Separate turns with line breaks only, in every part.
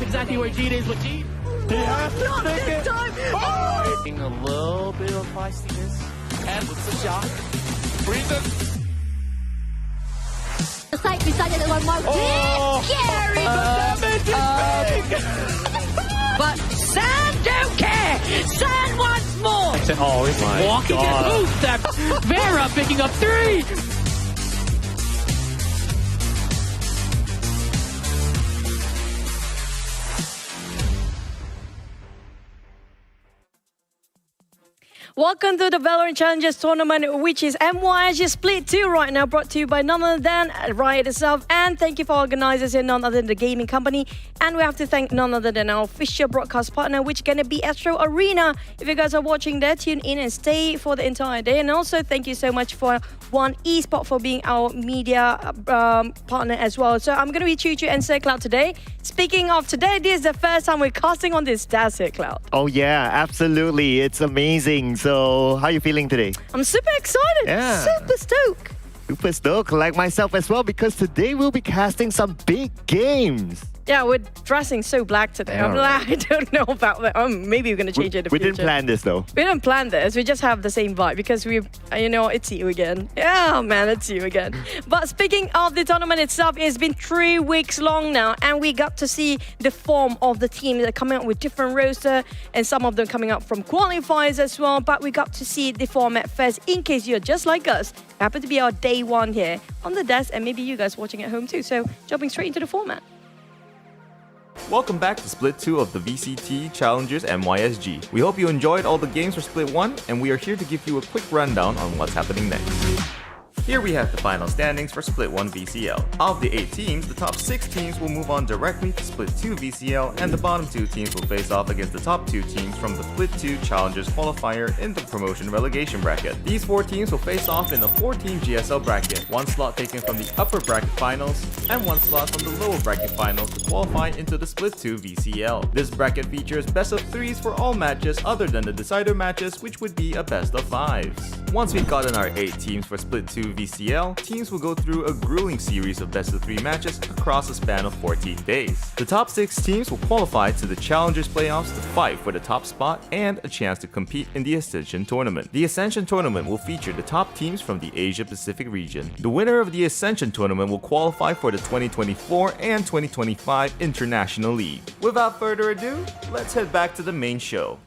knows exactly where Jeet is, but Jeet...
He has to
Not
stick
this
it.
time!
Oh!
Getting a little bit of feistiness. And with the shot. Freezes.
The side beside the one more.
Oh!
Scary!
Damage is big!
But San don't care! San wants more!
Oh, he's walking
God.
and boost that. Vera picking up 3.
Welcome to the VALORANT Challengers Tournament, which is MY Asia Split 2 right now, brought to you by none other than Riot itself. And thank you for organisers here, none other than the gaming company. And we have to thank none other than our official broadcast partner, which is going to be Astro Arena. If you guys are watching there, tune in and stay for the entire day. And also, thank you so much for One Esports for being our media partner as well. So I'm going to be Choo and Sir Cloud today. Speaking of today, this is the first time we're casting on this Daz here, Cloud.
Oh yeah, absolutely. It's amazing. So how are you feeling today?
I'm super excited.
Yeah.
Super stoked.
Super stoked, like myself as well, because today we'll be casting some big games.
Yeah, we're dressing so black today. I'm like, I don't know about that. Maybe we're going to change it in the
We
future.
didn't plan this though.
We didn't plan this. We just have the same vibe because we, it's you again. Yeah, man, it's you again. But speaking of the tournament itself, it's been 3 weeks long now, and we got to see the form of the team that are coming up with different roster, and some of them coming up from qualifiers as well. But we got to see the format first, in case you're just like us. It happened to be our day 1 here on the desk, and maybe you guys watching at home too. So jumping straight into the format.
Welcome back to Split 2 of the VCT Challengers MY. We hope you enjoyed all the games for Split 1, and we are here to give you a quick rundown on what's happening next. Here we have the final standings for Split 1 VCL. Of the 8 teams, the top 6 teams will move on directly to Split 2 VCL, and the bottom 2 teams will face off against the top 2 teams from the Split 2 Challengers qualifier in the promotion relegation bracket. These 4 teams will face off in a 4-team GSL bracket, 1 slot taken from the upper bracket finals, and 1 slot from the lower bracket finals to qualify into the Split 2 VCL. This bracket features best of 3s for all matches other than the decider matches, which would be a best of 5s. Once we've gotten our 8 teams for Split 2 VCL, teams will go through a grueling series of best of 3 matches across a span of 14 days. The top 6 teams will qualify to the Challengers playoffs to fight for the top spot and a chance to compete in the Ascension tournament. The Ascension tournament will feature the top teams from the Asia Pacific region. The winner of the Ascension tournament will qualify for the 2024 and 2025 International League. Without further ado, let's head back to the main show.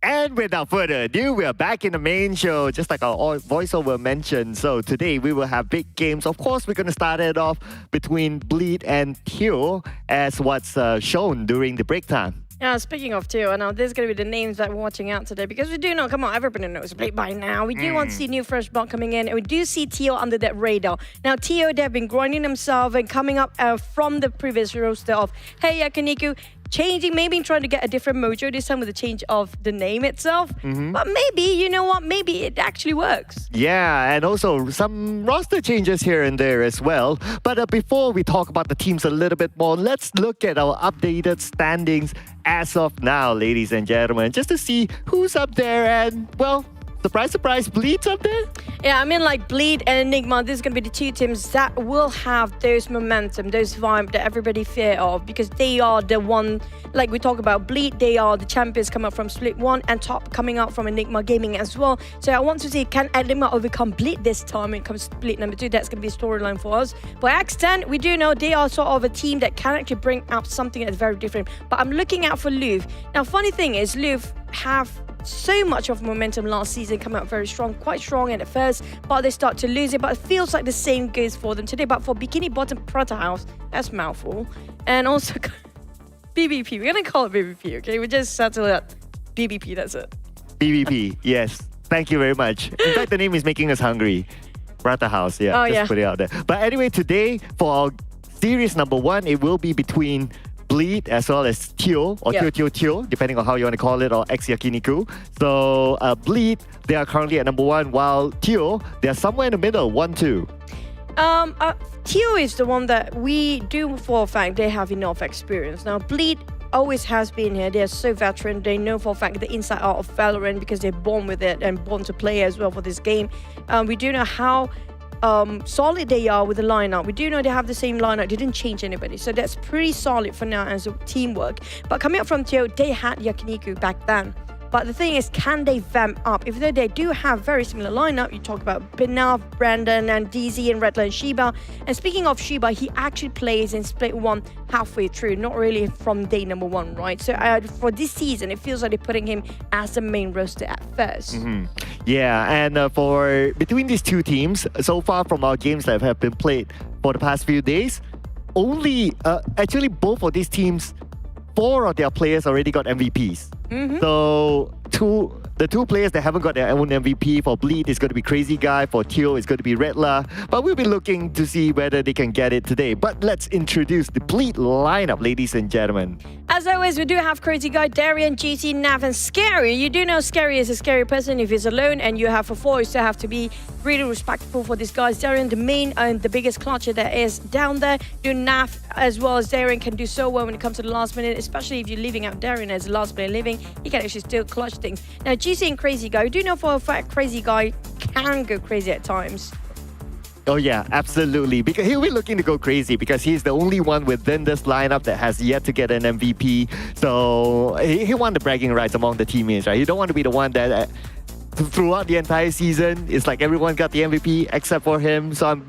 And without further ado, we are back in the main show, just like our voiceover mentioned. So today we will have big games. Of course, we're going to start it off between Bleed and Teal as what's shown during the break time.
Yeah, speaking of Teal, now there's going to be the names that we're watching out today, because we do know, come on, everybody knows Bleed by now. We do want to see new fresh blood coming in, and we do see Teal under that radar. Now, Teal, they've been grinding themselves and coming up from the previous roster of Hey Yakiniku, changing, maybe trying to get a different mojo this time with the change of the name itself. But maybe, you know what, maybe it actually works.
Yeah, and also some roster changes here and there as well. But before we talk about the teams a little bit more, let's look at our updated standings as of now, ladies and gentlemen, just to see who's up there and, well, surprise, surprise, Bleed's up there?
Yeah, I mean, like Bleed and Enigma, this is going to be the 2 teams that will have those momentum, those vibe that everybody fear of, because they are the one, like we talk about Bleed, they are the champions coming up from Split 1 and top coming out from Enigma Gaming as well. So I want to see, can Enigma overcome Bleed this time when it comes to Split number 2? That's going to be a storyline for us. But X10, we do know they are sort of a team that can actually bring up something that's very different. But I'm looking out for Louvre. Now, funny thing is, Louvre have so much of momentum last season, coming out very strong, quite strong at first, but they start to lose it. But it feels like the same goes for them today. But for Bikini, Bottoom, Pratahouse, that's mouthful. And also BBP, we're gonna call it BBP, okay? We just settle it. BBP, that's it.
BBP, yes. Thank you very much. In fact, the name is making us hungry. Pratahouse, yeah.
Oh,
just put it out there. But anyway, today for our series number 1, it will be between Bleed as well as Teal, or TeoTeoTeo, depending on how you want to call it, or Yakiniku. So Bleed, they are currently at number 1, while Teal, they are somewhere in the middle, 1-2.
Teal is the one that we do for a fact they have enough experience. Now, Bleed always has been here. They're so veteran. They know for a fact the inside out of VALORANT because they're born with it and born to play as well for this game. We do know how solid they are with the lineup. We do know they have the same lineup. They didn't change anybody. So that's pretty solid for now as a teamwork. But coming up from Teal, they had Yakiniku back then. But the thing is, can they vamp up? Even though they do have very similar lineup, you talk about Benaf, Brandon, and DZ, and Redler, and Shiba. And speaking of Shiba, he actually plays in Split 1 halfway through, not really from day number 1, right? So for this season, it feels like they're putting him as the main roster at first.
Yeah, and for between these two teams, so far from our games that have been played for the past few days, only actually both of these teams, 4 of their players already got MVPs. So the two players that haven't got their own MVP, for Bleed is going to be Crazy Guy, for Teal is going to be Redla, but we'll be looking to see whether they can get it today. But let's introduce the Bleed lineup, ladies and gentlemen.
As always, we do have Crazy Guy, Darian, GC, Nav, and Scary. You do know Scary is a scary person if he's alone, and you have for 4, you still have to be really respectful for these guys. Darian, the main and the biggest clutcher that is down there. You Nav as well as Darian can do so well when it comes to the last minute, especially if you're leaving out Darian as the last player living. He can actually still clutch things. Now, GC and Crazy Guy, we do know for a fact Crazy Guy can go crazy at times.
Oh yeah, absolutely. Because he'll be looking to go crazy because he's the only one within this lineup that has yet to get an MVP. So he won the bragging rights among the teammates, right? You don't want to be the one that throughout the entire season, it's like everyone got the MVP except for him. So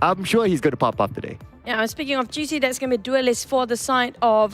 I'm sure he's going to pop up today.
Yeah, speaking of GC, that's going to be duelist for the side of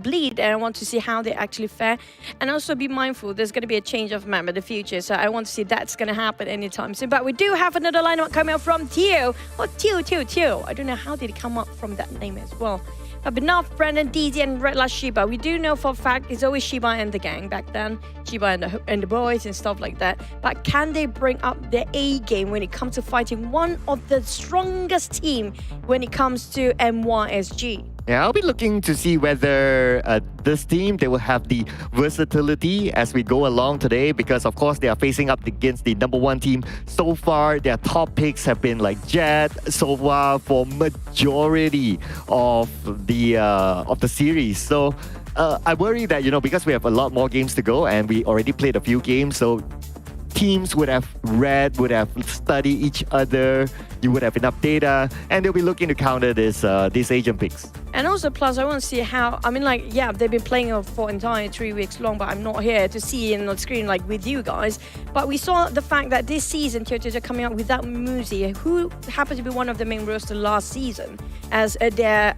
Bleed, and I want to see how they actually fare. And also be mindful, there's going to be a change of map in the future, so I want to see that's going to happen anytime soon. But we do have another lineup coming up from Teo, or TeoTeoTeo. I don't know how did it come up from that name as well. But enough, Brandon, DZ, and Red Lash Shiba. We do know for a fact it's always Shiba and the gang back then. Shiba and the boys and stuff like that. But can they bring up their A game when it comes to fighting one of the strongest team when it comes to MYSG?
Yeah, I'll be looking to see whether this team, they will have the versatility as we go along today, because of course they are facing up against the number 1 team. So far, their top picks have been like Jet, Sova for majority of the series. So I worry that, because we have a lot more games to go and we already played a few games, so teams would have read, would have studied each other, you would have enough data, and they'll be looking to counter these agent picks.
And also, plus, I want to see how, they've been playing for entire 3 weeks long, but I'm not here to see it on the screen like with you guys. But we saw the fact that this season, TeoTeoTeo are coming out without Muzi, who happened to be one of the main roster last season, as their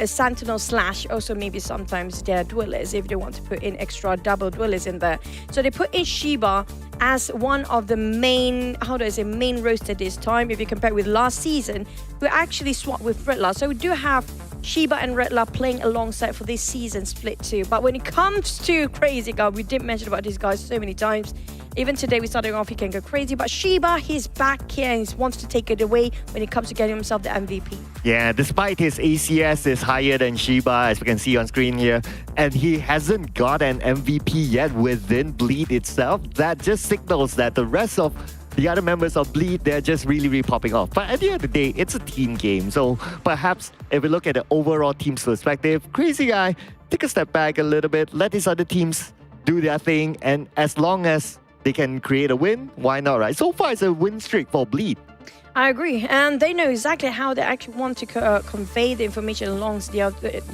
Sentinel / also maybe sometimes their duelists, if they want to put in extra double duelists in there. So they put in Shiba as one of the main roster this time, if you compare with last season, who actually swapped with Redla. So we do have Shiba and Redla playing alongside for this season split 2. But when it comes to Crazy Guy, we did mention about these guys so many times. Even today, we started off, he can go crazy. But Shiba, he's back here and he wants to take it away when it comes to getting himself the MVP.
Yeah, despite his ACS is higher than Shiba, as we can see on screen here, and he hasn't got an MVP yet within Bleed itself, that just signals that the rest of the other members of Bleed, they're just really popping off. But at the end of the day, it's a team game. So perhaps if we look at the overall team's perspective, Crazy Guy, take a step back a little bit, let these other teams do their thing, and as long as they can create a win, why not, right? So far, it's a win streak for Bleed.
I agree, and they know exactly how they actually want to convey the information along the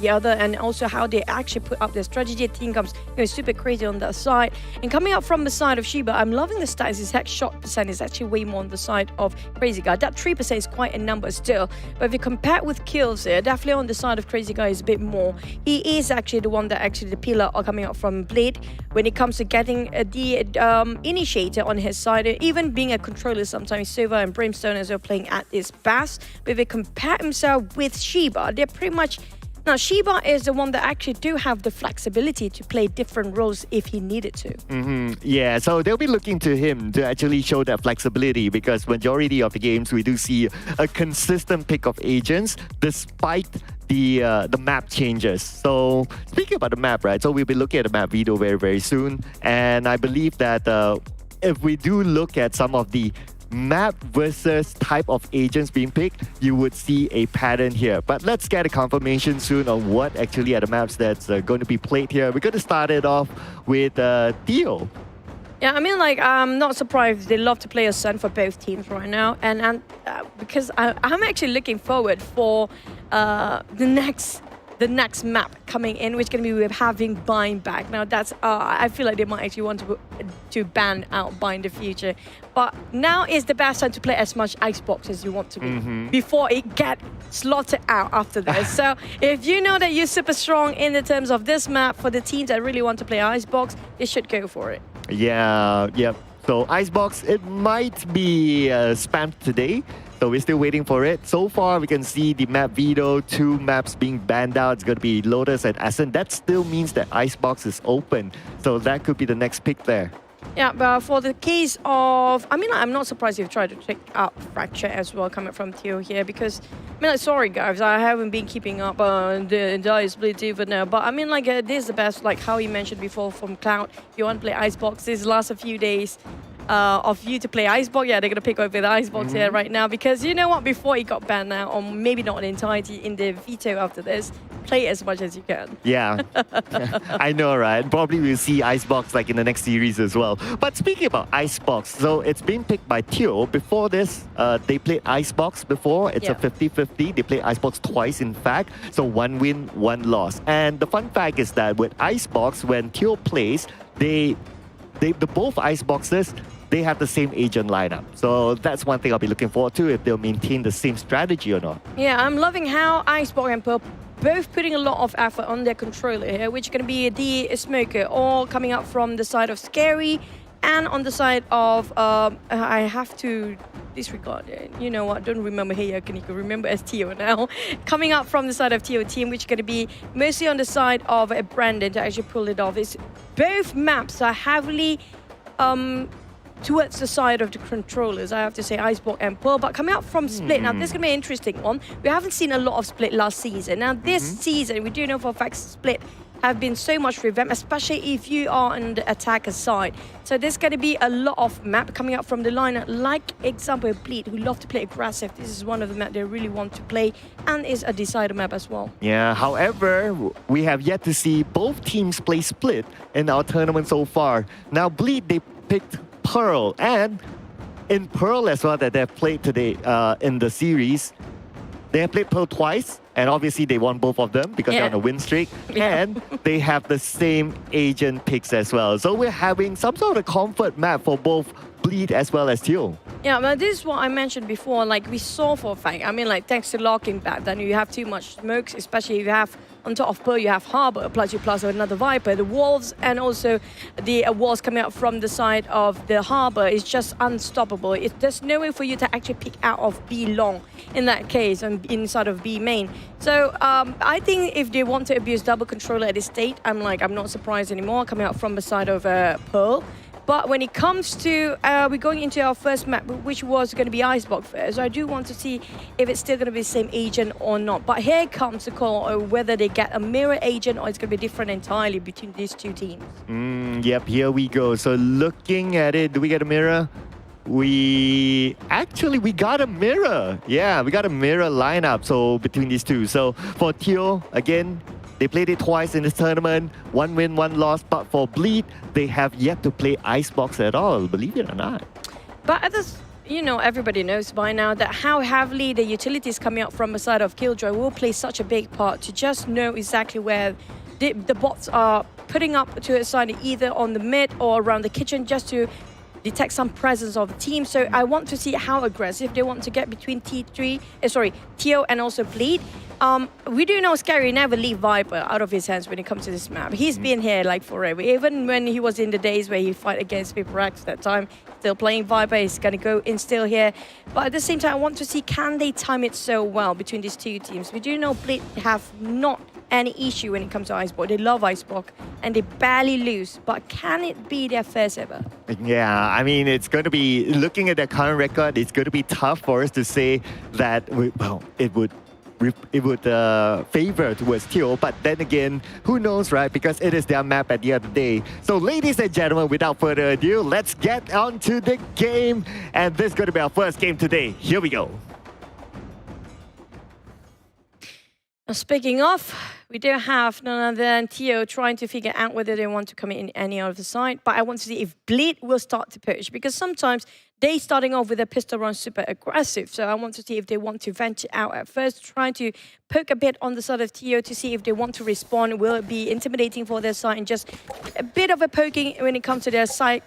other, and also how they actually put up their strategy. Team comes super crazy on that side. And coming up from the side of Shiba, I'm loving the stats. His headshot percent is actually way more on the side of Crazy Guy. That 3% is quite a number still, but if you compare it with kills here, definitely on the side of Crazy Guy is a bit more. He is actually the one that actually the pillar are coming up from Blade when it comes to getting the initiator on his side, even being a controller sometimes. Silver and Brimstone as well playing at his best. But if they compare himself with Shiba, they're pretty much... Now, Shiba is the one that actually do have the flexibility to play different roles if he needed to.
Yeah, so they'll be looking to him to actually show that flexibility, because majority of the games we do see a consistent pick of agents despite the map changes. So speaking about the map, right? So we'll be looking at the map video very soon, and I believe that if we do look at some of the map versus type of agents being picked, you would see a pattern here. But let's get a confirmation soon on what actually are the maps that's going to be played here. We're going to start it off with Teal.
Yeah, I mean, like, I'm not surprised. They love to play Ascent for both teams right now, and because I'm actually looking forward for the next map coming in, which is going to be with having Bind back. Now, that's I feel like they might actually want to ban out Bind in the future, but now is the best time to play as much Icebox as you want to be before it get slotted out after this. So if you know that you're super strong in the terms of this map, for the teams that really want to play Icebox, they should go for it.
Yeah, yep. So Icebox, it might be spammed today. So we're still waiting for it. So far, we can see the map Veto, 2 maps being banned out. It's going to be Lotus and Ascent. That still means that Icebox is open. So that could be the next pick there.
Yeah, but for the case of, I mean, I'm not surprised you've tried to take out Fracture as well, coming from Teal here, because, I mean, like, sorry guys, I haven't been keeping up the entire split even now, but I mean, like, this is the best, like how you mentioned before from Cloud. If you want to play Icebox, this last a few days of you to play Icebox. Yeah, they're going to pick over the Icebox here right now, because you know what, before it got banned now, or maybe not in entirety in the veto after this, play as much as you can.
Yeah, I know, right? Probably we'll see Icebox like in the next series as well. But speaking about Icebox, so it's been picked by Teal. Before this, they played Icebox before. It's a 50-50. They played Icebox twice, in fact. So 1 win, 1 loss. And the fun fact is that with Icebox, when Teal plays, the both Iceboxes, they have the same agent lineup. So that's one thing I'll be looking forward to, if they'll maintain the same strategy or not.
Yeah, I'm loving how Icebox and Pearl both putting a lot of effort on their controller here, which is going to be the Smoker, all coming up from the side of Scary and on the side of, I have to disregard it. You know what, don't remember here, can you remember as Teo now. Coming up from the side of Teo team, which is going to be mostly on the side of Brandon to actually pull it off. It's, both maps are heavily towards the side of the controllers, I have to say, Icebox and Pearl. But coming out from Split, now this is going to be an interesting one. We haven't seen a lot of Split last season. Now this season, we do know for a fact Split have been so much revamped, especially if you are on the attacker side. So there's going to be a lot of map coming up from the lineup, like example Bleed, who love to play aggressive. This is one of the maps they really want to play, and is a decider map as well.
Yeah, however, we have yet to see both teams play Split in our tournament so far. Now Bleed, they picked Pearl, and in Pearl as well that they've played today in the series, they have played Pearl twice, and obviously they won both of them because they're on a win streak, and they have the same agent picks as well. So we're having some sort of comfort map for both Bleed as well as Teal.
Yeah, but this is what I mentioned before, like we saw for a fact. I mean, like thanks to locking back, then you have too much smokes, especially if you have on top of Pearl, you have Harbor, plus you plus another Viper, the Wolves, and also the walls coming out from the side of the Harbor is just unstoppable. There's no way for you to actually pick out of B long in that case, and inside of B main. So I think if they want to abuse double controller at this state, I'm not surprised anymore coming out from the side of Pearl. But when it comes to, we're going into our first map, which was going to be Icebox first. So I do want to see if it's still going to be the same agent or not. But here comes the call of whether they get a mirror agent or it's going to be different entirely between these two teams.
Yep, here we go. So looking at it, do we get a mirror? We got a mirror. Yeah, we got a mirror lineup. So between these two. So for Teo, again, they played it twice in this tournament. 1 win, 1 loss. But for Bleed, they have yet to play Icebox at all, believe it or not.
But at this, you know, everybody knows by now that how heavily the utilities coming out from the side of Killjoy will play such a big part to just know exactly where the bots are putting up to a side, either on the mid or around the kitchen, just to detect some presence of the team. So I want to see how aggressive they want to get between Teo and also Bleed. We do know Scary never leave Viper out of his hands when it comes to this map. He's been here like forever. Even when he was in the days where he fight against Paper X that time, still playing Viper, he's gonna go in still here. But at the same time, I want to see, can they time it so well between these two teams? We do know Bleed have not any issue when it comes to Icebox. They love Icebox and they barely lose, but can it be their first ever?
Yeah, I mean, it's going to be, looking at their current record, it's going to be tough for us to say that, well, it would favor towards Teal, but then again, who knows, right? Because it is their map at the end of the day. So ladies and gentlemen, without further ado, let's get on to the game. And this is going to be our first game today. Here we go.
Speaking of, we do have none other than Teo trying to figure out whether they want to come in any other side. But I want to see if Bleed will start to push, because sometimes they starting off with a pistol run super aggressive. So I want to see if they want to venture out at first, trying to poke a bit on the side of Teo to see if they want to respond. Will it be intimidating for their side, and just a bit of a poking when it comes to their side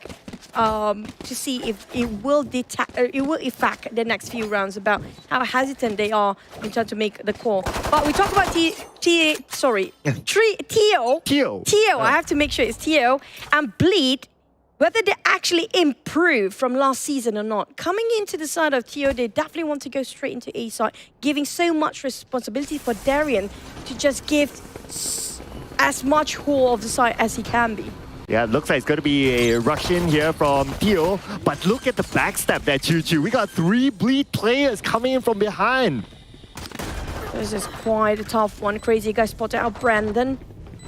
to see if it will affect the next few rounds about how hesitant they are in trying to make the call. But we talk about Teo. I have to make sure it's Teo and Bleed. Whether they actually improve from last season or not. Coming into the side of Teo, they definitely want to go straight into A side, giving so much responsibility for Darian to just give as much whole of the side as he can be.
Yeah, it looks like it's going to be a rush in here from Teal. But look at the backstab there, Choo. We got 3 Bleed players coming in from behind.
This is quite a tough one. Crazy guy spotted out Brandon.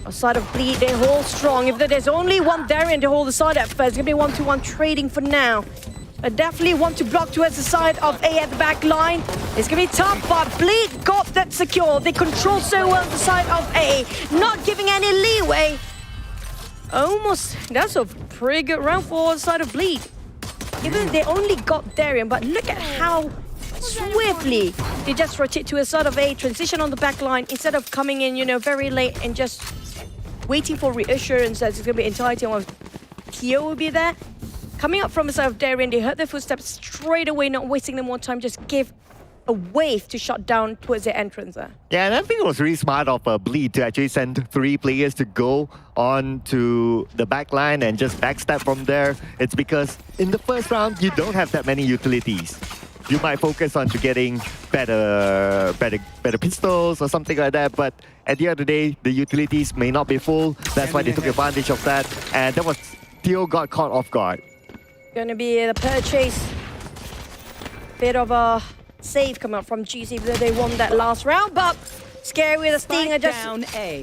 Side of Bleed, they hold strong. If there's only one Darian to hold the side at first, it's going to be 1-2-1 trading for now. I definitely want to block towards the side of A at the back line. It's going to be tough, but Bleed got that secure. They control so well the side of A, not giving any leeway. Almost, that's a pretty good round for the side of Bleed. Even they only got Darian, but look at how swiftly they just rotate to a side of A, transition on the back line, instead of coming in, very late and just waiting for reassurance that it's going to be entirety of Teo will be there. Coming up from the side of Darian, they heard their footsteps straight away, not wasting any more time, just give a wave to shut down towards the entrance there.
Yeah, and I think it was really smart of Bleed to actually send 3 players to go on to the back line and just backstab from there. It's because in the first round, you don't have that many utilities. You might focus on to getting better pistols or something like that, but at the end of the day, the utilities may not be full. That's why they took advantage of that, and that was Teal got caught off guard.
Gonna be the purchase. Bit of a save coming up from GC, even though they won that last round, but scary with a Stinger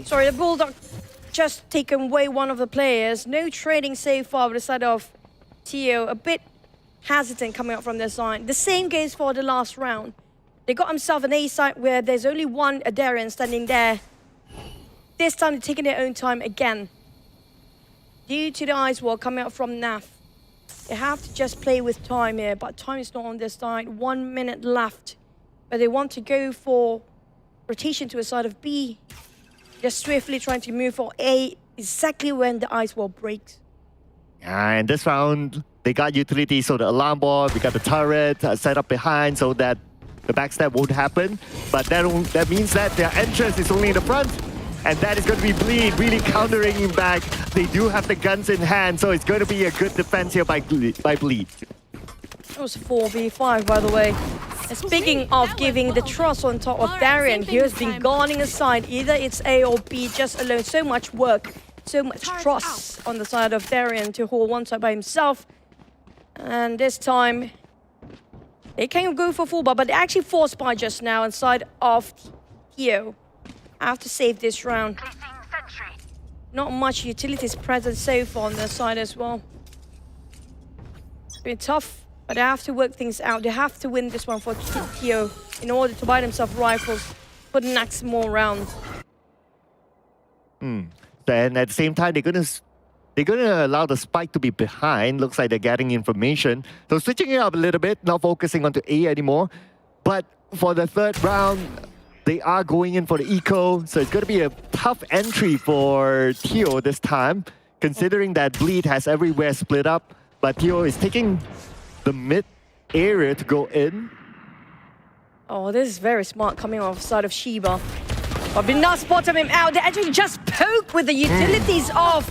Sorry, the Bulldog just taken away one of the players. No trading so far with the side of Teo. A bit hesitant coming up from their side. The same goes for the last round. They got himself an A side where there's only one Darian standing there. This time they're taking their own time again. Due to the ice wall coming out from NAF. They have to just play with time here, but time is not on their side. 1 minute left. But they want to go for rotation to a side of B. Just swiftly trying to move for A exactly when the ice wall breaks.
And this round, they got utility, so the alarm board, we got the turret set up behind so that the backstab won't happen. But that means that their entrance is only in the front. And that is going to be Bleed really countering him back. They do have the guns in hand, so it's going to be a good defense here by Bleed.
It was 4v5, by the way. And speaking of giving the trust on top of Darian, he has been guarding aside. Either it's A or B, just alone. So much work, so much trust on the side of Darian to hold one side by himself. And this time, they can't go for full bar, but they actually forced by just now inside of Teo. I have to save this round. Not much utilities present so far on their side as well. It's been tough, but they have to work things out. They have to win this one for Teo in order to buy themselves rifles for the next more rounds.
Then at the same time, they're gonna allow the spike to be behind. Looks like they're getting information. So switching it up a little bit, not focusing onto A anymore. But for the third round, they are going in for the eco, so it's going to be a tough entry for Teo this time, considering that Bleed has everywhere split up, but Teo is taking the mid area to go in.
Oh, this is very smart coming off the side of Shiba. But did not spot him out. They actually just poke with the utilities of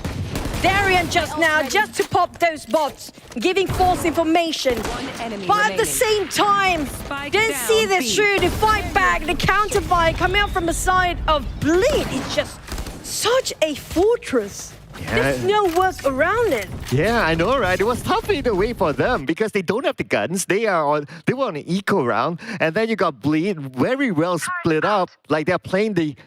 Darian just now, just to pop those bots, giving false information. But at the same time, didn't see this through. The fight back, the counter fight coming out from the side of Bleed. It's just such a fortress.
Yeah.
There's no work around it.
Yeah, I know, right? It was tough either way for them because they don't have the guns. They were on an eco round, and then you got Bleed very well split up. Like they're playing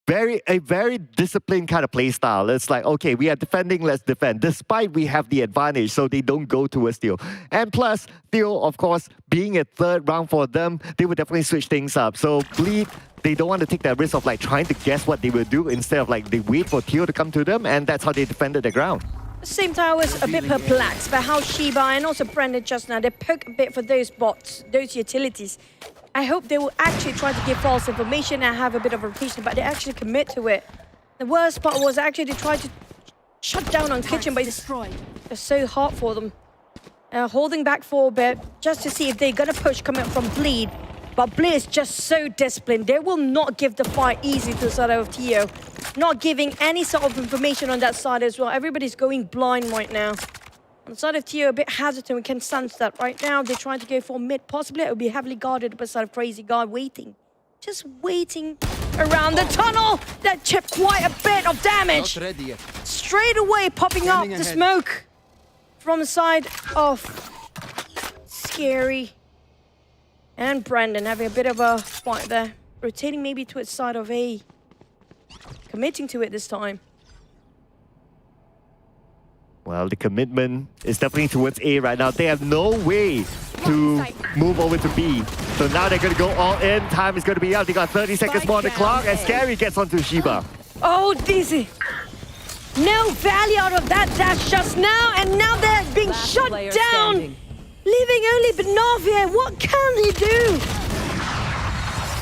a very disciplined kind of play style. It's like, okay, we are defending, let's defend, despite we have the advantage, so they don't go towards Teal. And plus, Teal, of course, being a third round for them, they would definitely switch things up. So Bleed they don't want to take that risk of like trying to guess what they will do. Instead of like they wait for Teal to come to them, and that's how they defended the ground.
At the same time, I was a bit perplexed by how Shiba and also Brandon just now, they poke a bit for those bots, those utilities. I hope they will actually try to give false information and have a bit of a rotation, but they actually commit to it. The worst part was actually they tried to shut down on Kitchen, but it's so hard for them. Holding back for a bit, just to see if they're gonna push coming up from Bleed. But Bleed is just so disciplined. They will not give the fight easy to the side of Teo. Not giving any sort of information on that side as well. Everybody's going blind right now. On the side of Teo, a bit hesitant. We can sense that right now. They're trying to go for mid. Possibly it will be heavily guarded by the side of Crazy Guy waiting. Just waiting around the tunnel. That chipped quite a bit of damage. Straight away popping up the smoke from the side of Scary. And Brandon having a bit of a fight there. Rotating maybe to its side of A. Committing to it this time.
Well, the commitment is definitely towards A right now. They have no way to move over to B. So now they're going to go all in. Time is going to be up. They got 30 seconds more on the clock. And Scary gets onto Shiba.
Oh, Dizzy. No value out of that dash just now. And now they're being shut down. Leaving only Benov here. What can he do?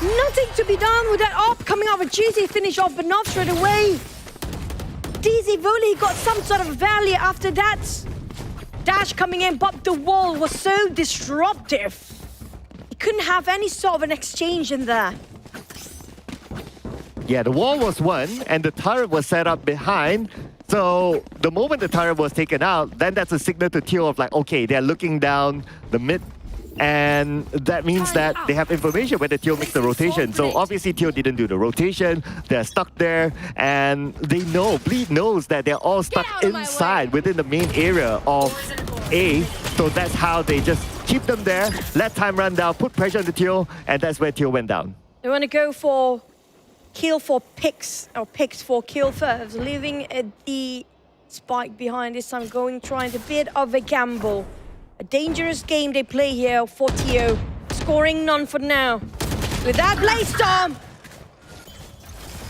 Nothing to be done with that op coming off a juicy finish off Benov straight away. DZ Voli got some sort of value after that dash coming in, but the wall was so disruptive. He couldn't have any sort of an exchange in there.
Yeah, the wall was won, and the turret was set up behind. So the moment the turret was taken out, then that's a signal to Teal of like, okay, they're looking down the mid. And that means that they have information when the Teal makes the rotation. So obviously Teal didn't do the rotation. They're stuck there. And they know, Bleed knows that they're all stuck inside within the main area of A. So that's how they just keep them there, let time run down, put pressure on the Teal, and that's where Teal went down.
They want to go for kill for picks, or picks for kill first, leaving the spike behind this time, trying a bit of a gamble. A dangerous game they play here for Teo. Scoring none for now. With that Blaze Storm!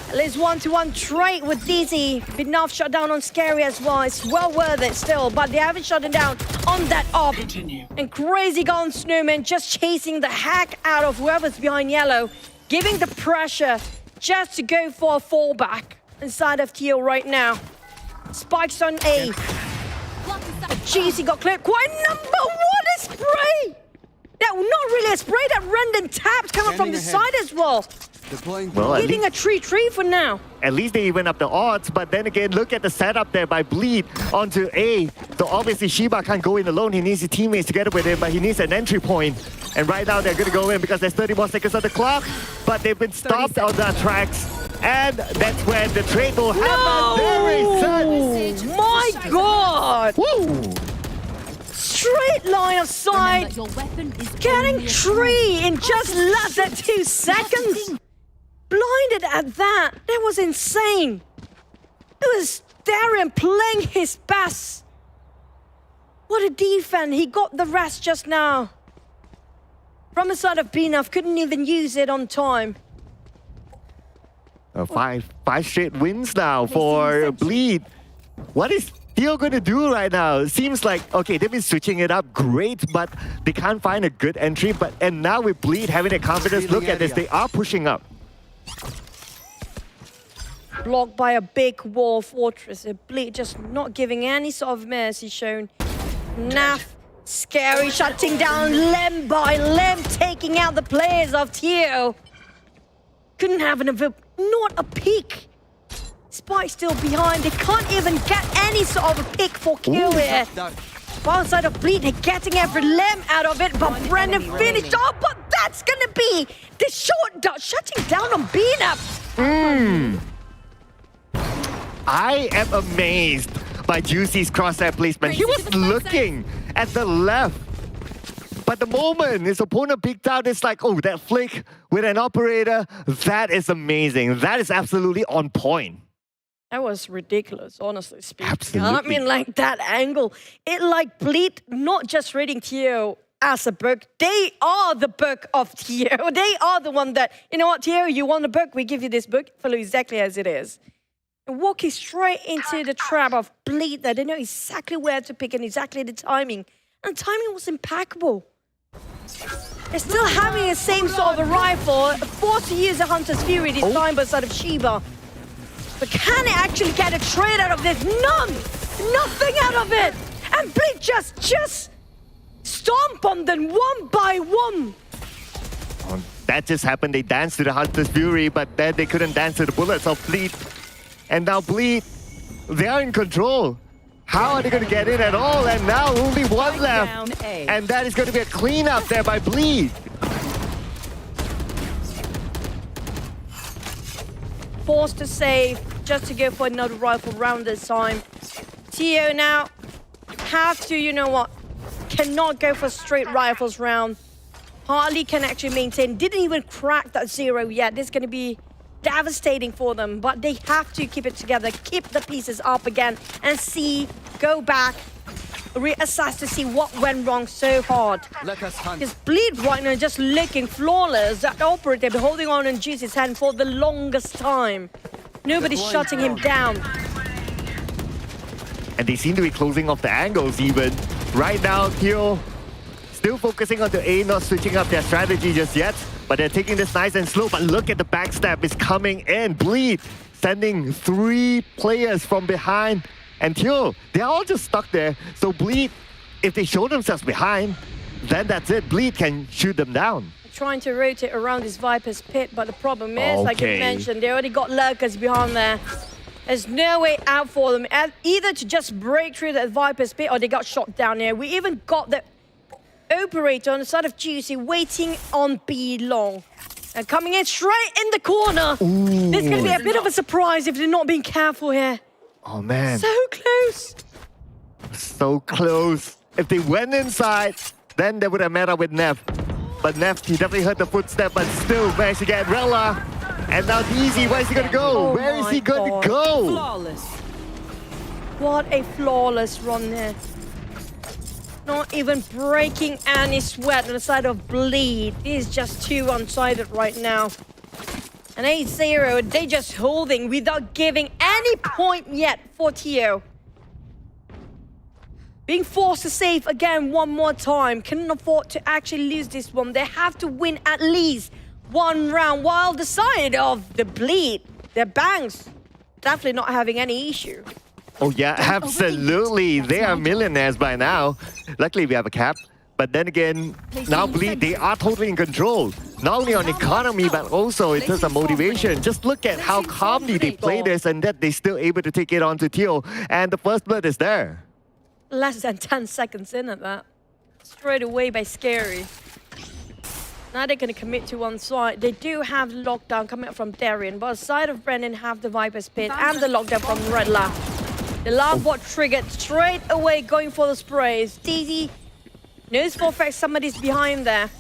At least 1-to-1 trade with Dizzy. Enough shut down on Scary as well. It's well worth it still, but they haven't shut it down on that op. And Crazy Gone Snowman just chasing the heck out of whoever's behind yellow. Giving the pressure just to go for a fallback inside of Teal right now. Spikes on A. GC got cleared. Quite a number. What a spray! That not really a spray. That random taps coming from the side as well.
Well,
Hitting a 3-3 for now.
At least they even up the odds, but then again, look at the setup there by Bleed onto A. So obviously Shiba can't go in alone. He needs his teammates together with him, but he needs an entry point. And right now they're going to go in because there's 30 more seconds on the clock, but they've been stopped on their tracks. And that's when the trade will happen. There is
My God!
Woo!
Straight line of sight. Getting 3 in just less than 2 seconds. Blinded at that. That was insane. It was Darren playing his best. What a defense. He got the rest just now. From the side of Binoff, couldn't even use it on time.
Five straight wins now for Bleed. What is Teal going to do right now? It seems like, okay, they've been switching it up great, but they can't find a good entry. And now with Bleed having the confidence, look at this, they are pushing up.
Blocked by a big wall fortress. Bleed just not giving any sort of mercy shown. Naf, Scary shutting down limb by limb, taking out the players of Teo. Couldn't have not a peek. Spike still behind. They can't even get any sort of a pick for kill here. One side of Bleed, they're getting every limb out of it, but Brendan finished off. But that's gonna be the short dot shutting down on Beanup.
I am amazed by Juicy's crosshair placement. He was looking at the left. But the moment his opponent peeked out, it's like, oh, that flick with an operator, that is amazing. That is absolutely on point.
That was ridiculous, honestly speaking.
Absolutely.
I mean, like that angle. It like Bleed, not just reading Teo as a book. They are the book of Teo. They are the one that, you know what, Teo, you want a book? We give you this book. Follow exactly as it is. And walking straight into the trap of Bleed there. They know exactly where to pick and exactly the timing. And the timing was impeccable. They're still having the same sort of a rifle, forced to use a Hunter's Fury this time by side of Shiba. But can it actually get a trade out of this? None! Nothing out of it! And Bleed just stomp on them one by one.
Oh, that just happened. They danced to the Hunter's Fury, but then they couldn't dance to the bullets of Bleed. And now Bleed, they are in control. How are they going to get in at all? And now only one left. And that is going to be a cleanup there by Bleed.
Forced to save, just to go for another rifle round this time. Teo now have to, you know what, cannot go for straight rifles round. Hardly can actually maintain, didn't even crack that 0 yet. This is going to be devastating for them, but they have to keep it together, keep the pieces up again, and see, go back, reassess to see what went wrong so hard. Because Bleed right now just looking flawless. That operator been holding on and juice his hand for the longest time. Nobody's shutting him down.
And they seem to be closing off the angles even. Right now, Teal still focusing on the A, not switching up their strategy just yet. But they're taking this nice and slow. But look at the backstab is coming in. Bleed sending 3 players from behind. And Teal, they're all just stuck there. So Bleed, if they show themselves behind, then that's it. Bleed can shoot them down.
Trying to rotate around this Viper's pit, but the problem is, like you mentioned, they already got lurkers behind there. There's no way out for them, either to just break through that Viper's pit or they got shot down here. We even got the operator on the side of Juicy waiting on B long. And coming in straight in the corner.
Ooh.
This is going to be a bit of a surprise if they're not being careful here.
Oh, man.
So close.
So close. If they went inside, then they would have met up with Neff. But Neff, he definitely heard the footstep, but still managed to get Rella. And now Easy, where is he going to go?
Oh
Where is he going to go?
Flawless.
What a flawless run there. Not even breaking any sweat on the side of Bleed. He's just too one-sided right now. And 8-0, they just holding without giving any point yet for Teo. Being forced to save again one more time. Cannot afford to actually lose this one. They have to win at least one round, while the side of the Bleed, their banks, definitely not having any issue.
Oh yeah, absolutely. They are millionaires by now. Luckily, we have a cap. But then again, now Bleed, they are totally in control. Not only on economy, but also in terms of motivation. Just look at how calmly they play this and that they're still able to take it on to Teal. And the first blood is there.
Less than 10 seconds in at that. Straight away by Scary. Now they're going to commit to one side. They do have the lockdown coming up from Darien, but aside of Brendan have the Viper's Pit and the lockdown from Red Lab. The last bot triggered straight away going for the sprays. DZ knows for a fact somebody's behind there.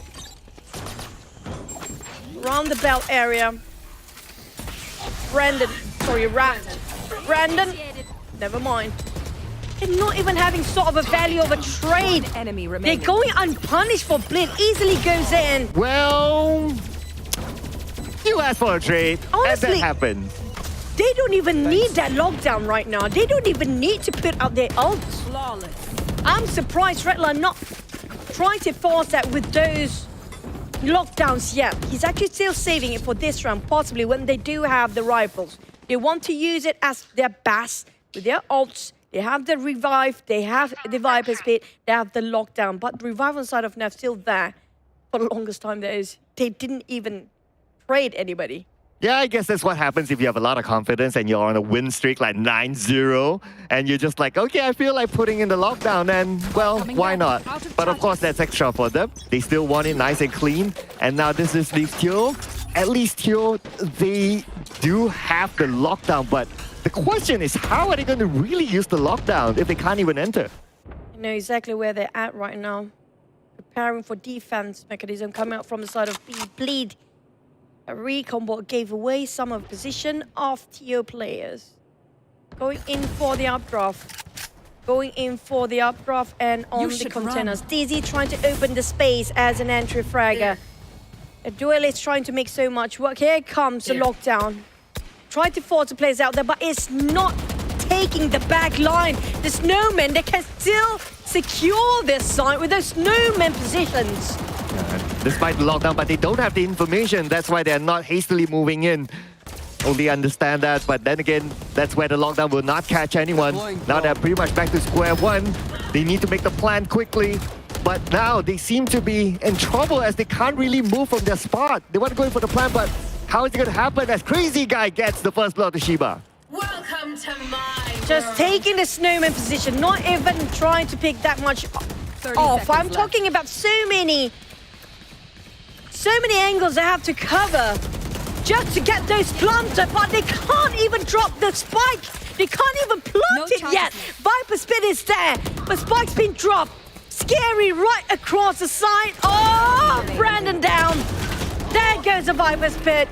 Around the belt area. Brandon, sorry, Rat. Brandon, never mind. They're not even having sort of a value of a trade.
Enemy
They're
remaining.
going unpunished for Blin. Easily goes in.
Well, you asked for a trade,
Honestly,
and that happened.
They don't even need that lockdown right now. They don't even need to put out their ults.
Flawless.
I'm surprised Redline not trying to force that with those lockdowns yet. He's actually still saving it for this round, possibly when they do have the rifles. They want to use it as their best with their ults. They have the revive, they have the Viper's Pit, they have the lockdown. But the revive on the side of Neff still there for the longest time there is. They didn't even trade anybody.
Yeah, I guess that's what happens if you have a lot of confidence and you're on a win streak like 9-0 and you're just like, okay, I feel like putting in the lockdown and, well, why not? But of course, that's extra for them. They still want it nice and clean. And now this is leaves Teal. At least Teal, they do have the lockdown, but the question is, how are they going to really use the lockdown if they can't even enter?
I know exactly where they're at right now. Preparing for defense mechanism coming out from the side of B. Bleed. A recon bot gave away some of the position of Teo players. Going in for the updraft. Going in for the updraft and on the containers. DZ trying to open the space as an entry fragger. A duelist trying to make so much work. Here comes the lockdown. Trying to force the players out there, but it's not taking the back line. The snowmen, they can still secure this site with those snowmen positions.
Despite the lockdown, but they don't have the information. That's why they're not hastily moving in. Only understand that, but then again, that's where the lockdown will not catch anyone. Now they're pretty much back to square one. They need to make the plan quickly. But now they seem to be in trouble as they can't really move from their spot. They want to go in for the plan, but how is it going to happen as Crazy Guy gets the first blow to Shiba?
Welcome to my
Just taking the snowman position, not even trying to pick that much off. I'm talking about so many angles they have to cover just to get those planter, but they can't even drop the spike. They can't even plant it yet. Viper Spit is there, but Spike's been dropped. Scary right across the side. Oh, Brandon down. There goes the Viper Spit.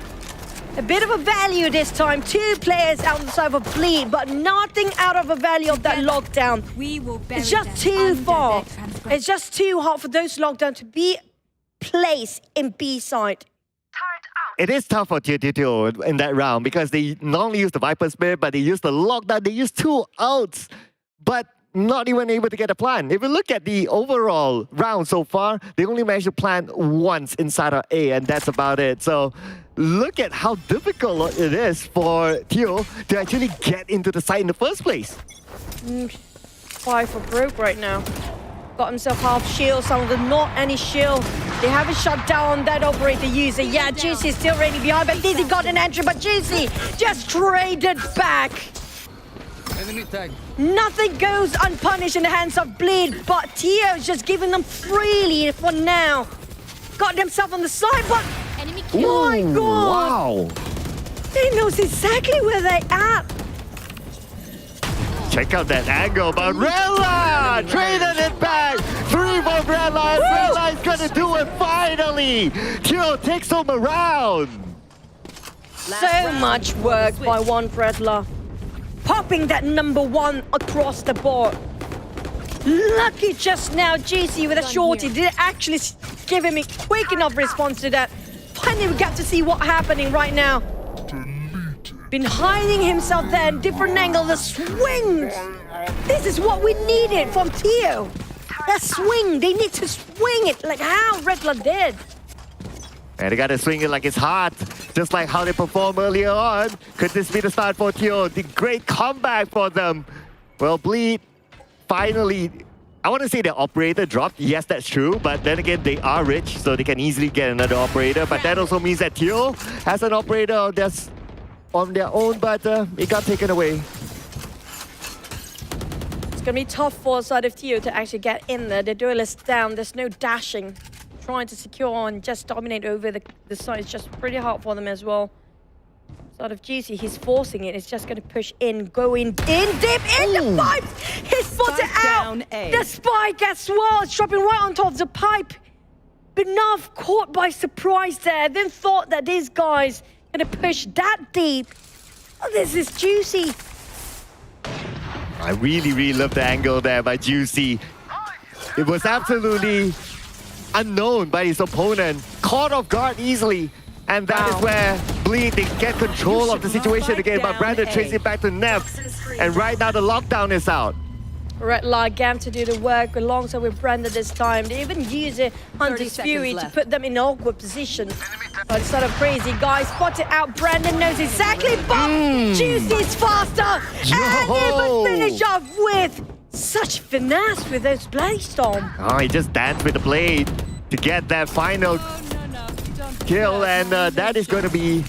A bit of a value this time. 2 players outside of a bleed, but nothing out of a value of that lockdown. It's just too far. It's just too hard for those lockdown to be placed in B side.
It is tough for TeoTeoTeo in that round because they not only use the Viper Spirit, but they use the lockdown. They use 2 outs, but not even able to get a plan. If you look at the overall round so far, they only managed to plan once inside of A, and that's about it. So look at how difficult it is for Teal to actually get into the site in the first place.
5 for broke right now. Got himself half shield, some of them not any shield. They haven't shut down that operator user. Yeah, Juicy's still ready behind, but Dizzy got an entry, but Juicy just traded back.
Enemy tag.
Nothing goes unpunished in the hands of Bleed, but Teo's just giving them freely for now. Got themselves on the side, but my God!
Wow!
He knows exactly where they're at.
Check out that angle, but Rella traded it back. 3 for Rella, and Rella is gonna do it finally. Teal takes him around.
So much work by one Redler. Popping that #1 across the board. Lucky just now, GC with a shorty didn't actually give him a quick enough response to that. Finally, we got to see what's happening right now. Been hiding himself there in different angle. The swings. This is what we needed from Teo. That swing. They need to swing it like how Redler did.
And they gotta swing it like it's hot, just like how they performed earlier on. Could this be the start for Teal? The great comeback for them. Well, Bleed finally, I want to say their operator dropped. Yes, that's true, but then again, they are rich, so they can easily get another operator. But that also means that Teal has an operator that's on their own, but it got taken away.
It's gonna be tough for the side of Teo to actually get in there. The duelist down. There's no dashing. Trying to secure and just dominate over the side is just pretty hard for them as well. Side of GC, he's forcing it. It's just going to push in, go in deep in the pipe. He's spotted out. The spike as well. It's dropping right on top of the pipe. Enough caught by surprise there. Then thought that these guys going to push that deep. Oh, this is Juicy.
I really love the angle there by Juicy. It was absolutely unknown by his opponent, caught off guard easily, and that is where Bleed, they get control of the situation again, but Brandon trades it back to Nev, and right now the lockdown is out.
Red Light Gam to do the work alongside with Brandon this time. They even use a Hunter's Fury to put them in an awkward position. But it's sort of crazy, guys. Spot it out. Brandon knows exactly, but Juicy's faster. And he would finish off with such finesse with those Blade Storm.
Oh, he just danced with the blade to get that final kill, and that is going to be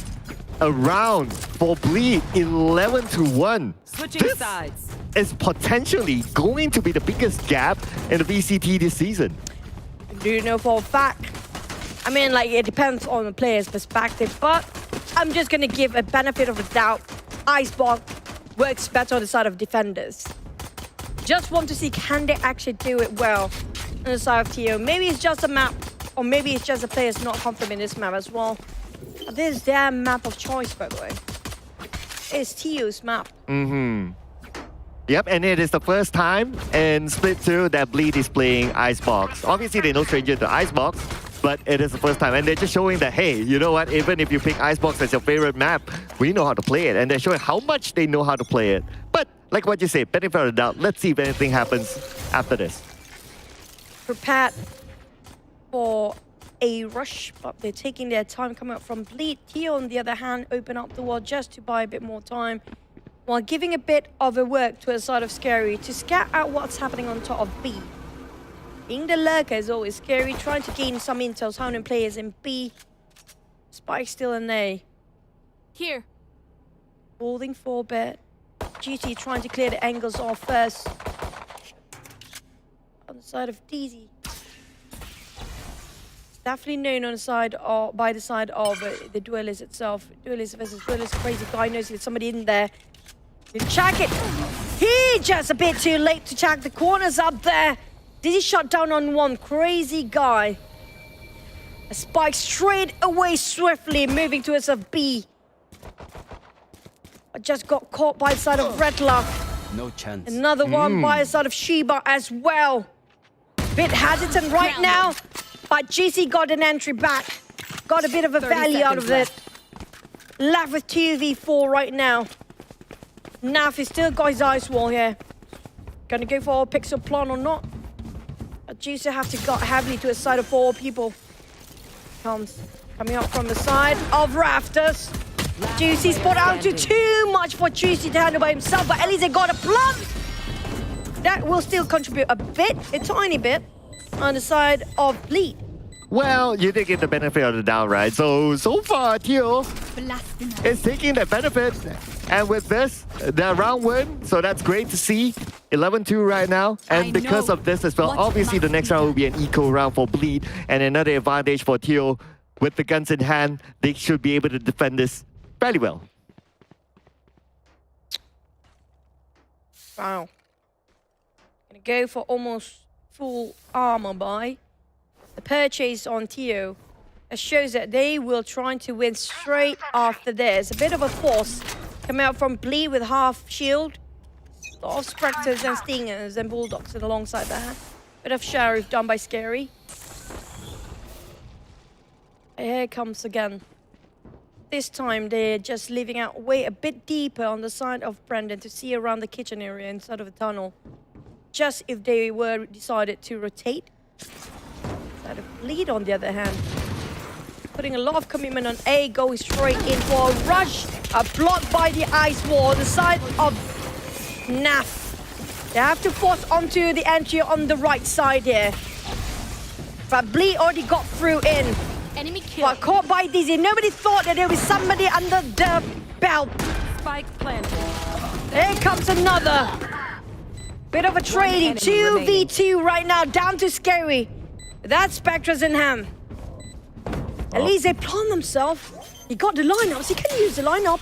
a round for Bleed, 11-1.
Switching sides.
Is potentially going to be the biggest gap in the VCT this season.
Do you know for a fact? I mean, like, it depends on the player's perspective, but I'm just going to give a benefit of the doubt. Icebox works better on the side of defenders. Just want to see, can they actually do it well on the side of Teo? Maybe it's just a map, or maybe it's just the players not confident in this map as well. This is their map of choice, by the way. It's Teo's map.
Yep, and it is the first time in Split 2 that Bleed is playing Icebox. Obviously, they're no stranger to Icebox, but it is the first time. And they're just showing that, hey, you know what? Even if you pick Icebox as your favorite map, we know how to play it. And they're showing how much they know how to play it. But like what you say, benefit of the doubt. Let's see if anything happens after this.
Prepared for a rush, but they're taking their time coming up from Bleed. Teal, on the other hand, open up the wall just to buy a bit more time, while giving a bit of a work to a side of Scary to scout out what's happening on top of B. Being the lurker is always Scary, trying to gain some intel, hounding players in B. Spike still in A.
Here.
Holding for a bit. GT trying to clear the angles off first. On the side of DZ. Definitely known on the side of, by the side of the duelist itself. Duelist versus duelist, crazy guy knows there's somebody in there. You check it. He just a bit too late to check the corners up there. Did he shut down on one crazy guy? A spike straight away swiftly moving towards a B. I just got caught by the side of Redler.
No chance.
Another one by the side of Sheba as well. Bit hesitant right now, but GC got an entry back. Got a bit of a value out of it. Left with 2v4 right now. Naf has still got his ice wall here. Gonna go for a pixel plan or not? GC have to go heavily to a side of 4 people. Coming up from the side of Rafters. Juicy spot out to too much for Juicy to handle by himself, but at least they got a plum. That will still contribute a bit, a tiny bit, on the side of Bleed.
Well, you did get the benefit of the doubt, right? So far, Teal is taking the benefit. And with this, the round win, so that's great to see. 11-2 right now. And because of this as well, obviously the next round will be an eco round for Bleed and another advantage for Teal. With the guns in hand, they should be able to defend this fairly well.
Wow. Gonna go for almost full armor buy. The purchase on Teo shows that they will try to win straight after this. A bit of a force coming out from Bleed with half shield. A lot of Spectres and Stingers and Bulldogs and alongside that. Bit of Sheriff done by Scary. Here it comes again. This time they're just leaving out way a bit deeper on the side of Brendan to see around the kitchen area inside of the tunnel. Just if they were decided to rotate. Side of Bleed on the other hand. Putting a lot of commitment on A, going straight in for a rush. A block by the ice wall on the side of Naf. They have to force onto the entry on the right side here. But Bleed already got through in.
Enemy kill.
But caught by Dizzy. Nobody thought that there was somebody under the belt.
Spike planted.
Here comes another. Bit of a trading. 2v2 right now, down to Scary. That Spectre's in hand. At least they plan themselves. He got the lineups. He can use the lineup.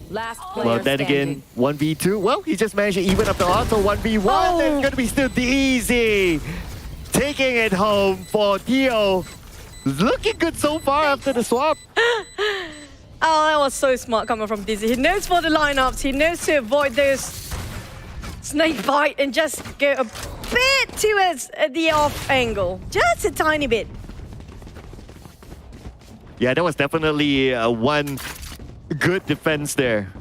Last player
Well, then again, 1v2. Well, he just managed to even up the odds. So 1v1.
Oh.
It's going to be still Dizzy. Taking it home for Teo. Looking good so far after the swap.
Oh, that was so smart coming from Dizzy. He knows for the lineups. He knows to avoid those snake bite and just go a bit towards the off angle. Just a tiny bit.
Yeah, that was definitely one good defense there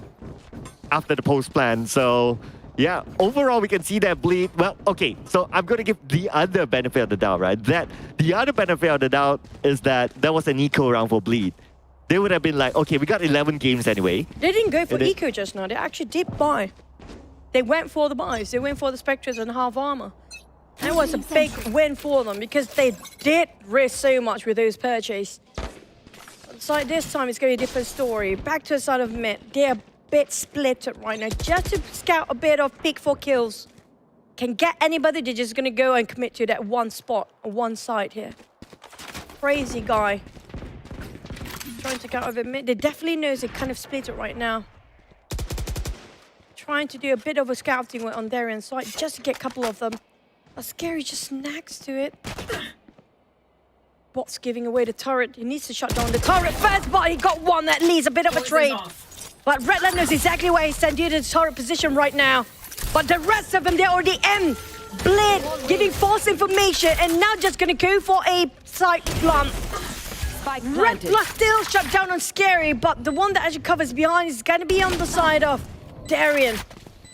after the post plan. So yeah, overall we can see that Bleed. Well, okay, so I'm going to give the other benefit of the doubt, right? That the other benefit of the doubt is that was an eco round for Bleed. They would have been like, okay, we got 11 games anyway.
They didn't go for eco just now. They actually did buy. They went for the buys. They went for the Spectres and half armor. That was a big win for them because they did risk so much with those purchases. So this time it's going to be a different story. Back to the side of mid. They're a bit split right now. Just to scout a bit of pick for kills. Can get anybody, they're just going to go and commit to that one spot, one side here. Crazy guy. Trying to get over mid. They definitely knows they kind of split it right now. Trying to do a bit of a scouting on their inside just to get a couple of them. But Scary just snags to it. Bot's giving away the turret. He needs to shut down the turret first, but he got one that leads a bit of a trade. But Redland knows exactly where he's standing in his turret position right now. But the rest of them, they're already in. Blade giving false information and now just gonna go for a side plant. Redland still shut down on Scary, but the one that actually covers behind is gonna be on the side of Darian.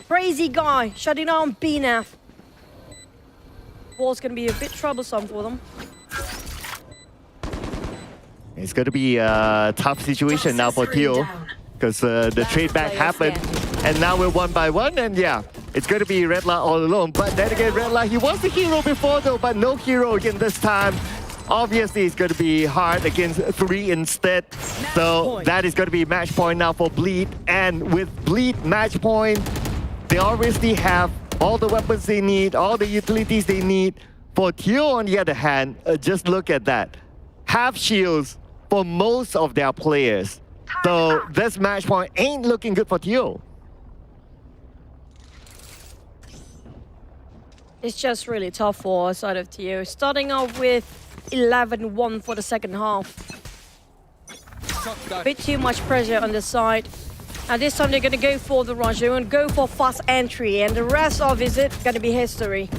Crazy guy, shutting down BNAF. Wall's gonna be a bit troublesome for them.
It's going to be a tough situation now for Teal because the trade back happened and now we're 1 by 1 and yeah, it's going to be Redla all alone. But then again, Redla, he was the hero before though, but no hero again this time. Obviously, it's going to be hard against 3 instead. So that is going to be match point now for Bleed. And with Bleed match point, they obviously have all the weapons they need, all the utilities they need. For Teal, on the other hand, just look at that. Half shields for most of their players. So this match point ain't looking good for Teal.
It's just really tough for side of Teo. Starting off with 11-1 for the second half. A bit too much pressure on the side. And this time they're going to go for the rush. They're going to go for fast entry. And the rest of it going to be history.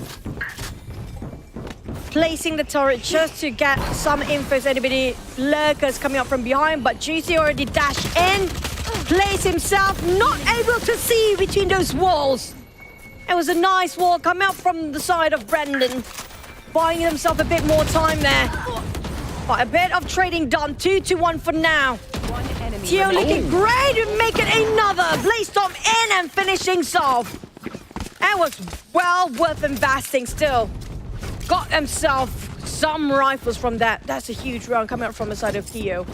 Placing the turret just to get some info. Anybody lurkers coming up from behind, but Juicy already dashed in. Place himself, not able to see between those walls. It was a nice wall coming up from the side of Brendan, buying himself a bit more time there. But a bit of trading done, 2-1 for now. Teo looking great and making another Blaze Storm in and finishing off. That was well worth investing still. Got himself some rifles from that. That's a huge round coming out from the side of Teo.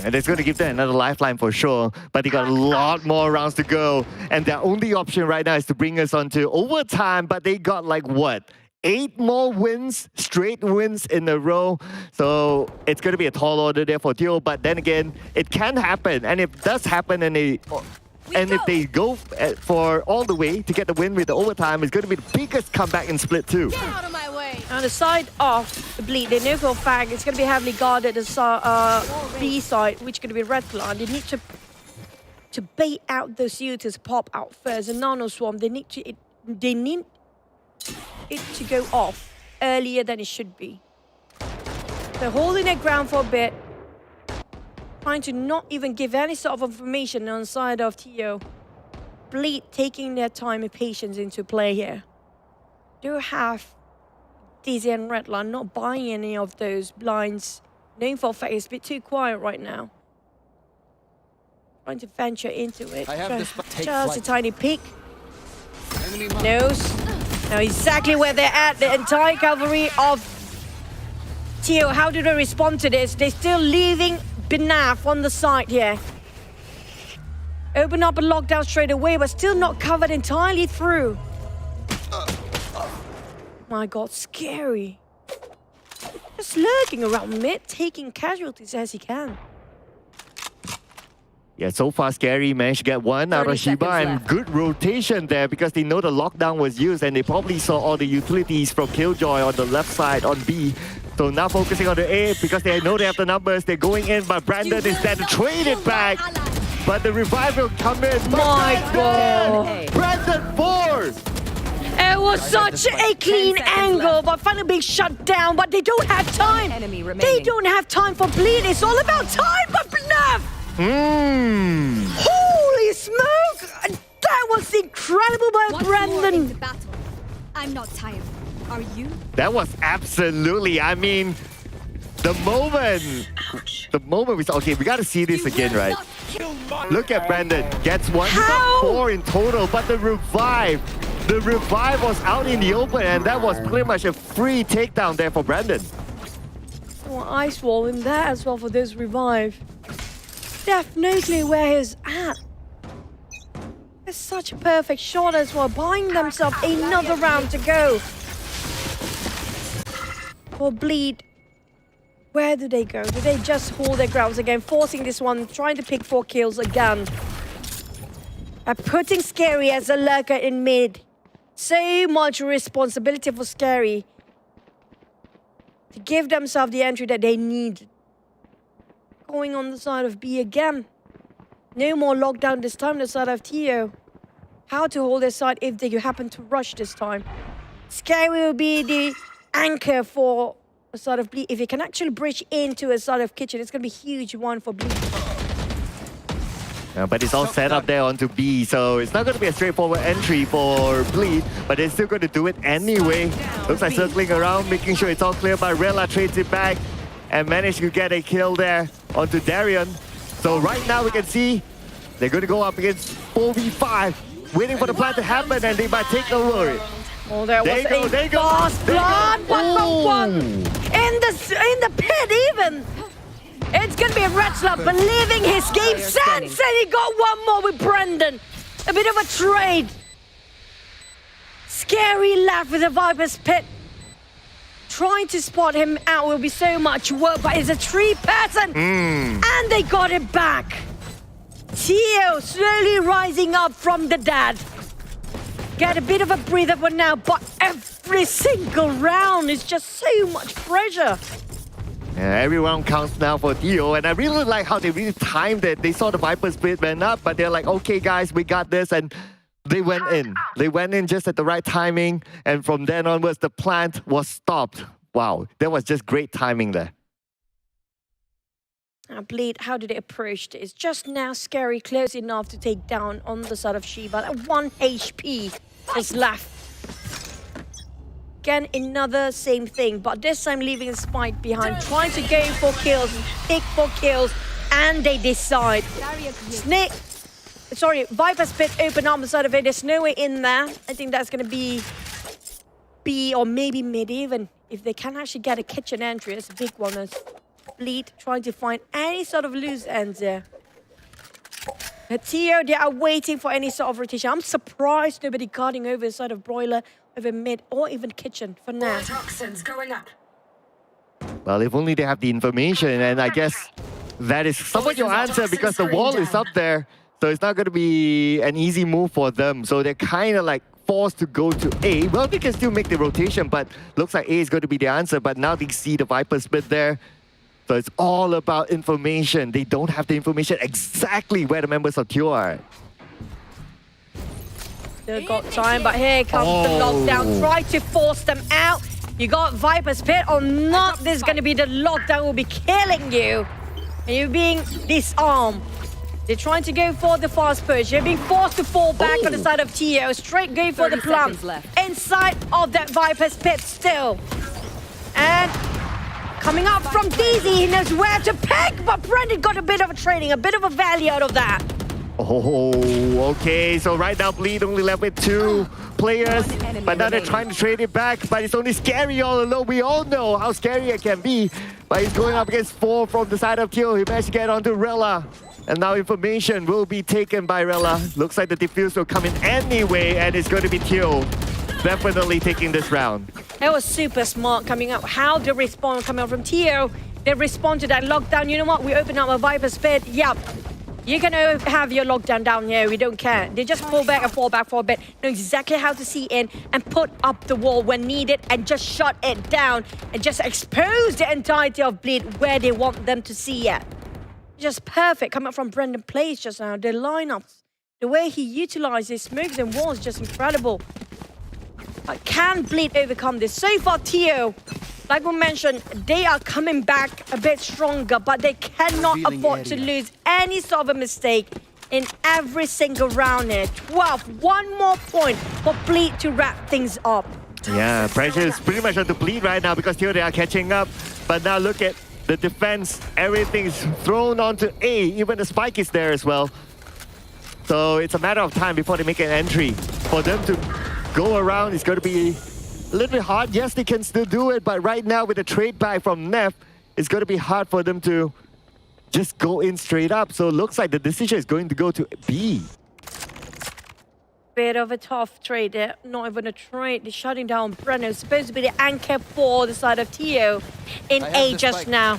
And it's going to give them another lifeline for sure. But they got a lot more rounds to go. And their only option right now is to bring us on to overtime. But they got like what? 8 more wins, straight wins in a row. So it's going to be a tall order there for Teo. But then again, it can happen. And if it does happen and if they go for all the way to get the win with the overtime, it's going to be the biggest comeback in Split 2.
Get out of my way.
On the side of the Bleed, they know for a fact it's going to be heavily guarded the B side, which is going to be Red Plant. They need to bait out those users, pop out first. And Nano Swarm, they need it to go off earlier than it should be. They're holding their ground for a bit, trying to not even give any sort of information on the side of Teo. Bleed taking their time and patience into play here. Do have Dizzy and Redline not buying any of those blinds. Knowing for a fact it's a bit too quiet right now. Trying to venture into it. Just a tiny peek. Knows. Now exactly where they're at. The entire cavalry of Teo. How do they respond to this? They're still leaving Benaf on the side here. Open up a lockdown straight away, but still not covered entirely through. My God, Scary. Just lurking around mid, taking casualties as he can.
Yeah, so far Scary managed to get one out of Shiba and good rotation there because they know the lockdown was used and they probably saw all the utilities from Killjoy on the left side on B. So now focusing on the A because they know they have the numbers, they're going in, but Brandon is there to trade it back. But the revive will come in.
My God.
Brandon 4!
It was such a clean angle, but finally being shut down, but they don't have time. They don't have time for Bleed. It's all about time, but enough. Holy smoke! That was incredible by Brandon.
I'm not tired. Are you?
That was absolutely, I mean, the moment we saw, okay, we gotta see this again, right? Look at Brandon, gets 1, he got 4 in total, but the revive was out in the open and that was pretty much a free takedown there for Brandon.
Well, Ice Wall in there as well for this revive. Definitely where he's at. It's such a perfect shot as well, buying themselves another round to go. For Bleed, where do they go? Do they just hold their grounds again, forcing this one, trying to pick 4 kills again? By putting Scary as a lurker in mid. So much responsibility for Scary to give themselves the entry that they need. Going on the side of B again. No more lockdown this time, the side of Teo. How to hold their side if they happen to rush this time. Scary will be the anchor for a sort of Bleed. If you can actually bridge into a sort of kitchen, it's going to be a huge one for Bleed.
Yeah, but it's all set up there onto B, so it's not going to be a straightforward entry for Bleed, but they're still going to do it anyway. Looks like circling around, making sure it's all clear, but Rella trades it back and managed to get a kill there onto Darian. So right now we can see they're going to go up against 4v5, waiting for the plan to happen, and they might take over it.
Oh, there was a fast blood, 1v1 in the pit even. It's gonna be a Retzler believing his game sense, and he got one more with Brendan. A bit of a trade. Scary left with the Viper's Pit. Trying to spot him out will be so much work, but it's a 3-person, and they got it back. Teo slowly rising up from the dead. Get a bit of a breather for now, but every single round is just so much pressure.
Yeah, every round counts now for Teo, and I really like how they really timed it. They saw the Viper split went up, but they're like, okay guys, we got this, and they went in. They went in just at the right timing, and from then onwards, the plant was stopped. Wow, that was just great timing there.
Bleed, how did it approach this? Just now, Scary close enough to take down on the side of Shiva. At 1 HP is left. Again, another same thing, but this time leaving a spike behind, trying to go for kills, pick for kills, and they decide. Viper's Pit open up the side of it. There's no way in there. I think that's going to be B or maybe mid even. If they can actually get a kitchen entry, it's a big one. As Bleed trying to find any sort of loose ends there. Teo, they are waiting for any sort of rotation. I'm surprised nobody guarding over the side of Broiler, over mid, or even kitchen for now.
Toxins going up.
Well, if only they have the information, and I guess that is somewhat your answer because the wall is up there. So it's not going to be an easy move for them. So they're kind of like forced to go to A. Well, they can still make the rotation, but looks like A is going to be the answer. But now they see the Viper split there. So it's all about information. They don't have the information exactly where the members of Teo are.
Still got time, but here comes the lockdown. Try to force them out. You got Viper's Pit or not, this is going to be the lockdown will be killing you. And you're being disarmed. They're trying to go for the fast push. You're being forced to fall back on the side of Teo. Straight go for the plump. Inside of that Viper's Pit still. And coming up from DZ, he knows where to pick, but Brendan got a bit of a trading, a bit of a value out of that.
Oh, okay. So right now, Bleed only left with 2 players, but now they're trying to trade it back, but it's only Scary all alone. We all know how scary it can be, but he's going up against 4 from the side of Teal. He managed to get onto Rella, and now information will be taken by Rella. Looks like the defuse will come in anyway, and it's going to be Teal definitely taking this round.
That was super smart coming up. How the respawn coming up from Teo. They respond to that lockdown. You know what? We open up a Viper's Pit. Yep. You can have your lockdown down here. We don't care. They just fall back and fall back for a bit. Know exactly how to see in and put up the wall when needed and just shut it down and just expose the entirety of Bleed where they want them to see it. Just perfect coming up from Brendan Place just now. The lineups, the way he utilizes smokes and walls, just incredible. But can Bleed overcome this? So far, Teo, like we mentioned, they are coming back a bit stronger, but they cannot afford to lose any sort of a mistake in every single round here. 12, one more point for Bleed to wrap things up.
Yeah, pressure is pretty much on the Bleed right now because Teal, they are catching up. But now look at the defense. Everything's thrown onto A. Even the spike is there as well. So it's a matter of time before they make an entry. For them to go around, it's going to be a little bit hard. Yes, they can still do it, but right now with the trade back from Neff, it's going to be hard for them to just go in straight up. So it looks like the decision is going to go to B.
Bit of a tough trade there. Not even a trade. They're shutting down Brennan. Supposed to be the anchor for the side of Teo in A just now.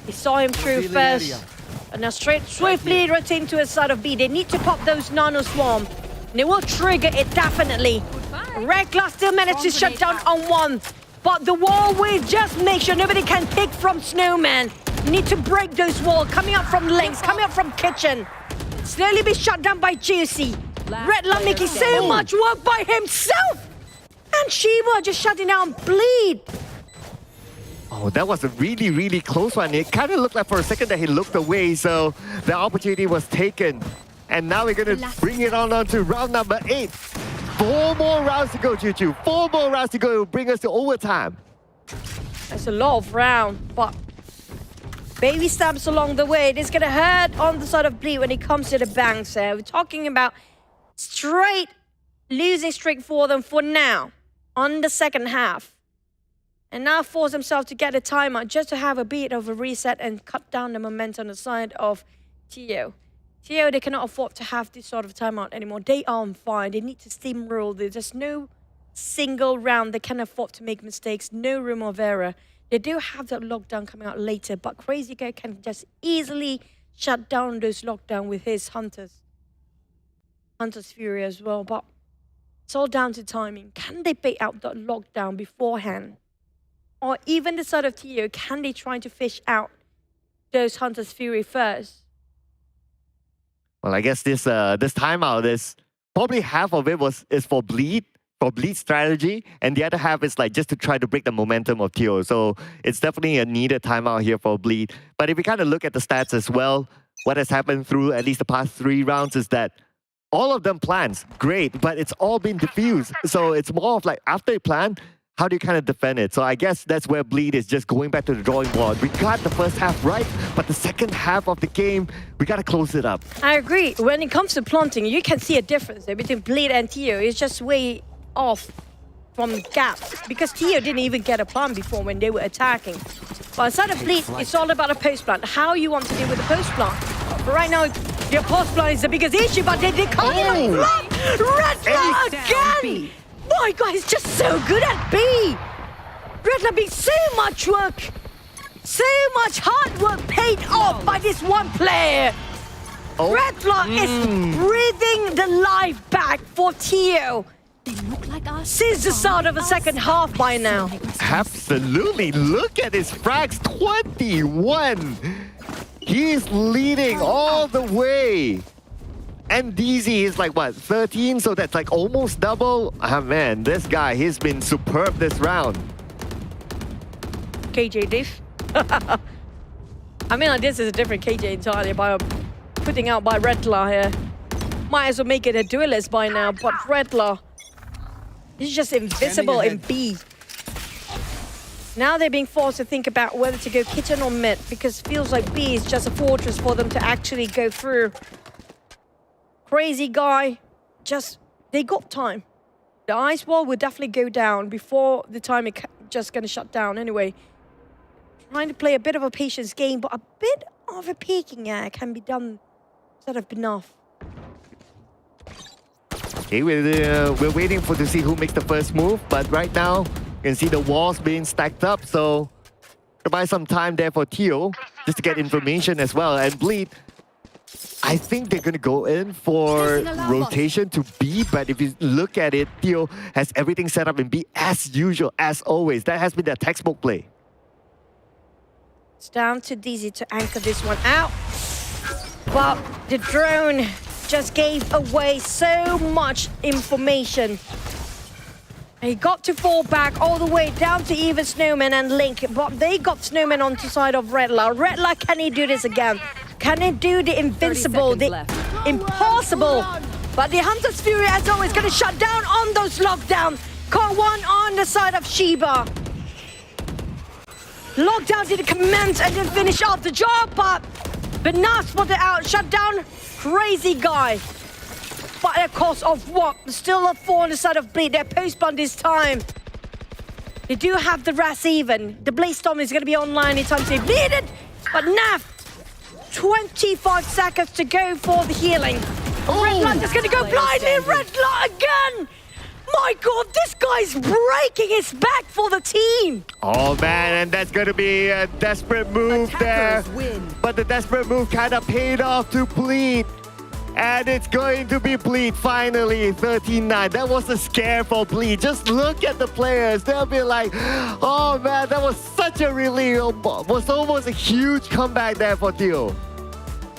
They saw him through first. And now swiftly rotating to a side of B. They need to pop those Nano Swarm. And they will trigger it definitely. Red Glass still managed to shut down on 1. But the wall will just make sure nobody can pick from Snowman. Need to break those walls. Coming up from links, coming up from kitchen. Slowly be shut down by Juicy. Redla making so much work by himself. And Shiva just shutting down Bleed.
Oh, that was a really, really close one. It kind of looked like for a second that he looked away, so the opportunity was taken. And now we're going to bring it on to round number 8. 4 more rounds to go, Choo Choo. 4 more rounds to go. It will bring us to overtime.
That's a lot of round, but baby steps along the way. This is going to hurt on the side of Bleed when it comes to the banks here. We're talking about straight losing streak for them for now on the second half. And now force themselves to get a timeout just to have a bit of a reset and cut down the momentum on the side of Teo. Teo, they cannot afford to have this sort of timeout anymore. They are on fire. They need to steamroll. There's no single round they can afford to make mistakes. No room of error. They do have that lockdown coming out later, but Crazy Guy can just easily shut down those lockdown with his Hunter's Fury as well. But it's all down to timing. Can they bait out that lockdown beforehand? Or even the side of Teo, can they try to fish out those Hunter's Fury first?
Well, I guess this timeout is probably half of it is for Bleed strategy, and the other half is like just to try to break the momentum of Teo. So it's definitely a needed timeout here for Bleed. But if we kind of look at the stats as well, what has happened through at least the past 3 rounds is that all of them plans, great, but it's all been diffused. So it's more of like after you plan, how do you kind of defend it? So I guess that's where Bleed is just going back to the drawing board. We got the first half right, but the second half of the game, we got to close it up.
I agree. When it comes to planting, you can see a difference there between Bleed and Teo. It's just way off from gaps because Teo didn't even get a plant before when they were attacking. But inside of Bleed, it's all about a post plant. How you want to deal with the post plant. But right now, their post plant is the biggest issue, but they can't even flop! Redla again! My God, he's just so good at B! Redla being so much work, so much hard work paid off by this one player. Redla is breathing the life back for Teo.
They look like us.
Since the start of the second half by now.
Absolutely. Look at his frags, 21. He's leading all the way. And DZ is like, what, 13? So that's like almost double. Ah, man, this guy, he's been superb this round.
KJ diff. I mean, like, this is a different KJ entirely by putting out by Redla here. Might as well make it a duelist by now, but Redla is just invisible in B. Now they're being forced to think about whether to go kitchen or mid because it feels like B is just a fortress for them to actually go through. Crazy Guy, they got time. The ice wall will definitely go down before the time it's just going to shut down anyway. Trying to play a bit of a patience game, but a bit of a peeking can be done instead of enough.
Okay, we're waiting to see who makes the first move, but right now you can see the walls being stacked up, so to buy some time there for Teo just to get information as well. And Bleed, I think they're going to go in for rotation to B, but if you look at it, Teo has everything set up in B as usual, as always. That has been their textbook play.
It's down to DZ to anchor this one out. But the drone just gave away so much information. He got to fall back all the way down to even Snowman and Link, but they got Snowman onto side of Redla. Redla, can he do this again? Can he do the invincible, the impossible? But the Hunter's Fury, as always, going to shut down on those lockdown. Caught one on the side of Sheba. Lockdown didn't commence and then finish off the job, but Benar spotted out, shut down Crazy Guy. But at cost of what? Still a 4 on the side of Bleed. Their post-bun this time. They do have the Ras even. The Blaze Storm is going to be online anytime they need it. But Naf, 25 seconds to go for the healing. Redla is going to go blindly. Redla again. My God, this guy's breaking his back for the team.
Oh man, and that's going to be a desperate move there. But the desperate move kind of paid off to Bleed. And it's going to be Bleed finally, 13-9. That was a scare for Bleed. Just look at the players. They'll be like, oh man, that was such a relief. It was almost a huge comeback there for Teal.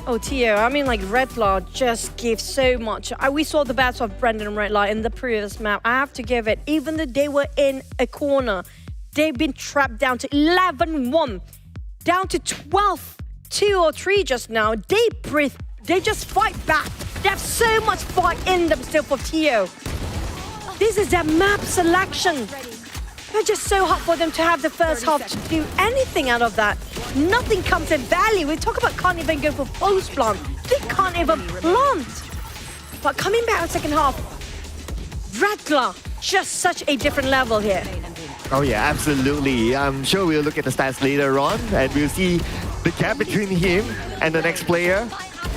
Oh, Teo, I mean, like, Redlaw just gives so much. We saw the best of Brendan and Redlaw in the previous map. I have to give it, even though they were in a corner, they've been trapped down to 11-1, down to 12-2 or 3 just now. They breathe, they just fight back. They have so much fight in them still for Teo. This is their map selection. It's just so hard for them to have the first half to do anything out of that. Nothing comes in value. We talk about can't even go for post plant. They can't even plant. But coming back in the second half, Redlaw, just such a different level here.
Oh yeah, absolutely. I'm sure we'll look at the stats later on and we'll see the gap between him and the next player.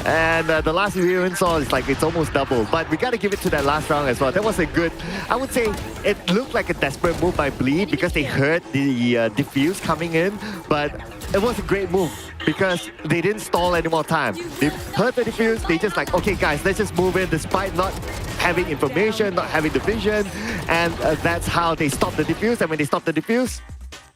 And the last we even saw is like it's almost double. But we got to give it to that last round as well. That was a good, I would say it looked like a desperate move by Bleed because they heard the defuse coming in. But it was a great move because they didn't stall any more time. They heard the defuse, they just like, okay guys, let's just move in despite not having information, not having the vision. And that's how they stopped the defuse. And when they stopped the defuse,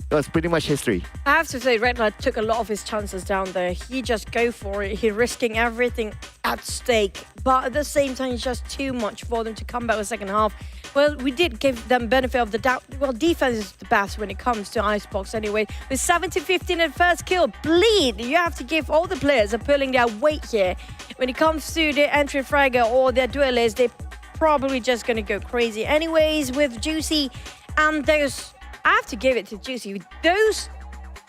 it was pretty much history.
I have to say, Redlaw took a lot of his chances down there. He just go for it. He's risking everything at stake. But at the same time, it's just too much for them to come back in the second half. Well, we did give them benefit of the doubt. Well, defense is the best when it comes to Icebox anyway. With 17-15 and first kill, Bleed. You have to give all the players are pulling their weight here. When it comes to their entry fragger or their duelists, they're probably just going to go crazy. Anyways, with Juicy and those... I have to give it to Juicy. Those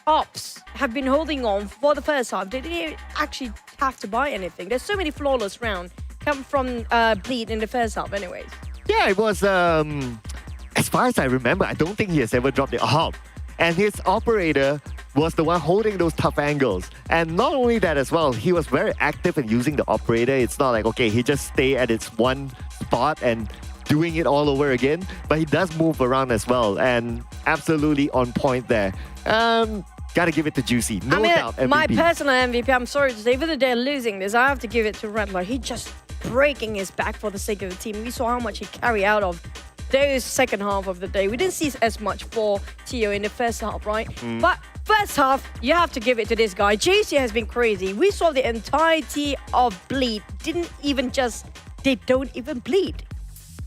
ops have been holding on for the first half. They didn't actually have to buy anything. There's so many flawless rounds come from Bleed in the first half anyways.
Yeah, it was, as far as I remember, I don't think he has ever dropped the op. And his operator was the one holding those tough angles. And not only that as well, he was very active in using the operator. It's not like, okay, he just stay at its one spot and doing it all over again, but he does move around as well and absolutely on point there. Gotta give it to Juicy, no doubt MVP.
My personal MVP, I'm sorry to say, even though they're losing this, I have to give it to Redlaw. He just breaking his back for the sake of the team. We saw how much he carried out of those second half of the day. We didn't see as much for Teo in the first half, right? But first half, you have to give it to this guy. Juicy has been crazy. We saw the entirety of Bleed. They don't even bleed.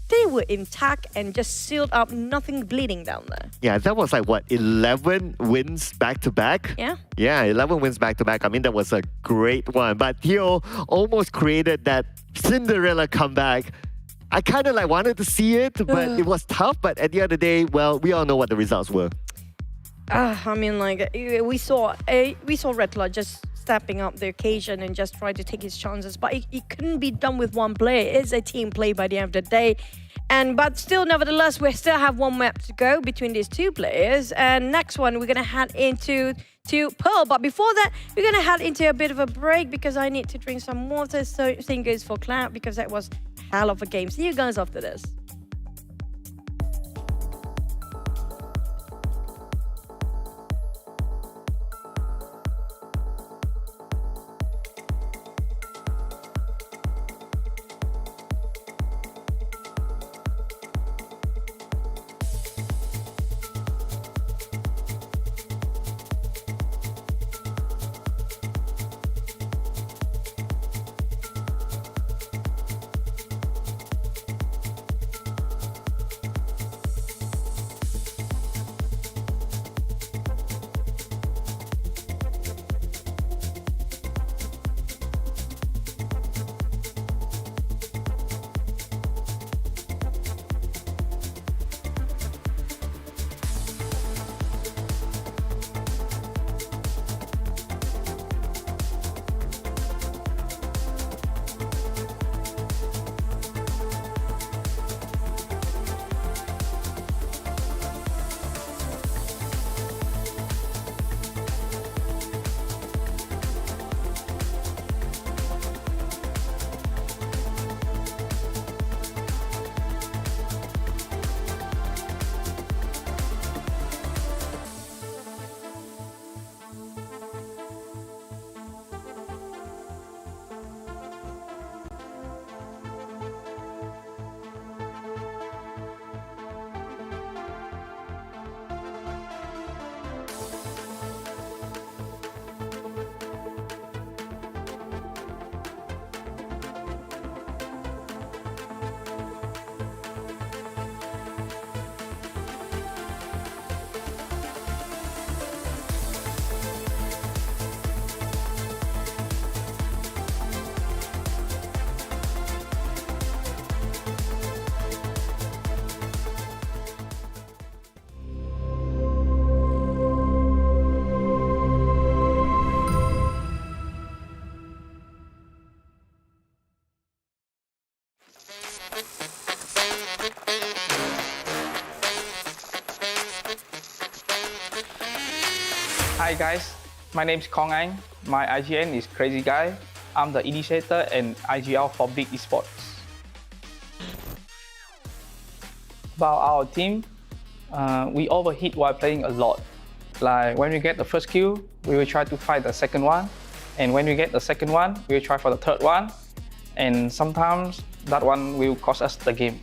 They were intact and just sealed up, nothing bleeding down there.
Yeah, that was like, what, 11 wins back-to-back?
Yeah.
Yeah, 11 wins back-to-back. I mean, that was a great one. But Teo almost created that Cinderella comeback. I kind of like wanted to see it, but it was tough. But at the end of the day, well, we all know what the results were.
I mean, like, we saw Redlaw just stepping up the occasion and just try to take his chances, but it couldn't be done with one player. It's a team play by the end of the day. But still, nevertheless, we still have one map to go between these two players. And next one, we're going to head into Pearl. But before that, we're going to head into a bit of a break because I need to drink some water. So same goes for Cloud because that was hell of a game. See you guys after this.
Hi guys, my name is Kong Ang. My IGN is Crazy Guy. I'm the initiator and IGL for Big Esports. About our team, we overheat while playing a lot. Like when we get the first kill, we will try to fight the second one. And when we get the second one, we will try for the third one. And sometimes that one will cost us the game.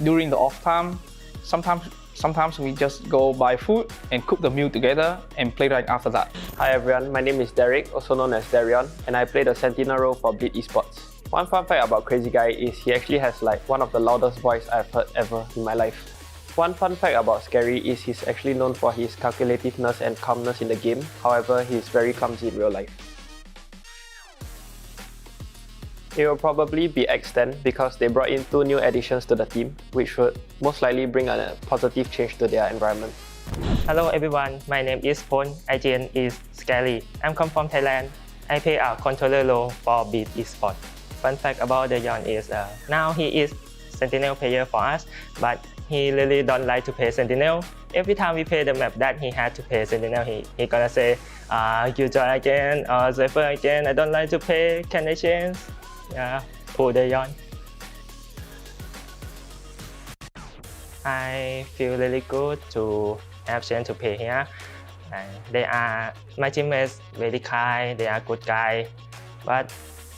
During the off time, sometimes we just go buy food and cook the meal together and play right after that.
Hi everyone, my name is Derek, also known as Darion, and I play the Sentinel role for Bleed Esports. One fun fact about Crazy Guy is he actually has like one of the loudest voice I've heard ever in my life. One fun fact about Scary is he's actually known for his calculativeness and calmness in the game, however he's very clumsy in real life. It will probably be X10 because they brought in 2 new additions to the team, which would most likely bring a positive change to their environment.
Hello everyone, my name is Pon. IGN is Scary. I'm come from Thailand. I play a controller role for Beat Esports. Fun fact about Deon is now he is Sentinel player for us, but he really don't like to play Sentinel. Every time we play the map that he had to play Sentinel, he gonna say, you join again, or Zephyr again, I don't like to play, can I change? Yeah, poor Deon. I feel really good to have chance to play here. And my teammates very kind, they are good guys. But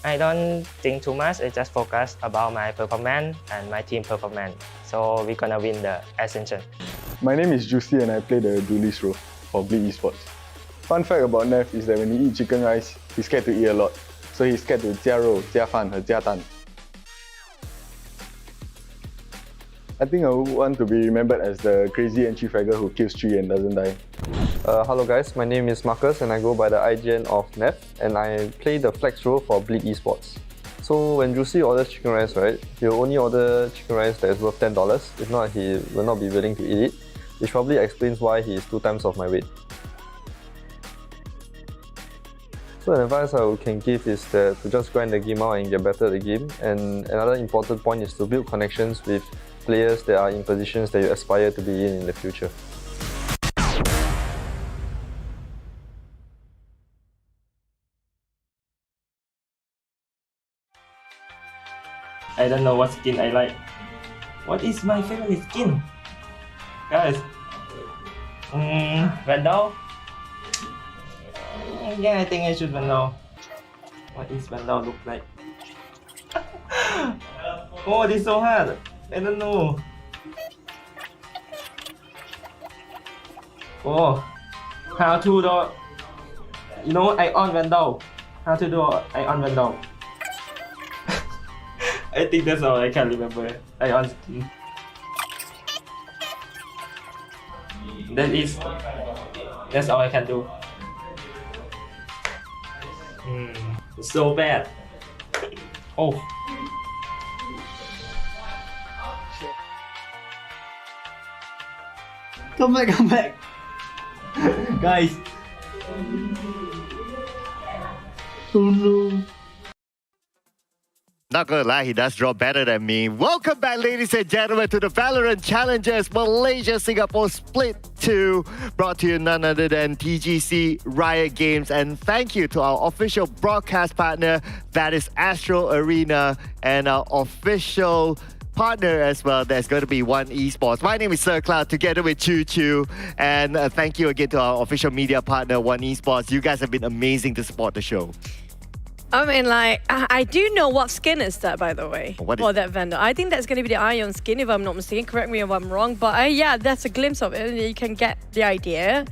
I don't think too much, I just focus about my performance and my team performance. So we're gonna win the Ascension.
My name is Juicy and I play the duelist role for Bleed Esports. Fun fact about Neff is that when he eats chicken rice, he's scared to eat a lot. So he's scared to 加肉, 加饭和加蛋. I think I would want to be remembered as the crazy entry fragger who kills 3 and doesn't die.
Hello guys, my name is Marcus and I go by the IGN of Neff and I play the flex role for Bleed Esports. So when Juicy orders chicken rice, right, he'll only order chicken rice that is worth $10. If not, he will not be willing to eat it, which probably explains why he is 2 times of my weight. So an advice I can give is that to just grind the game out and get better at the game. And another important point is to build connections with players that are in positions that you aspire to be in the future.
I don't know what skin I like. What is my favorite skin? Guys, Vandal? Yeah, I think I should Vandal. What is Vandal look like? Oh, this is so hard. I don't know. Oh, how to do? You know, I on Vandal. How to do I on Vandal? I think that's all I can remember. I on skin. That's all I can do. It's so bad. Oh. Come back. Guys. Oh no.
Not gonna lie, he does draw better than me. Welcome back, ladies and gentlemen, to the VALORANT Challengers Malaysia Singapore Split 2, brought to you none other than TGC Riot Games. And thank you to our official broadcast partner, that is Astro Arena, and our official partner as well, that's going to be One Esports. My name is Sir Cloud, together with Choo Choo, and thank you again to our official media partner, One Esports. You guys have been amazing to support the show.
I mean, like, I do know what skin is that, by the way,
What
for
is
that vendor. I think that's going to be the Ion skin, if I'm not mistaken. Correct me if I'm wrong, but yeah, that's a glimpse of it. You can get the idea.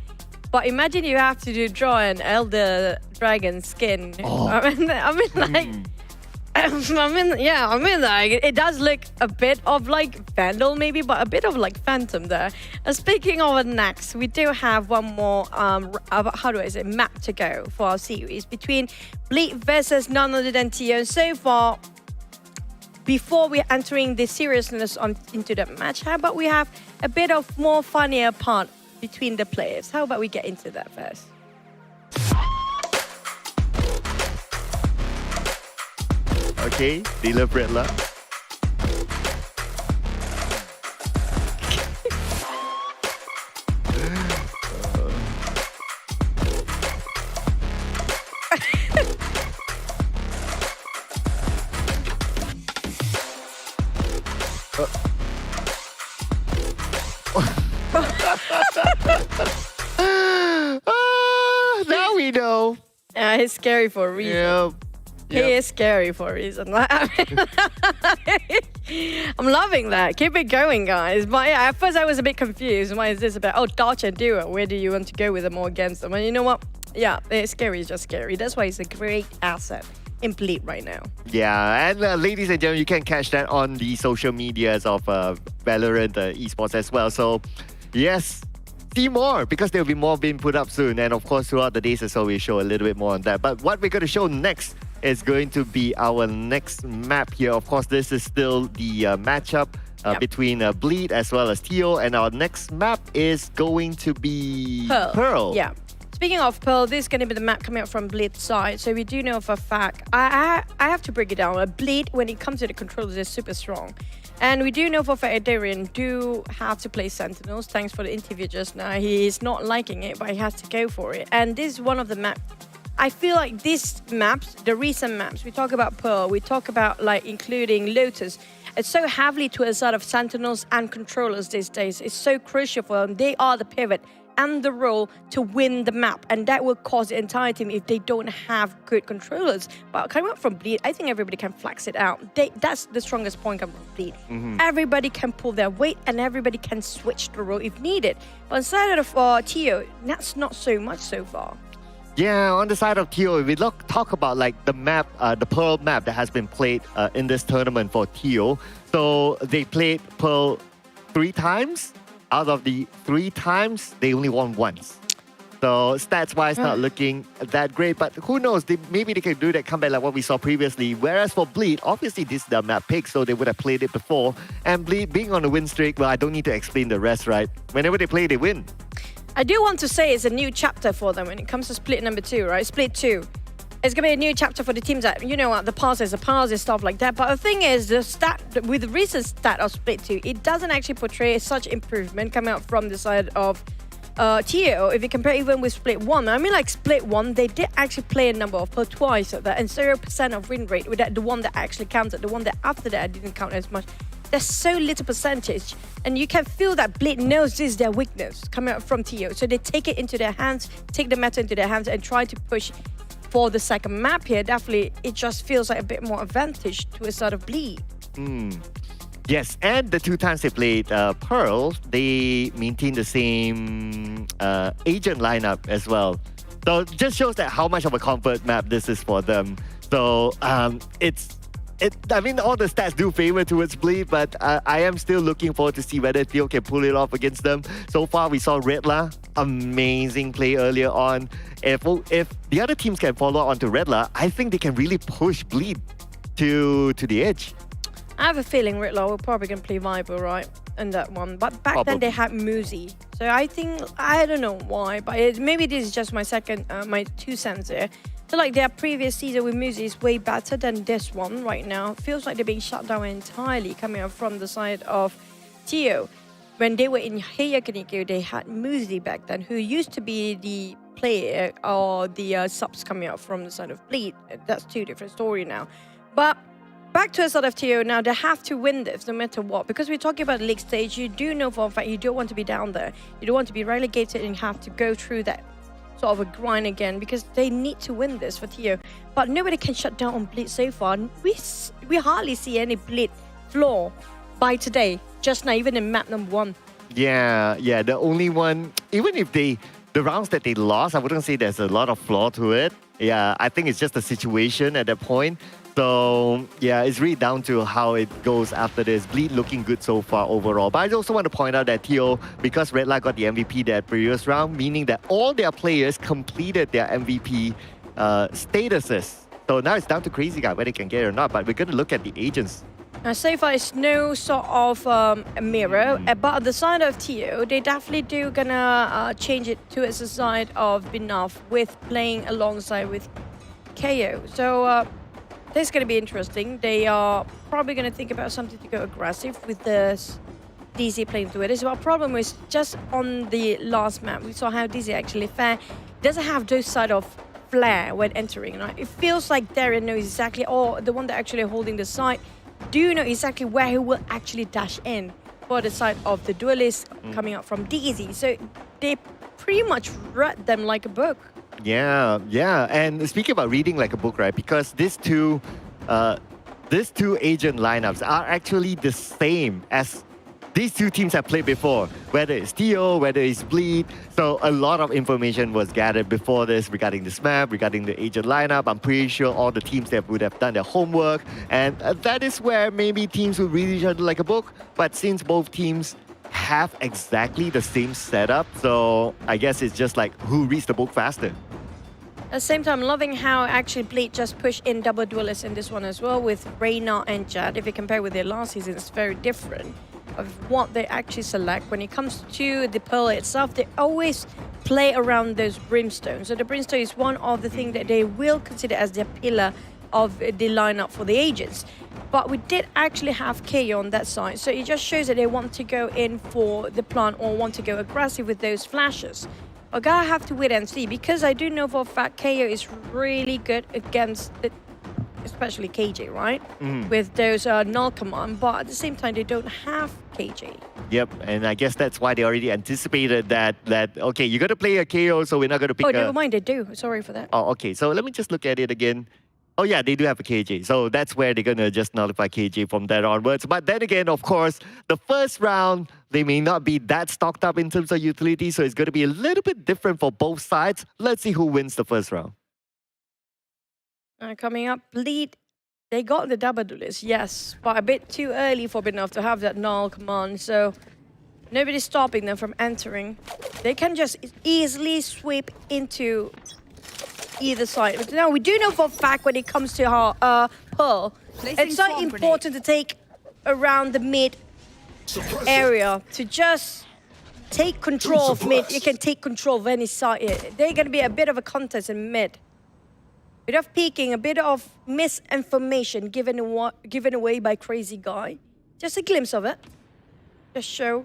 But imagine you have to draw an Elder Dragon skin.
Oh.
I mean, like, like, it does look a bit of like Vandal maybe, but a bit of like Phantom there. Speaking of next, we do have one more map to go for our series between Bleed versus none other than Teal. So far, before we're entering the seriousness into the match, how about we have a bit of more funnier part between the players? How about we get into that first?
Okay, dealer Britla. Now we know.
Yeah, he's scary for a reason.
Yep.
He is scary for a reason. I'm loving that. Keep it going, guys. But yeah, at first I was a bit confused. Why is this about? Oh, dodge and duo. Where do you want to go with them or against them? And you know what? Yeah, scary is just scary. That's why he's a great asset in Bleed right now.
Yeah, and ladies and gentlemen, you can catch that on the social medias of Valorant Esports as well. So, yes, see more because there will be more being put up soon. And of course, throughout the days as well, we'll show a little bit more on that. But what we're going to show next is going to be our next map here. Of course, this is still the matchup between Bleed as well as Teal. And our next map is going to be Pearl.
Yeah. Speaking of Pearl, this is going to be the map coming up from Bleed's side. So we do know for a fact, I have to break it down. Bleed, when it comes to the controllers, is super strong. And we do know for a fact Darian do have to play Sentinels. Thanks for the interview just now. He is not liking it, but he has to go for it. And this is one of the maps. I feel like these maps, the recent maps, we talk about Pearl, we talk about like including Lotus. It's so heavily to a side of Sentinels and controllers these days. It's so crucial for them. They are the pivot and the role to win the map, and that will cause the entire team if they don't have good controllers. But coming up from Bleed, I think everybody can flex it out. That's the strongest point coming from Bleed. Everybody can pull their weight and everybody can switch the role if needed. But on the side of Teo, that's not so much so far.
Yeah, on the side of Teal, if we talk about like the map, the Pearl map that has been played in this tournament for Teal. So they played Pearl 3 times. Out of the 3 times, they only won once. So stats-wise, not looking that great. But who knows? Maybe they can do that comeback like what we saw previously. Whereas for Bleed, obviously this is the map pick, so they would have played it before. And Bleed being on a win streak, well, I don't need to explain the rest, right? Whenever they play, they win.
I do want to say it's a new chapter for them when it comes to split number 2, right? Split 2. It's going to be a new chapter for the teams that, you know what, the passes, stuff like that. But the thing is, with the recent stat of Split 2, it doesn't actually portray such improvement coming out from the side of Teo if you compare even with Split 1. I mean, like Split 1, they did actually play a number of per twice at that, and 0% of win rate with that, the one that actually counted, the one that after that didn't count as much. There's so little percentage, and you can feel that Bleed knows this is their weakness coming out from Teo. So they take it into their hands, take the matter into their hands, and try to push for the second map here. Definitely, it just feels like a bit more advantage to a sort of Bleed.
Yes, and the 2 times they played Pearl, they maintained the same agent lineup as well. So it just shows that how much of a comfort map this is for them. So I mean, all the stats do favor towards Bleed, but I am still looking forward to see whether Theo can pull it off against them. So far, we saw Redla, amazing play earlier on. If the other teams can follow on to Redla, I think they can really push Bleed to the edge.
I have a feeling Riddler will probably going to play Viper, right, in that one. But back then they had Muzi. So I don't know why, but maybe this is just my 2 cents here. So like their previous season with Muzi is way better than this one right now. Feels like they're being shut down entirely coming up from the side of Teo. When they were in Heiakaniku, they had Muzi back then, who used to be the player or the subs coming up from the side of Bleed. That's 2 different stories now. But back to the side of Teo now, they have to win this no matter what. Because we're talking about league stage, you do know for a fact you don't want to be down there. You don't want to be relegated and have to go through that sort of a grind again, because they need to win this for Teo. But nobody can shut down on Bleed so far. We hardly see any Bleed flaw by today, just now, even in map number 1.
Yeah, the only one, even if the rounds that they lost, I wouldn't say there's a lot of flaw to it. Yeah, I think it's just the situation at that point. So, yeah, it's really down to how it goes after this. Bleed looking good so far overall. But I also want to point out that Teo, because Red Light got the MVP that previous round, meaning that all their players completed their MVP statuses. So now it's down to Crazy Guy whether they can get it or not. But we're going to look at the agents.
So far, it's no sort of a mirror. But at the side of Teo, they definitely do gonna change it to the side of Binaf with playing alongside with KO. So, this is going to be interesting. They are probably going to think about something to go aggressive with this DZ playing through it. Our problem is just on the last map, we saw how DZ actually fared. Doesn't have those side of flair when entering, right? It feels like Darren knows exactly, or the one that actually holding the site, do know exactly where he will actually dash in. for the side of the duelists coming out from DZ. So they pretty much read them like a book.
Yeah. And speaking about reading like a book, right? Because these two agent lineups are actually the same as these two teams have played before, whether it's Teal, whether it's Bleed. So a lot of information was gathered before this regarding this map, regarding the agent lineup. I'm pretty sure all the teams that would have done their homework. And that is where maybe teams would read each other like a book. But since both teams have exactly the same setup, so I guess it's just like who reads the book faster.
At the same time, loving how actually Bleed just pushed in double duelists in this one as well with Reyna and Jad. If you compare with their last season, it's very different of what they actually select. When it comes to the Pearl itself, they always play around those Brimstones. So the Brimstone is one of the things that they will consider as their pillar of the lineup for the agents. But we did actually have KO on that side. So it just shows that they want to go in for the plant or want to go aggressive with those flashes. I gotta have to wait and see, because I do know for a fact KO is really good against the, especially KJ, right? With those null command, but at the same time they don't have KJ.
Yep, and I guess that's why they already anticipated that okay, you're gonna play a KO, so we're not gonna pick
never mind, they do. Sorry for that.
Oh, okay, so let me just look at it again. Oh yeah, they do have a KJ, so that's where they're gonna just nullify KJ from there onwards. But then again, of course, the first round, they may not be that stocked up in terms of utility, so it's gonna be a little bit different for both sides. Let's see who wins the first round.
Coming up, Bleed, they got the double duelist, yes, but a bit too early for Binoff to have that null command, so nobody's stopping them from entering. They can just easily sweep into either side. But now we do know for a fact when it comes to our Pearl, it's so important to take around the mid area to just take control of mid. You can take control of any side. They're going to be a bit of a contest in mid. A bit of peeking, a bit of misinformation given away by Crazy Guy. Just a glimpse of it. Just show.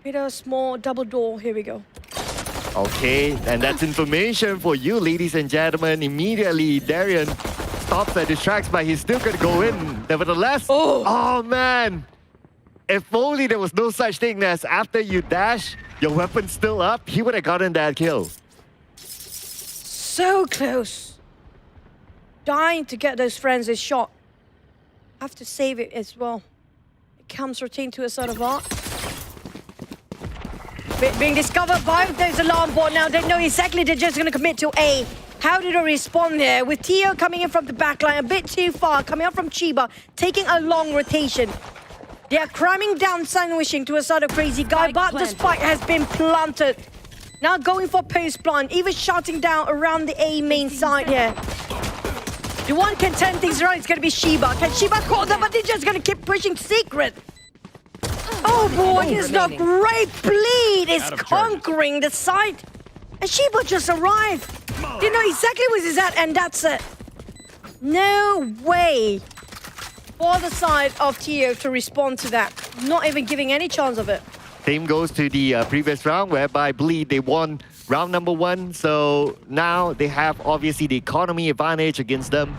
Bit of a small double door. Here we go.
Okay, and that's information for you, ladies and gentlemen. Immediately, Darian stops at his tracks, but he's still gonna go in. Nevertheless, oh man! If only there was no such thing as after you dash, your weapon's still up, he would have gotten that kill.
So close. Dying to get those friends a shot. Have to save it as well. It comes routine to a sort of art. Being discovered by those alarm board now. They know exactly they're just going to commit to A. How did they respond there? With Teo coming in from the backline, a bit too far, coming up from Chiba, taking a long rotation. They are cramming down, sandwiching to a sort of Crazy Guy, but the spike has been planted. Now going for post-plant, even shouting down around the A main side here. The one can turn things around, it's going to be Shiba. Can Shiba call them, but they're just going to keep pushing Secret. Oh boy, it's the great Bleed is conquering the site. And Shiba just arrived. You know exactly where he's at, and that's it. No way for the side of Teo to respond to that. Not even giving any chance of it.
Same goes to the previous round, whereby Bleed, they won round number 1. So now they have obviously the economy advantage against them.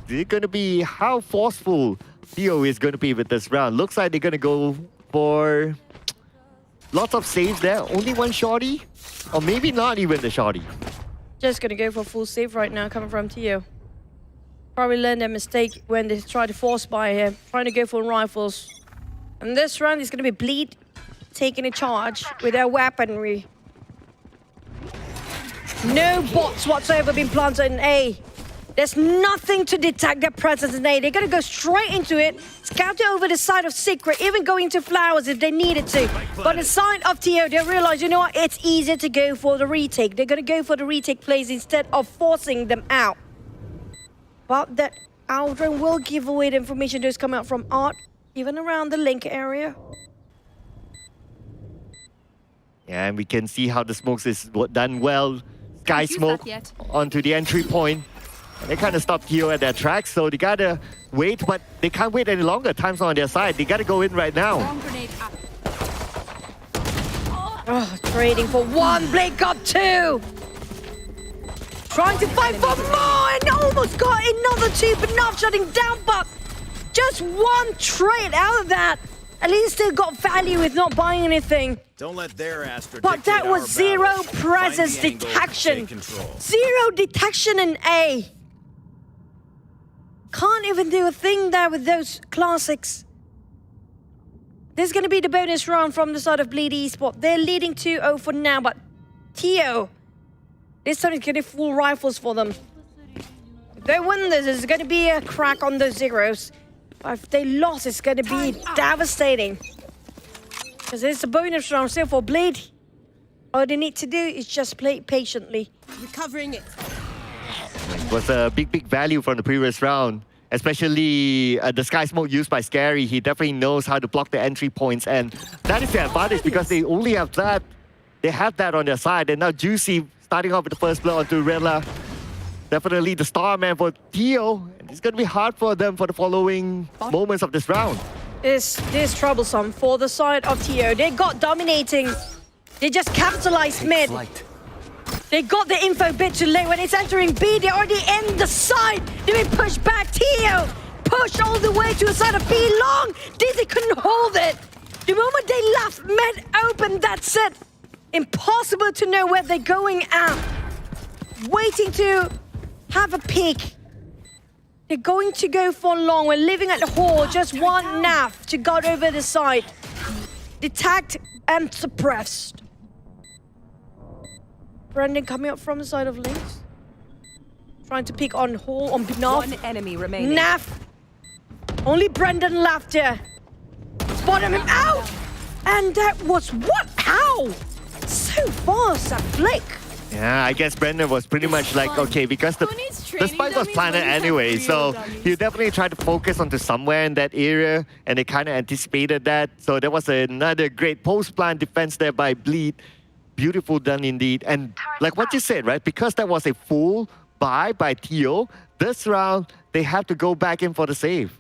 It's going to be how forceful Teo is going to be with this round. Looks like they're going to go for lots of saves there. Only one shorty, or maybe not even the shorty.
Just gonna go for full save right now, coming from Teo. Probably learned their mistake when they tried to force buy here, trying to go for rifles. And this round is gonna be Bleed taking a charge with their weaponry. No bots whatsoever being planted in A. There's nothing to detect their presence in A. They're going to go straight into it, scout it over the side of Secret, even go into Flowers if they needed to. But the side of Teo, they realize, you know what, it's easier to go for the retake. They're going to go for the retake plays instead of forcing them out. But that Aldrin will give away the information that's coming out from Art, even around the link area.
Yeah, and we can see how the smokes is done well. Sky smoke onto the entry point. And they kind of stopped Teo at their tracks, so they gotta wait, but they can't wait any longer. Time's on their side. They gotta go in right now.
Oh, trading for one, Blake got 2. Trying to fight for more, and almost got another 2, but not shutting down, but just one trade out of that. At least still got value with not buying anything.
Don't let their Astro
But that
dictate
was
our
zero
battles.
presence
Find the angle,
detection.
take control.
Zero detection in A. Can't even do a thing there with those classics. There's going to be the bonus round from the side of Bleed Esports. They're leading 2-0 for now, but Teo, this time is getting full rifles for them. If they win this, there's going to be a crack on those zeros. But if they lost, it's going to be devastating. Because it's a bonus round still for Bleed. All they need to do is just play patiently.
Recovering it.
It was a big value from the previous round. Especially the Sky Smoke used by Scary. He definitely knows how to block the entry points. And that is their advantage because they only have that. They have that on their side. And now Juicy starting off with the first blow onto Rilla. Definitely the star man for Teal. And it's going to be hard for them for the following moments of this round.
This is troublesome for the side of Teo. They got dominating. They just capitalized mid. They got the info bit too late. When it's entering B, they're already in the side. They been pushed back. Teo pushed all the way to the side of B long. Dizzy couldn't hold it. The moment they left mid open, that's it. Impossible to know where they're going at. Waiting to have a peek. They're going to go for long. We're living at the hall. Just one NAF to guard over the side. Detect and suppressed. Brendan coming up from the side of links. Trying to pick on Hall on Binaf.
One enemy remaining.
NAF. Only Brendan left here. Spotted him out. And that was what? How? So fast, that flick.
Yeah, I guess Brendan was pretty much like, okay, because the spike was planted anyway, so he definitely tried to focus onto somewhere in that area, and they kind of anticipated that. So there was another great post-plan defense there by Bleed. Beautiful done indeed. And like what you said, right? Because that was a full buy by Teal, this round, they had to go back in for the save.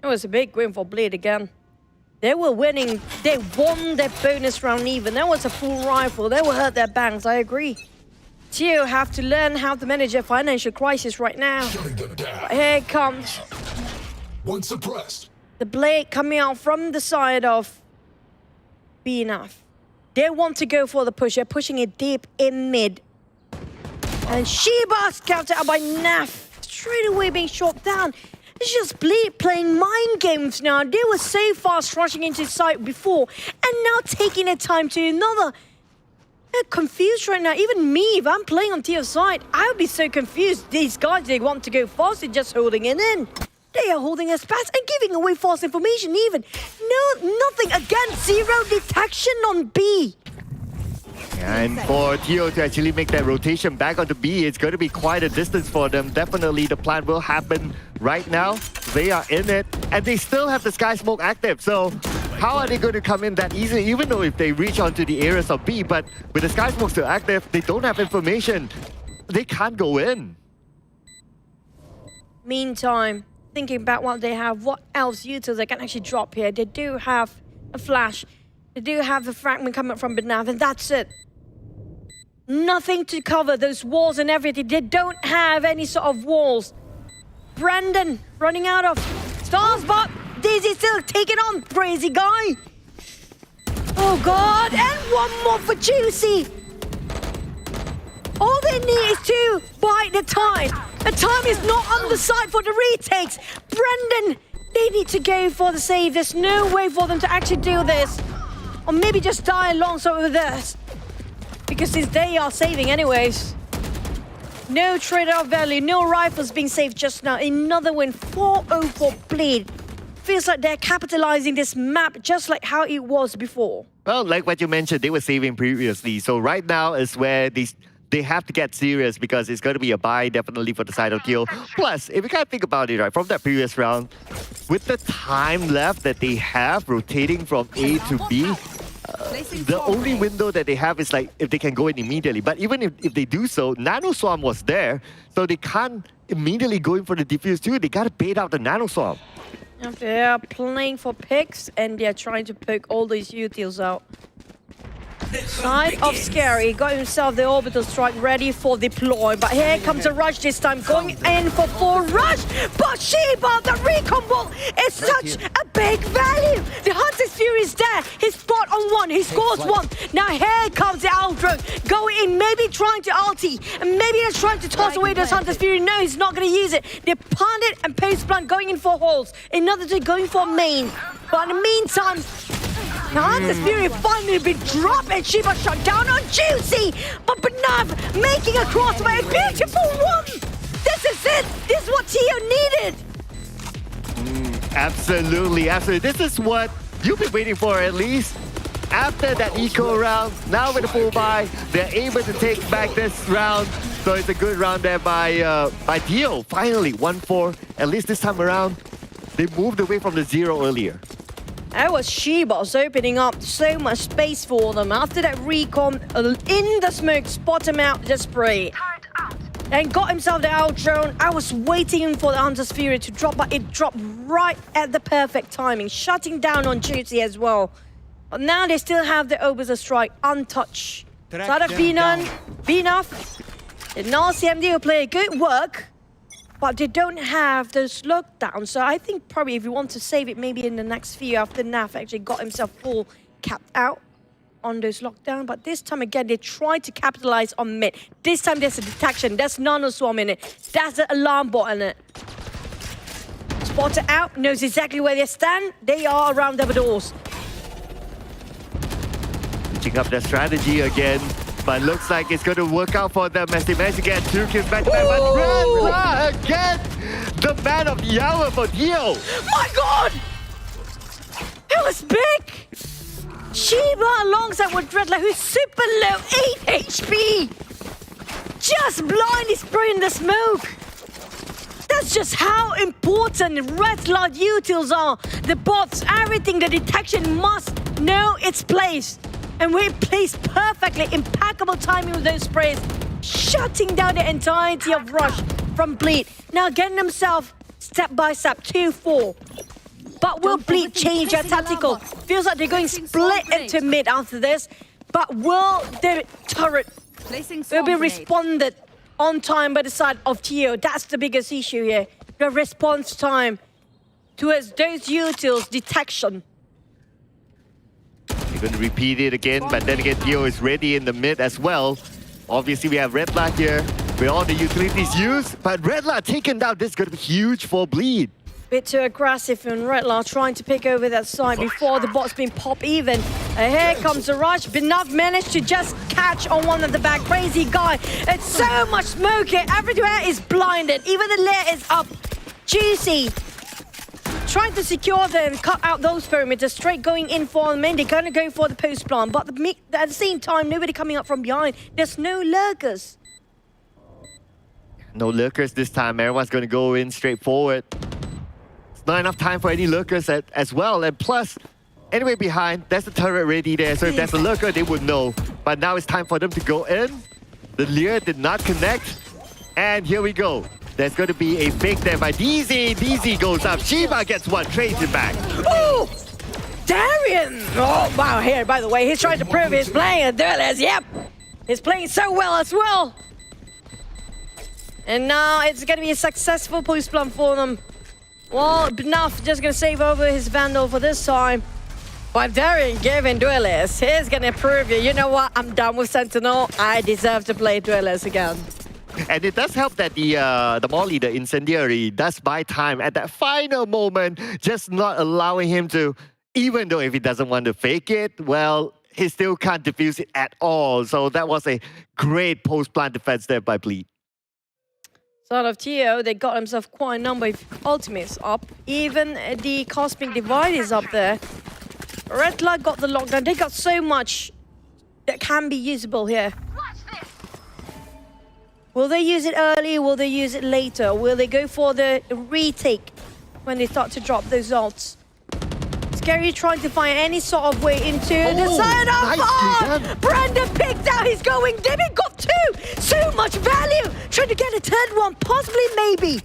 It was a big win for Bleed again. They were winning. They won their bonus round even. That was a full rifle. They will hurt their banks, I agree. Teal have to learn how to manage a financial crisis right now. Here it comes.
One suppressed.
The blade coming out from the side of BNF. They want to go for the push. They're pushing it deep in mid. And Sheba's counted out by Naf. Straight away being shot down. It's just Bleed playing mind games now. They were so fast rushing into sight before. And now taking their time to another. They're confused right now. Even me, if I'm playing on Teal's side, I would be so confused. These guys, they want to go fast. They're just holding it in. They are holding us fast and giving away false information even. No, nothing against zero detection on B.
And for Teo to actually make that rotation back onto B, it's going to be quite a distance for them. Definitely the plan will happen right now. They are in it, and they still have the Sky Smoke active. So how are they going to come in that easily, even though if they reach onto the areas of B, but with the Sky Smoke still active, they don't have information. They can't go in.
Meantime, thinking about what they have, what else utils they can actually drop here. They do have a flash. They do have a fragment coming from Binav, and that's it. Nothing to cover those walls and everything. They don't have any sort of walls. Brandon running out of stars, but Daisy still taking on crazy guy. Oh God, and one more for Juicy. All they need is to bide the time. The time is not on the side for the retakes. Brendan, they need to go for the save. There's no way for them to actually do this. Or maybe just die alongside with this. Because since they are saving anyways. No trade-off value, no rifles being saved just now. Another win, 4-0 for Bleed. Feels like they're capitalizing this map just like how it was before.
Well, like what you mentioned, they were saving previously. So right now is where they have to get serious because it's going to be a buy definitely for the side of Teal. Plus, if you kind of think about it, right, from that previous round, with the time left that they have rotating from A to B, the only window that they have is like if they can go in immediately. But even if they do so, Nano Swarm was there, so they can't immediately go in for the defuse too. They got to bait out the Nano Swarm.
They are playing for picks and they're trying to poke all these utils out. Side of Scary got himself the orbital strike ready for deploy, but here comes a rush this time, going in for full rush. But Sheba, the recon bolt is such a big value. The one. He scores one. Now here comes the Astro. Going in, maybe trying to ulti. And maybe they're trying to toss away those Hunter's Fury. No, he's not going to use it. They plant it and post plant going in for holes. Another two going for main. But in the meantime, the Hunter's Fury finally been dropped and Shiba shot down on Juicy. But Banav making a crossway. A beautiful one. This is it. This is what Teo needed.
Absolutely, absolutely. This is what you've been waiting for at least. After that eco round, now with the full buy, they're able to take back this round. So it's a good round there by Teal. Finally, 1-4. At least this time around, they moved away from the 0 earlier.
That was Icebox opening up so much space for them. After that recon in the smoke, spot him out, just spray. And got himself the out drone. I was waiting for the Hunter's Fury to drop, but it dropped right at the perfect timing, shutting down on Juicy as well. But now they still have the Oberzer strike untouched. Side of Binoff, the CMD will play good work, but they don't have those lockdowns. So I think probably if you want to save it, maybe in the next few after Naf actually got himself full capped out on those lockdown. But this time again, they try to capitalize on mid. This time there's a detection. There's nano swarm in it. That's the alarm bot in it. Spotter out, knows exactly where they stand. They are around the doors.
Picking up their strategy again, but looks like it's going to work out for them as they manage to get 2 kills back to back. But Redla again, the man of the hour for Teal.
My God! It was big! Shiba alongside with Redla, who's super low, 8 HP! Just blindly spraying the smoke! That's just how important Redla utils are. The bots, everything, the detection must know its place. And we're placed perfectly, impeccable timing with those sprays, shutting down the entirety of Rush from Bleed. Now getting himself step by step, 2-4. But will Bleed change their tactical? Feels like they're going split into mid after this. But will the turret will be responded on time by the side of Teo? That's the biggest issue here. The response time towards those utils detection.
You're going to repeat it again, but then again, Teo is ready in the mid as well. Obviously, we have Redla here with all the utilities used, but Redla taken down. This is going to be huge for Bleed.
Bit too aggressive, and Redla trying to pick over that side before the bot's been pop even. And here comes the rush. Binav managed to just catch on one of the back. Crazy guy. It's so much smoke here. Everywhere is blinded. Even the layer is up. Juicy. Trying to secure them, cut out those perimeters, straight going in for the main. They're going to go for the post plant, but at the same time, nobody coming up from behind. There's no lurkers.
No lurkers this time. Everyone's going to go in straight forward. It's not enough time for any lurkers as well. And plus, anyway behind, there's the turret ready there. So if there's a lurker, they would know. But now it's time for them to go in. The Lear did not connect. And here we go. There's going to be a fake there by DZ. DZ goes up. Shiba gets one, trades it back.
Oh! Darian! Oh, wow, here, by the way, he's trying to prove he's playing a Duelist. Yep! He's playing so well as well. And now it's going to be a successful post plant for them. Well, Bnuff just going to save over his Vandal for this time. But Darian giving Duelist, he's going to prove you know what, I'm done with Sentinel. I deserve to play Duelist again.
And it does help that the Molly, the Incendiary, does buy time at that final moment, just not allowing him to, even though if he doesn't want to fake it, well, he still can't defuse it at all. So that was a great post-plant defense there by Bleed.
Side of Teo, they got themselves quite a number of ultimates up. Even the Cosmic Divide is up there. Redla got the lockdown. They got so much that can be usable here. Will they use it early? Will they use it later? Will they go for the retake when they start to drop those ults? Scary trying to find any sort of way into the side of Brandon picked out. He's going. David got two. So much value. Trying to get a third one, possibly, maybe.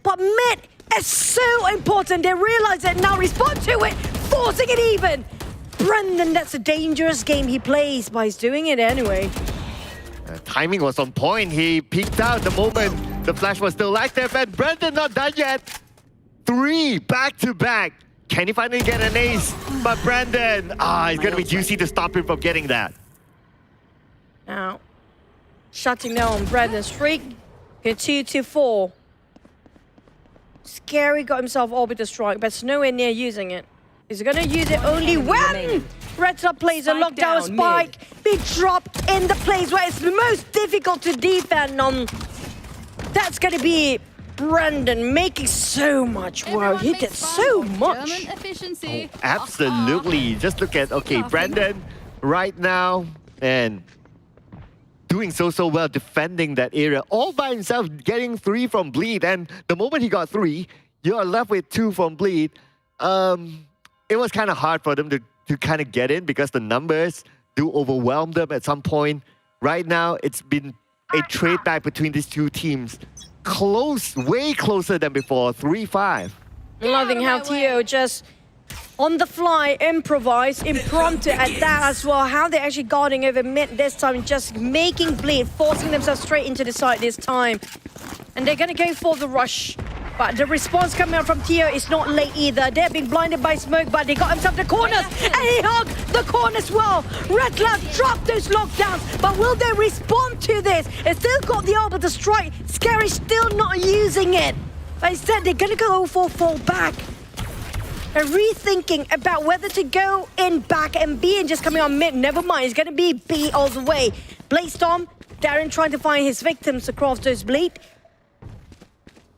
But mid is so important. They realize it now. Respond to it, forcing it even. Brandon, that's a dangerous game he plays, but he's doing it anyway.
Timing was on point. He peeked out the moment the flash was still active, and Brandon not done yet. 3 back-to-back. Can he finally get an ace? But Brandon, it's going to be juicy to stop him from getting that.
Now, shutting down Brandon's streak. 2-4. Scary got himself orbital strike, but it's nowhere near using it. He's gonna use it only when Red Club plays a lockdown spike. Be dropped in the place where it's the most difficult to defend on. That's gonna be Brandon making so much work. He did so much.
Absolutely. Just look at, okay, Brandon right now, and doing so well, defending that area all by himself, getting 3 from Bleed. And the moment he got 3, you're left with 2 from Bleed. It was kind of hard for them to kind of get in because the numbers do overwhelm them at some point. Right now, it's been a trade back between these two teams. Close, way closer than before, 3-5.
Loving how Teo just on the fly, improvise, impromptu at that as well. How they're actually guarding over mid this time, just making Bleed, forcing themselves straight into the side this time. And they're gonna go for the rush. But the response coming out from Teo is not late either. They're being blinded by smoke, but they got himself the corners. And he hugged the corners well. Red Club dropped those lockdowns, but will they respond to this? They still got the orbital strike. Scary still not using it. But instead, they're gonna go for fall back. They're rethinking about whether to go in back and B and just coming on mid. Never mind, it's gonna be B all the way. Blade Storm, Darren trying to find his victims across those Bleed.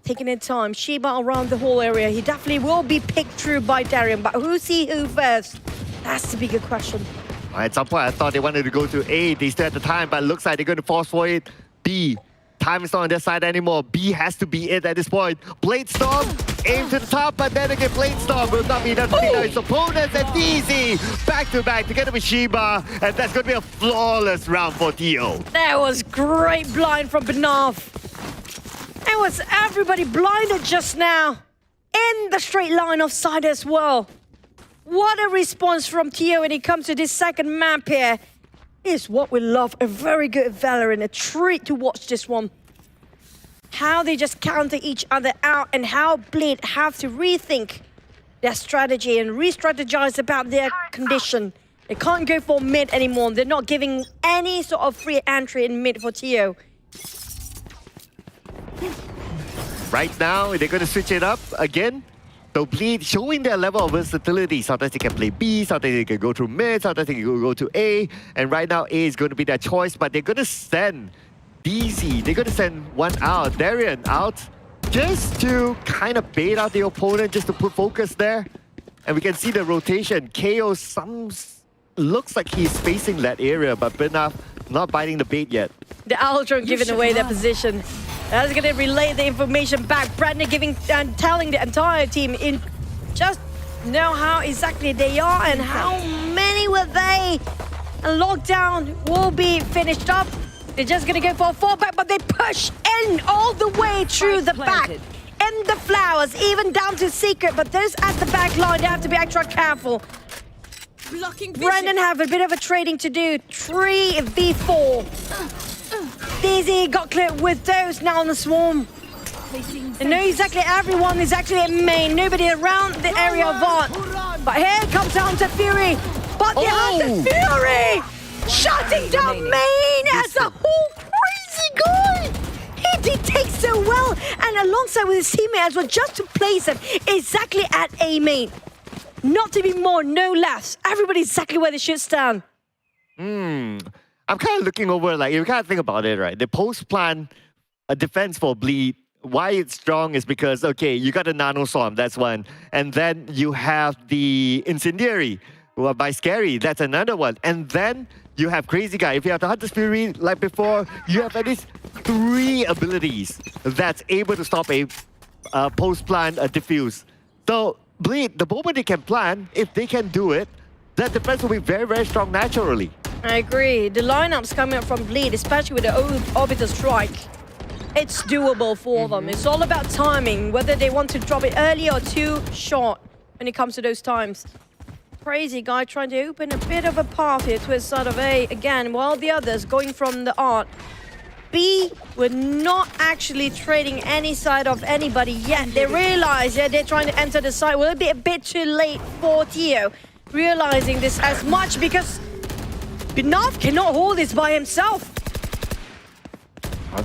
Taking in time, Sheba around the whole area. He definitely will be picked through by Darren, but who see who first? That's the bigger question.
At some point, I thought they wanted to go to A. They still had the time, but it looks like they're going to force for it. B. Time is not on their side anymore. B has to be it at this point. Blade Storm, aim to the top, but then again, Blade Storm will not be enough to beat his opponents. And easy, back to back together with Sheba, and that's going to be a flawless round for Teal.
That was great blind from Benaf. It was everybody blinded just now. In the straight line of sight as well. What a response from Teo when it comes to this second map here. Is what we love. A very good VALORANT. A treat to watch this one. How they just counter each other out and how Bleed have to rethink their strategy and re-strategize about their condition. They can't go for mid anymore. They're not giving any sort of free entry in mid for Teo.
Right now, they're going to switch it up again. So Bleed showing their level of versatility. Sometimes they can play B, sometimes they can go through mid, sometimes they can go to A. And right now, A is going to be their choice, but they're going to send DZ. They're going to send one out, Darian out, just to kind of bait out the opponent, just to put focus there. And we can see the rotation. KO looks like he's facing that area, but Benaf not biting the bait yet.
The Aldron giving away their position. That's going to relay the information back. Brandon giving and telling the entire team in just know how exactly they are and how many were they. And lockdown will be finished up. They're just going to go for a fallback, but they push in all the way through the back. In the flowers, even down to Secret, but those at the back line, they have to be extra careful. Brandon have a bit of a trading to do. 3v4. DZ got cleared with those now on the swarm. They know exactly everyone is actually in main. Nobody around the area of Art. But here comes Hunter Fury. But the Hunter Fury shutting down main as a whole crazy guy. He did take so well. And alongside with his teammate as well, just to place him exactly at A main. Not to be more, no less. Everybody exactly where they should stand.
I'm kind of looking over, like, you kind of think about it, right? The post-plan defense for Bleed, why it's strong is because, okay, you got a Nano Storm, that's one. And then you have the Incendiary by Scary, that's another one. And then you have Crazy Guy. If you have the Hunter's Fury, like before, you have at least 3 abilities that's able to stop a post-plan diffuse. So, Bleed, the moment they can plan, if they can do it, that defense will be very, very strong naturally.
I agree. The lineups coming up from Bleed, especially with the orbital strike, it's doable for them. It's all about timing, whether they want to drop it early or too short when it comes to those times. Crazy Guy trying to open a bit of a path here to his side of A again, while the others going from the Art. B were not actually trading any side of anybody yet. They realize that they're trying to enter the site. Will it be a bit too late for Teo realizing this as much because Nav cannot hold this by himself.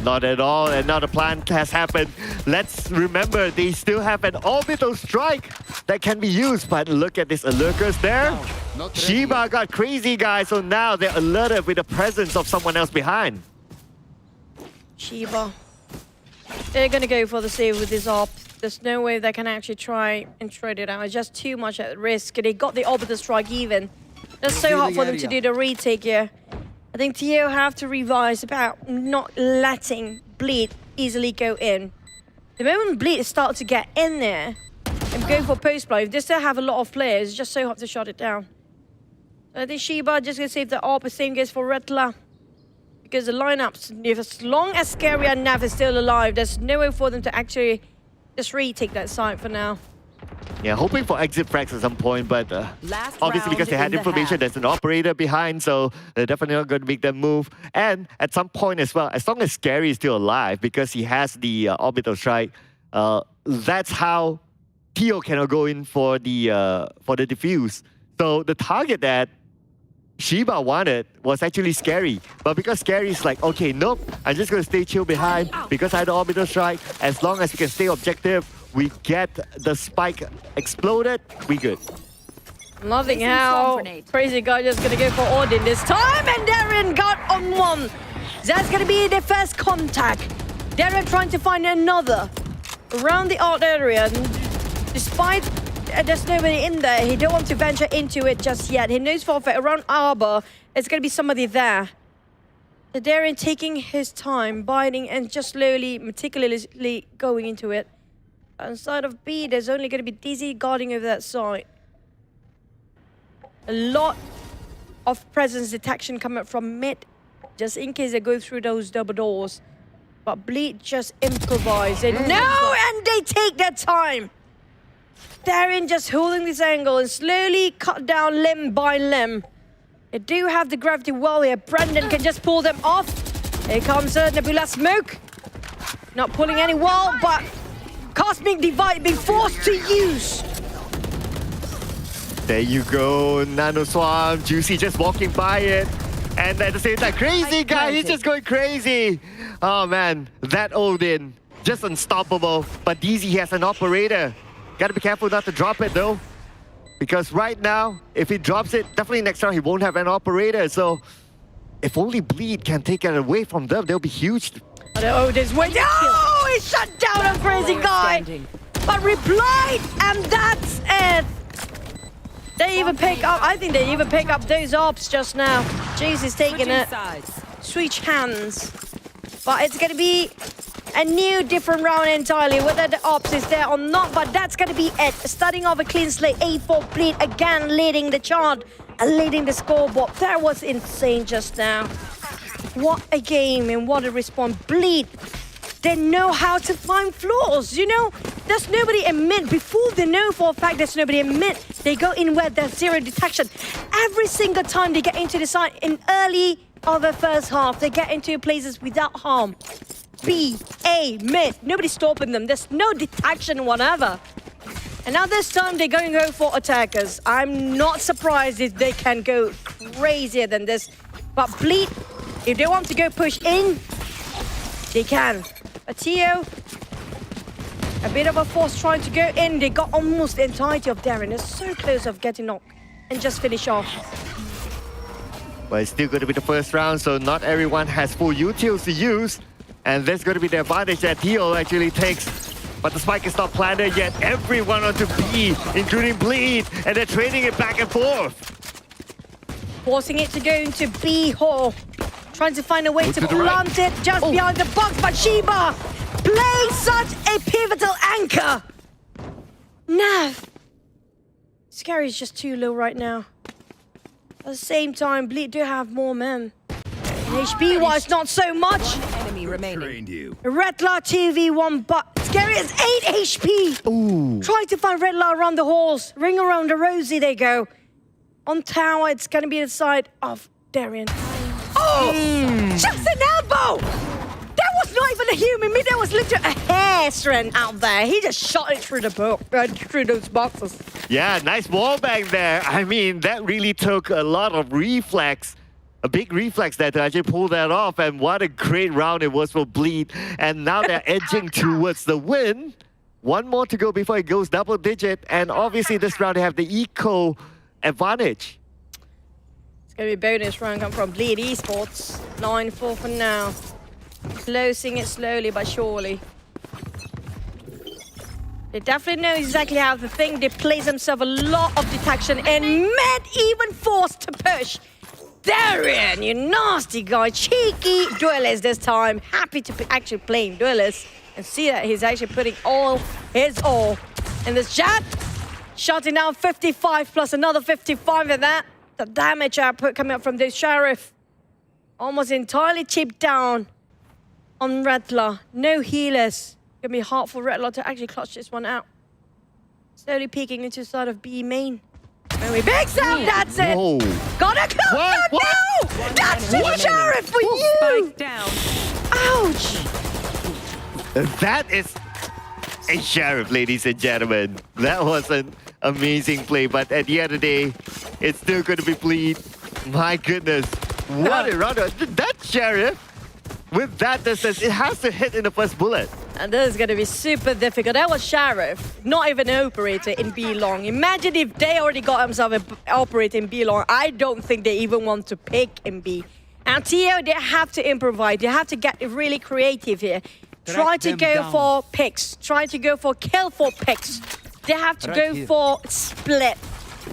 Not at all. Another plan has happened. Let's remember they still have an orbital strike that can be used. But look at this lurkers there. Shiba got crazy, guys. So now they're alerted with the presence of someone else behind.
Shiba. They're gonna go for the save with this op. There's no way they can actually try and trade it out. It's just too much at risk. They got the orbital strike even. It's so hard for them to do the retake here. I think Teo have to revise about not letting Bleed easily go in. The moment Bleed starts to get in there and go for post-blow, if they still have a lot of players, it's just so hard to shut it down. So I think Shiba just gonna save the op. The same goes for Redla. Because the lineups, if as long as Scary and Nav is still alive, there's no way for them to actually just retake that site for now.
Yeah, hoping for exit frags at some point, but obviously because they had information, there's an operator behind, so they're definitely not going to make that move. And at some point as well, as long as Scary is still alive, because he has the orbital strike, that's how Teal cannot go in for the defuse. So the target that Shiba wanted was actually Scary. But because Scary's like, okay, nope, I'm just going to stay chill behind because I had the orbital strike. As long as we can stay objective, we get the spike exploded, we good.
Loving how Crazy Guy just gonna go for Odin this time, and Darren got on one. That's gonna be the first contact. Darren trying to find another around the art area. Despite there's nobody in there, he don't want to venture into it just yet. He knows for a fact around Arbor, there's gonna be somebody there. So Darren taking his time, biding and just slowly, meticulously going into it. Inside of B, there's only going to be DZ guarding over that side. A lot of presence detection coming from mid, just in case they go through those double doors. But Bleed just improvise. And no, and they take their time. Darren just holding this angle and slowly cut down limb by limb. They do have the gravity well here. Brendan can just pull them off. Here comes a Nebula Smoke. Not pulling any wall, but Cosmic Divide being forced to use.
There you go, Nano Swarm, Juicy just walking by it. And at the same time, Crazy Guy, he's just going crazy. Oh man, that Odin, just unstoppable. But DZ has an operator. Gotta be careful not to drop it though. Because right now, if he drops it, definitely next round he won't have an operator. So if only Bleed can take it away from them, they'll be huge.
Oh, this way. Oh, he shut down a Crazy Guy. But replied, and that's it. They even pick up, I think they even pick up those ops just now. Jace is taking it. Switch hands. But it's going to be a new, different round entirely, whether the ops is there or not. But that's going to be it. Starting off a clean slate, A4 Bleed again leading the chart and leading the scoreboard. That was insane just now. What a game and what a response. Bleed, they know how to find flaws. You know, there's nobody in mid. Before they know for a fact there's nobody in mid, they go in where there's zero detection. Every single time they get into the site in early of the first half, they get into places without harm. B, A, mid, nobody's stopping them. There's no detection whatever. And now this time they're going to go for attackers. I'm not surprised if they can go crazier than this. But Bleed, if they want to go push in, they can. But Teo, a bit of a force trying to go in. They got almost the entirety of Darren. They're so close of getting knocked and just finish off.
But it's still going to be the first round, so not everyone has full utils to use. And that's going to be the advantage that Teal actually takes. But the spike is not planted yet. Everyone onto B, including Bleed, and they're trading it back and forth.
Forcing it to go into B hole. Trying to find a way to plant it just behind the box, but Shiba playing such a pivotal anchor. Nav. Scary is just too low right now. At the same time, Bleed do have more men. HP-wise, not so much.
Enemy remaining.
Redla 2v1, but Scary has 8 HP.
Ooh.
Trying to find Redla around the halls. Ring around the rosy they go. On tower, it's going to be the side of Darien. Oh! Just an elbow! not even a human. Maybe that was literally a hair strand out there. He just shot it through through those boxes.
Yeah, nice wallbang there. I mean, that really took a lot of reflex. A big reflex there to actually pull that off. And what a great round it was for Bleed. And now they're edging towards the win. One more to go before it goes double digit. And obviously this round they have the eco advantage.
It's going to be a bonus round come from Bleed Esports. 9-4 for now. Closing it slowly but surely. They definitely know exactly how to think. They place themselves a lot of detection and met even forced to push. Darian, you nasty guy. Cheeky duelist this time. Happy to be actually playing duelist. And see that he's actually putting all his all in this chat. Shutting down 55 plus another 55 of that. The damage output coming up from this Sheriff. Almost entirely chipped down on Redler. No healers. Gonna be hard for Redler to actually clutch this one out. Slowly peeking into the side of B main. And we big Sam, that's it.
Whoa.
Gotta clutch that now! That's the Sheriff for you!
Spike down.
Ouch!
That is a Sheriff, ladies and gentlemen. That was an amazing play, but at the end of the day, it's still going to be Bleed. My goodness. What a round. That Sheriff, with that distance, it has to hit in the first bullet.
And this is going to be super difficult. That was Sheriff, not even an operator in B long. Imagine if they already got themselves an operator in B long. I don't think they even want to pick in B. And Teo, they have to improvise. They have to get really creative here. Try to go for picks. Try to go for kill for picks. They have to go for split.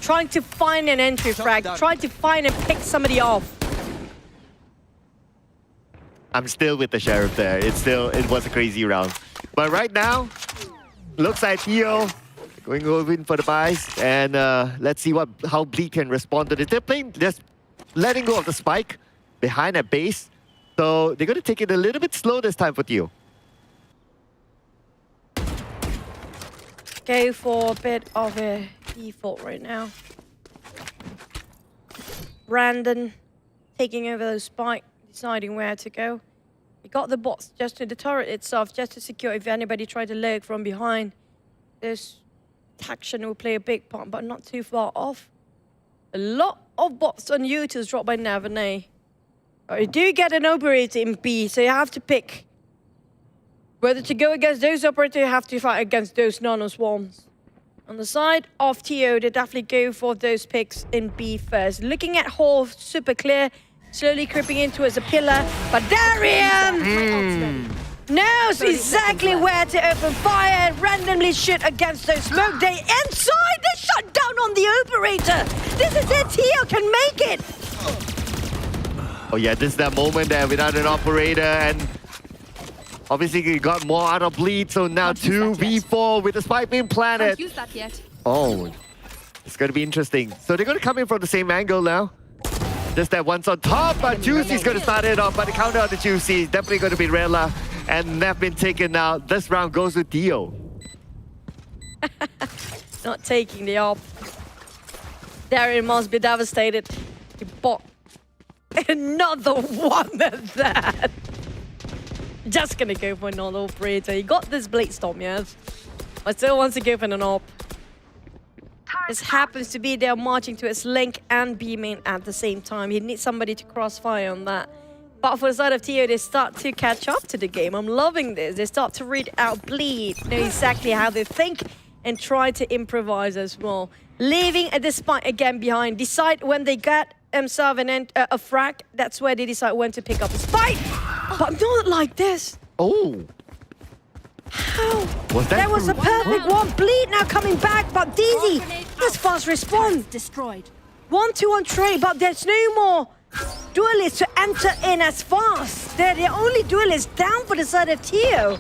Trying to find an entry frag. Try to find and pick somebody off.
I'm still with the Sheriff there. It was a crazy round. But right now, looks like Teal going over in for the buys. And let's see how Bleed can respond to this. They're playing, just letting go of the spike behind that base. So they're going to take it a little bit slow this time for Teal.
Go for a bit of a default right now. Brandon taking over the spike, deciding where to go. He got the bots just to the turret itself, just to secure if anybody tried to lurk from behind. This detection will play a big part, but not too far off. A lot of bots on Utils dropped by Navane. You do get an operator in B, so you have to pick whether to go against those operators, you have to fight against those nano swarms. On the side of Teo, they definitely go for those picks in B first. Looking at Hall, super clear, slowly creeping in towards a pillar. But Darian knows exactly where to open fire, randomly shoot against those smoke. They inside, they shut down on the operator. This is it, Teo can make it.
Oh yeah, this is that moment there without an operator, and obviously he got more out of Bleed, so now 2v4 with the spike being planted.
Can't use that yet.
Oh, it's going to be interesting. So they're going to come in from the same angle now. Just that one's on top, but Juicy's going to start it off, but the counter on the Juicy is definitely going to be Rela, and they've been taken out. This round goes with Dio.
Not taking the op. Darian must be devastated. He bought another one of that. Just gonna go for another operator. He got this Blade Storm, yes. But still wants to go for an op. This happens to be they're marching to its link and B main at the same time. He needs somebody to crossfire on that. But for the side of Teo, they start to catch up to the game. I'm loving this. They start to read out Bleed, know exactly how they think, and try to improvise as well. Leaving a spike again behind. Decide when they get themselves a frag, that's where they decide when to pick up a spike. But not like this.
Oh.
How?
Was that
was a perfect one. Bleed now coming back, but DZ, this fast respawn.
Destroyed.
1-2 on trade, but there's no more duelists to enter in as fast. They're the only duelists down for the side of Teo.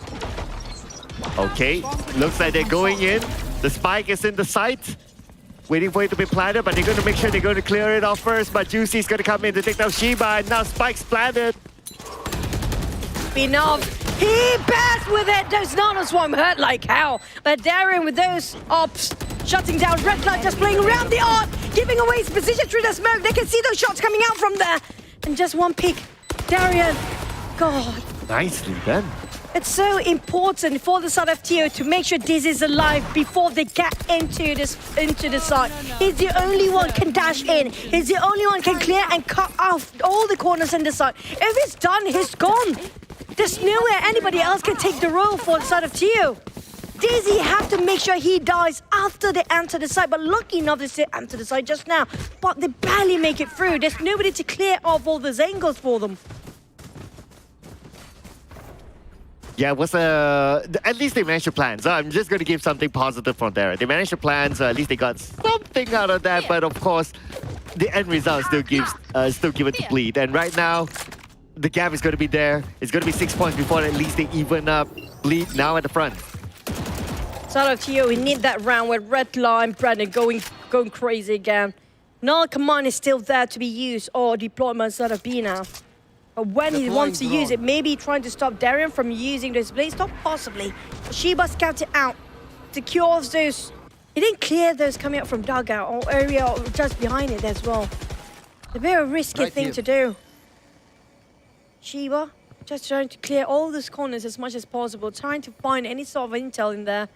Okay, looks like they're going in. The spike is in the sight. Waiting for it to be planted, but they're going to make sure they're going to clear it off first. But Juicy's going to come in to take down Shiba, and now Spike's planted.
Enough. He passed with it. Those Nano Swarm hurt like hell. But Darian with those ops shutting down. Red Light just playing around the art, giving away his position through the smoke. They can see those shots coming out from there. And just one peek. Darian. God.
Nicely done.
It's so important for the side of Teo to make sure this is alive before they get into the side. He's the only one can dash in. He's the only one can clear and cut off all the corners in the side. If it's done, he's gone. There's nowhere anybody else can take the role for the side of Teo. Dizzy have to make sure he dies after they enter the side, but lucky enough they still enter the side just now. But they barely make it through. There's nobody to clear off all those angles for them.
Yeah, it was at least they managed to plan. So I'm just going to give something positive from there. They managed to plan, so at least they got something out of that. But of course, the end result still given to Bleed. And right now, the gap is going to be there. It's going to be 6 points before at least they even up. Bleed now at the front.
Side of Teo, we need that round with Red Line, Brandon going crazy again. Null command is still there to be used or deployed by side of B now. But when he wants to use it, maybe trying to stop Darien from using those blades, not possibly. Shiba scouted out to cure those. He didn't clear those coming up from dugout or area or just behind it as well. A very risky thing to do. Shiba just trying to clear all those corners as much as possible, trying to find any sort of intel in there.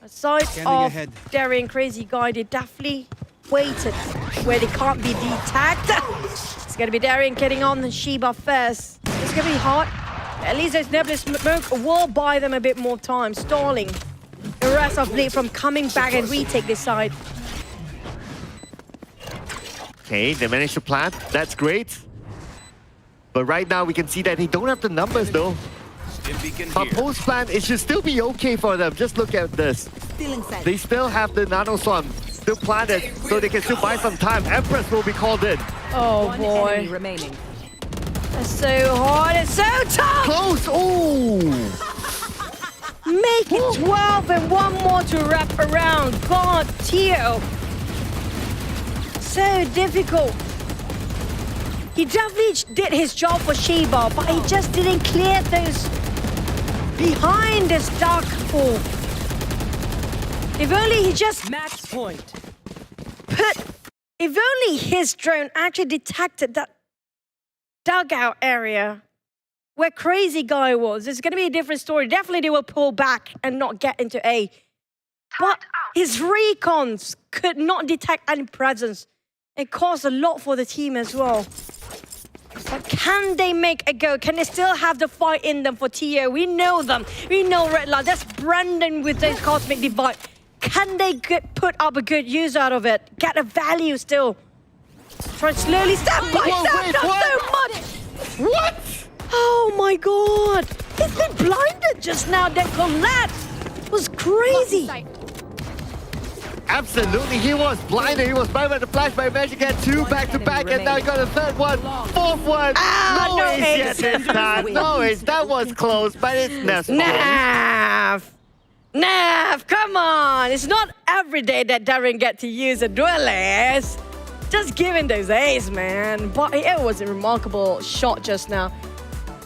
Aside of Darien Crazy Guy, they definitely waited where they can't be detected. It's gonna be Darien getting on the Shiba first. It's gonna be hard. At least those Nebula Smoke will buy them a bit more time, stalling the rest of Bleed from coming back and retake this side.
Okay, they managed to plant. That's great. But right now we can see that they don't have the numbers though. But post-plant, it should still be okay for them. Just look at this. They still have the Nano Swarm still planted, so they can still buy some time. Empress will be called in.
Oh boy.
Remaining.
It's so hard, it's so tough!
Close! Ooh!
Make it 12 and one more to wrap around. God, Teo. So difficult. He definitely did his job for Shiba, but he just didn't clear those behind this dark pool. If only he just
Match point.
if only his drone actually detected that dugout area where Crazy Guy was, it's going to be a different story. Definitely they will pull back and not get into A. But his recons could not detect any presence. It caused a lot for the team as well. But can they make a go? Can they still have the fight in them for Teo? We know them. We know Red Line. That's Brandon with those Cosmic Divide. Can they put up a good use out of it? Get a value still. Try slowly, step by step, not so much.
What?
Oh my god. He's been blinded just now. That Colette was crazy.
Absolutely, he was blinded. He was blinded by the flash, but he managed to get two back-to-back, and now he got a third one, fourth one. No ace yet this time. No ace. That was close, but it's necessary.
Nav, come on. It's not every day that Darren get to use a duelist. Just giving those ace, man. But it was a remarkable shot just now.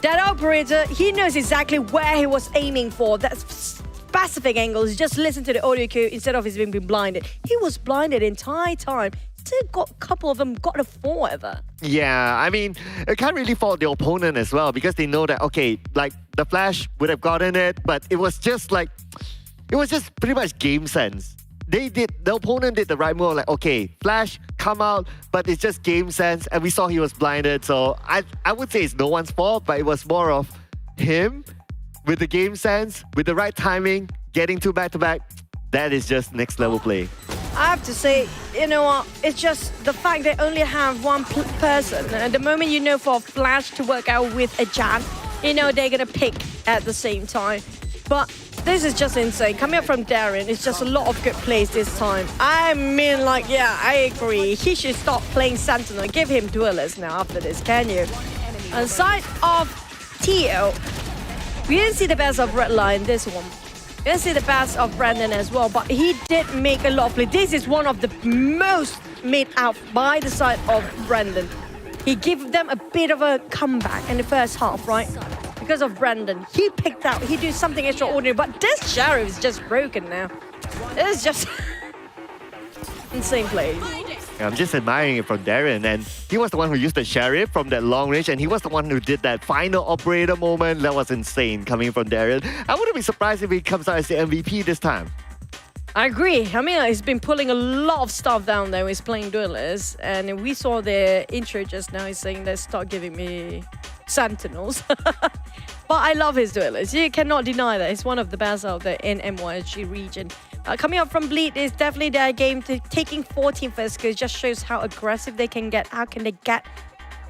That operator, he knows exactly where he was aiming for. That's specific angles. Just listen to the audio cue instead of his being blinded. He was blinded the entire time. Still got a couple of them got a 4 ever.
Yeah, I mean, I can't really fault the opponent as well because they know that, okay, like the flash would have gotten it, but it was just pretty much game sense. The opponent did the right move, like, okay, flash, come out, but it's just game sense, and we saw he was blinded, so I would say it's no one's fault, but it was more of him with the game sense, with the right timing, getting two back-to-back. That is just next level play.
I have to say, you know what, it's just the fact they only have one person. And the moment you know for a flash to work out with a Jan, you know they're gonna pick at the same time. But this is just insane. Coming up from Darren, it's just a lot of good plays this time. I mean, like, yeah, I agree. He should stop playing Sentinel. Give him duelist now after this, can you? Aside of Teo, we didn't see the best of Red Line this one. We didn't see the best of Brandon as well, but he did make a lot of play. This is one of the most made out by the side of Brandon. He gave them a bit of a comeback in the first half, right? Because of Brandon. He picked out, he did something extraordinary, but this Sheriff is just broken now. It's just insane play.
I'm just admiring it from Darren, and he was the one who used the Sheriff from that long range, and he was the one who did that final operator moment. That was insane coming from Darren. I wouldn't be surprised if he comes out as the MVP this time.
I agree. I mean, he's been pulling a lot of stuff down there. He's playing duelists, and we saw the intro just now. He's saying, "Let's start giving me Sentinels." But I love his duelists. You cannot deny that. He's one of the best out there in MYSG region. Coming up from Bleed is definitely their game to taking 14 first, because it just shows how aggressive they can get. How can they get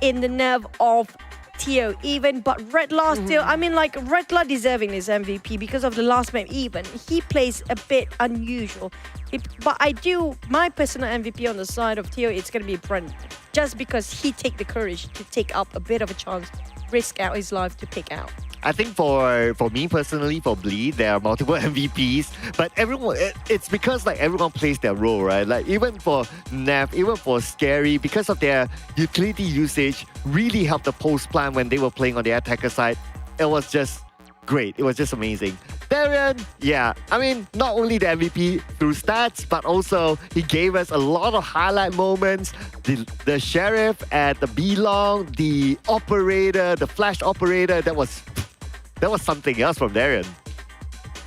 in the nerve of Teo even? But Redlar still, I mean, like, Redlar deserving his MVP because of the last map even. He plays a bit unusual. But my personal MVP on the side of Teo, it's going to be Brent. Just because he take the courage to take up a bit of a chance, risk out his life to pick out.
I think for me personally, for Bleed, there are multiple MVPs, but everyone, it's because like everyone plays their role, right? Like even for Nev, even for Scary, because of their utility usage, really helped the post plan when they were playing on the attacker side. It was just great. It was just amazing. Darren, yeah, I mean, not only the MVP through stats, but also he gave us a lot of highlight moments. The Sheriff at the B-Long, the operator, the flash operator, that was something else from Darren.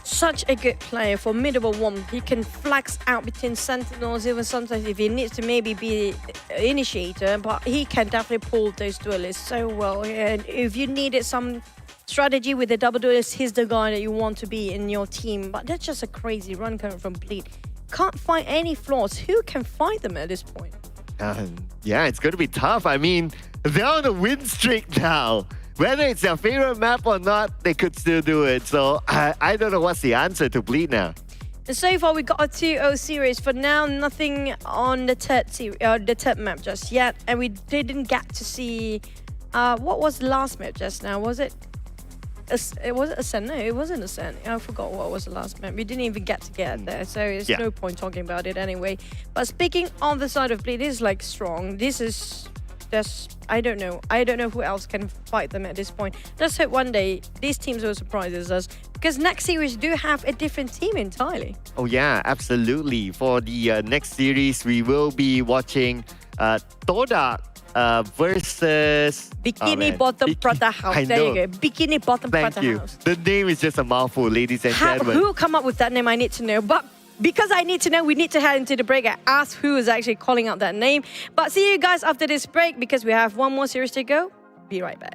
Such a good player, formidable one. He can flex out between Sentinels, even sometimes if he needs to maybe be initiator, but he can definitely pull those duelists so well. And if you needed some strategy with the double duelist, he's the guy that you want to be in your team. But that's just a crazy run coming from Bleed. Can't find any flaws. Who can find them at this point?
Yeah, it's going to be tough. I mean, they're on a win streak now. Whether it's their favorite map or not, they could still do it. So I don't know what's the answer to Bleed now.
And so far, we got a 2-0 series. For now, nothing on the third map just yet. And we didn't get to see... what was the last map just now? Was it... It wasn't Ascent. No, it wasn't Ascent. I forgot what was the last map. We didn't even get to get there, so there's no point talking about it anyway. But speaking on the side of Bleed, this is like strong. This is just, I don't know. I don't know who else can fight them at this point. Let's hope one day these teams will surprise us, because next series do have a different team entirely.
Oh yeah, absolutely. For the next series, we will be watching Toda versus
Bikini Bottom Pratahouse. There you go. Bikini Bottom Pratahouse.
The name is just a mouthful, ladies and gentlemen.
Who come up with that name? I need to know. But because I need to know, we need to head into the break. I asked who is actually calling out that name. But see you guys after this break, because we have one more series to go. Be right back.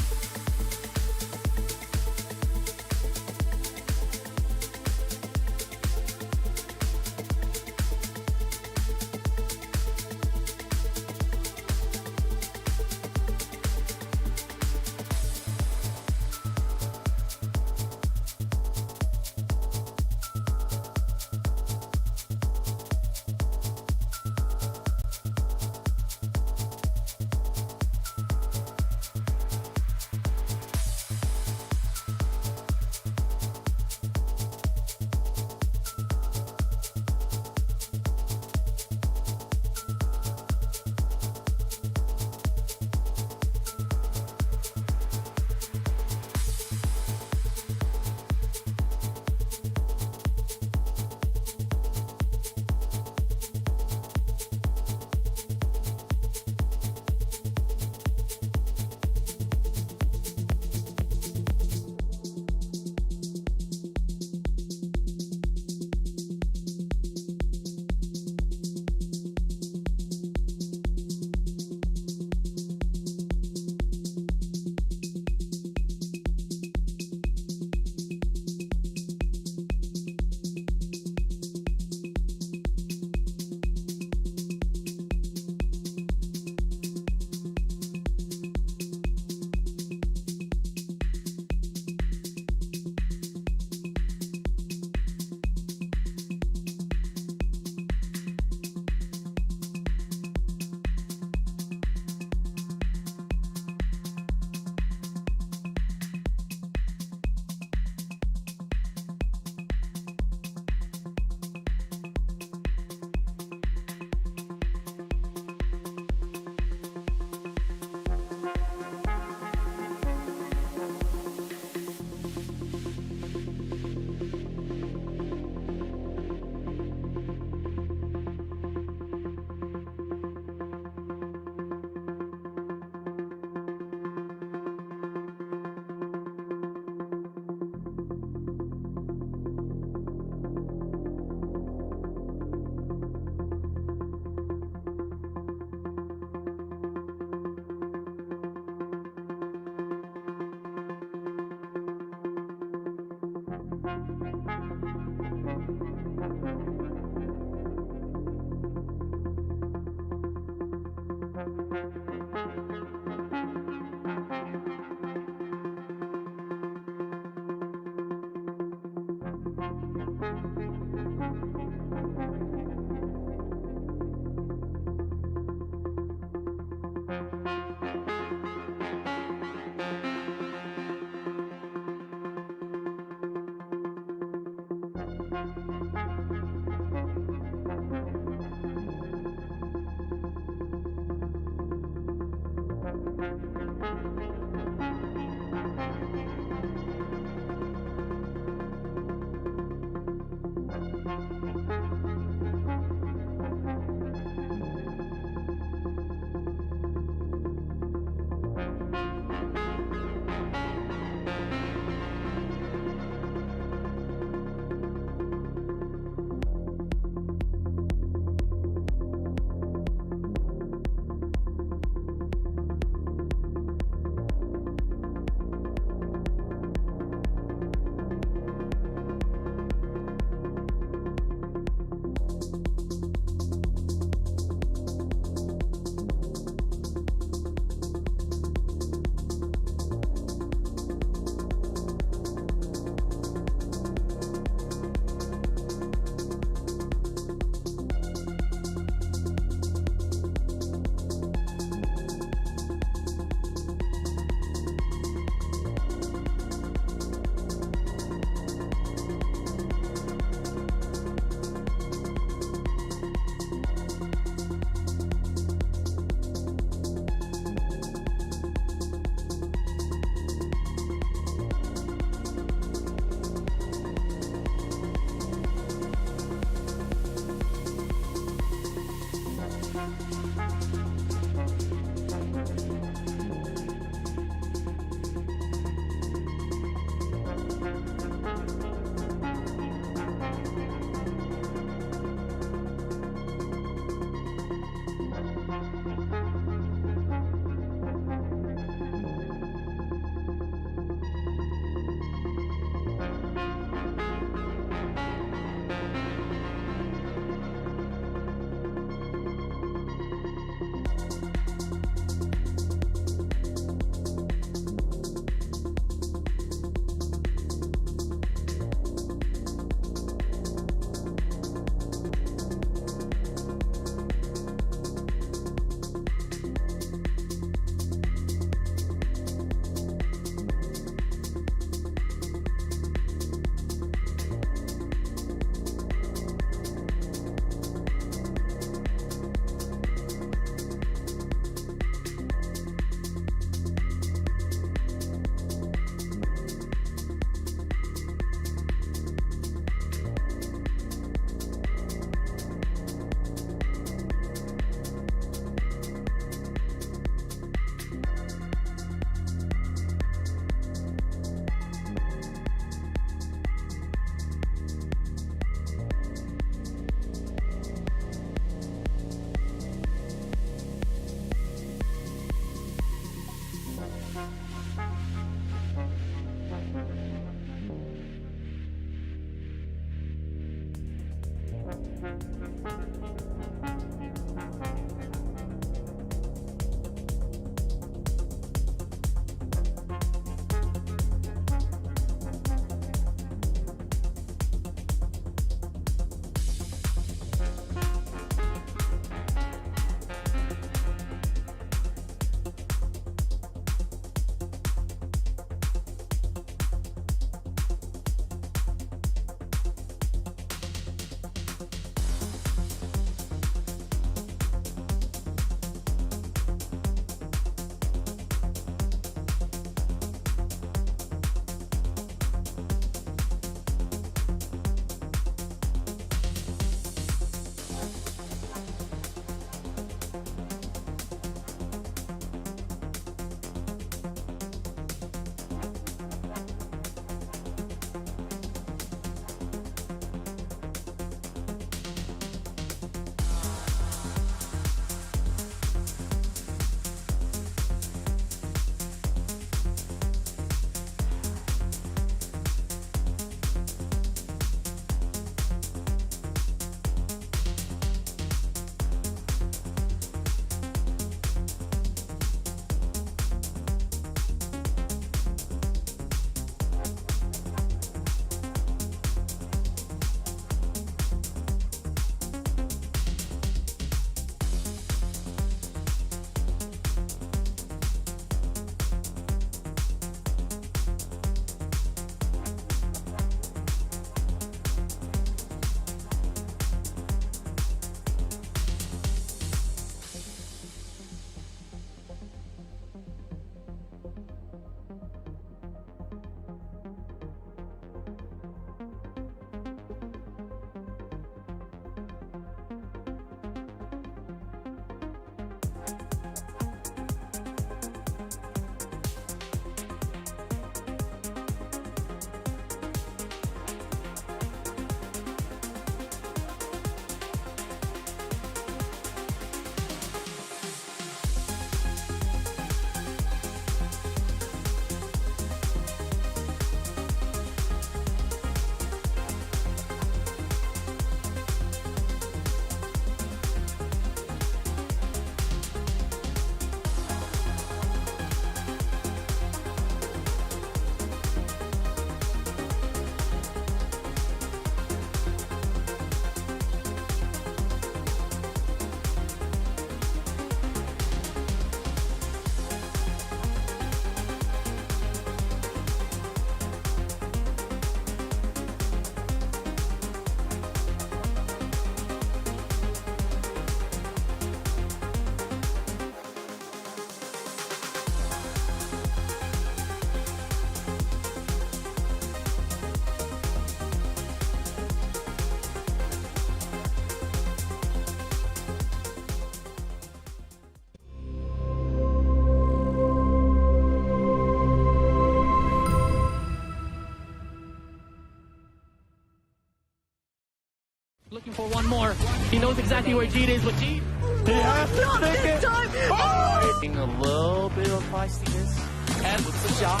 Looking for one more. He knows exactly where Jeet is, but Jeet... He has to take it! Oh! Getting a little bit of feistiness. And with the shot.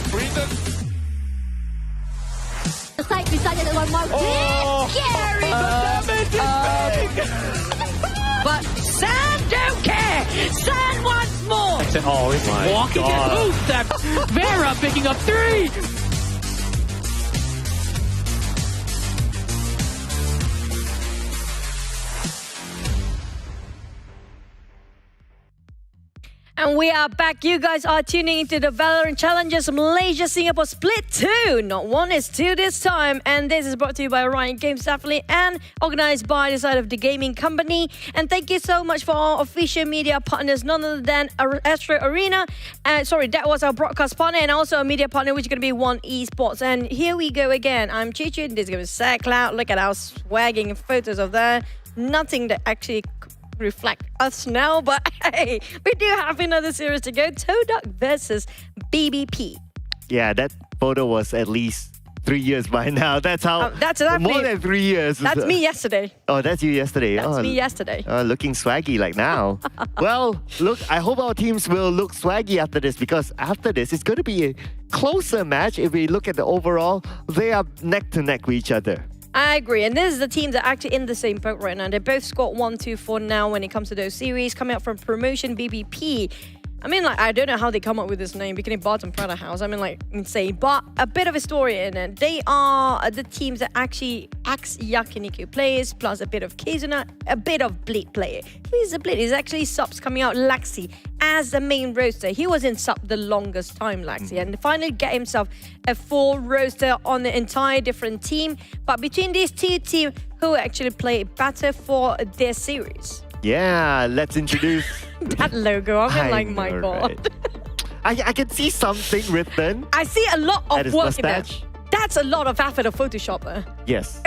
Freezes.
The side decided that one more. Scary! But San don't care! San wants more!
Oh, it's walking and move that. Vera picking up 3!
And we are back. You guys are tuning into the VALORANT Challengers Malaysia Singapore Split 2. Not 1, it's 2 this time. And this is brought to you by Riot Games definitely and organized by the side of the gaming company. And thank you so much for our official media partners, none other than Astro Arena. That was our broadcast partner and also a media partner, which is going to be One Esports. And here we go again. I'm Chichu. This is going to be SackCloud. Look at our swagging photos of there. Nothing that actually reflect us now, but hey, we do have another series to go. Todak versus BBP.
Yeah, that photo was at least 3 years by now. That's how.
That's
more than 3 years.
That's me yesterday.
Oh, that's you yesterday.
That's me yesterday.
Looking swaggy like now. Well, look, I hope our teams will look swaggy after this, because after this, it's going to be a closer match. If we look at the overall, they are neck to neck with each other.
I agree, and this is the team that are actually in the same boat right now. They both scored 1, 2, 4 now when it comes to those series. Coming up from promotion, BBP. I mean, like, I don't know how they come up with this name, Bikini, Bottoom, Pratahouse. I mean, like, insane. But a bit of a story in it. They are the teams that actually ex-Yakiniku players, plus a bit of Kizuna, a bit of Bleed player. Who's the Bleed? He's actually subs coming out, Laxi, as the main roster. He was in sub the longest time, Laxi, and finally get himself a full roster on the entire different team. But between these two teams, who actually play better for their series?
Yeah, let's introduce
that logo. I mean, like, my God.
Right. I can see something written.
I see a lot of work in
mustache.
there. That's a lot of effort of Photoshop there.
Yes.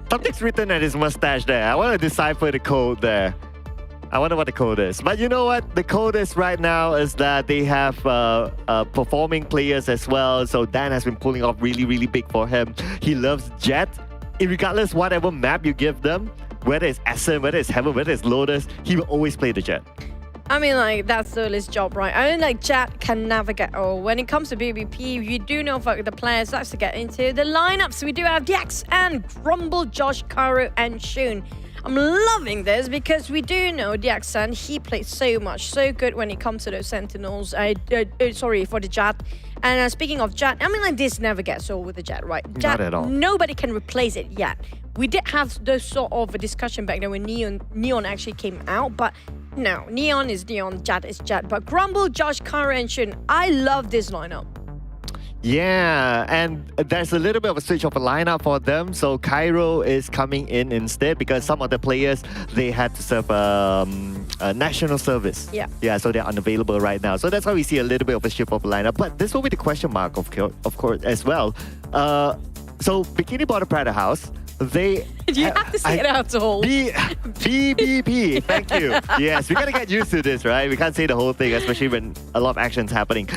Something's written at his mustache there. I want to decipher the code there. I wonder what the code is. But you know what? The code is right now is that they have performing players as well. So Dan has been pulling off really, really big for him. He loves Jet. Regardless whatever map you give them, whether it's Ascent, whether it's Heaven, whether it's Lotus, he will always play the Jet.
I mean, like, that's Zerl's job, right? I mean, like, Jet can navigate. Oh, when it comes to BBP, you do know for the players. That's to get into the lineups. We do have DX and Grumble, Josh, Cairo, and Shun. I'm loving this because we do know DX, he played so much, so good when it comes to those Sentinels. Sorry, for the Jet. And speaking of Jet, I mean, like, this never gets old with the Jet, right? Jet,
not at all.
Nobody can replace it yet. We did have those sort of a discussion back then when Neon actually came out, but no, Neon is Neon, Jet is Jet. But Grumble, Josh, Kara, and Shun, I love this lineup.
Yeah, and there's a little bit of a switch of a lineup for them. So Cairo is coming in instead because some of the players, they had to serve a national service.
Yeah.
Yeah, so they're unavailable right now. So that's why we see a little bit of a shift of a lineup. But this will be the question mark, of course, as well. So Bikini Bottom Pratahouse, they...
You have to say it out to hold.
BBP, thank you. Yes, we gotta get used to this, right? We can't say the whole thing, especially when a lot of action's happening.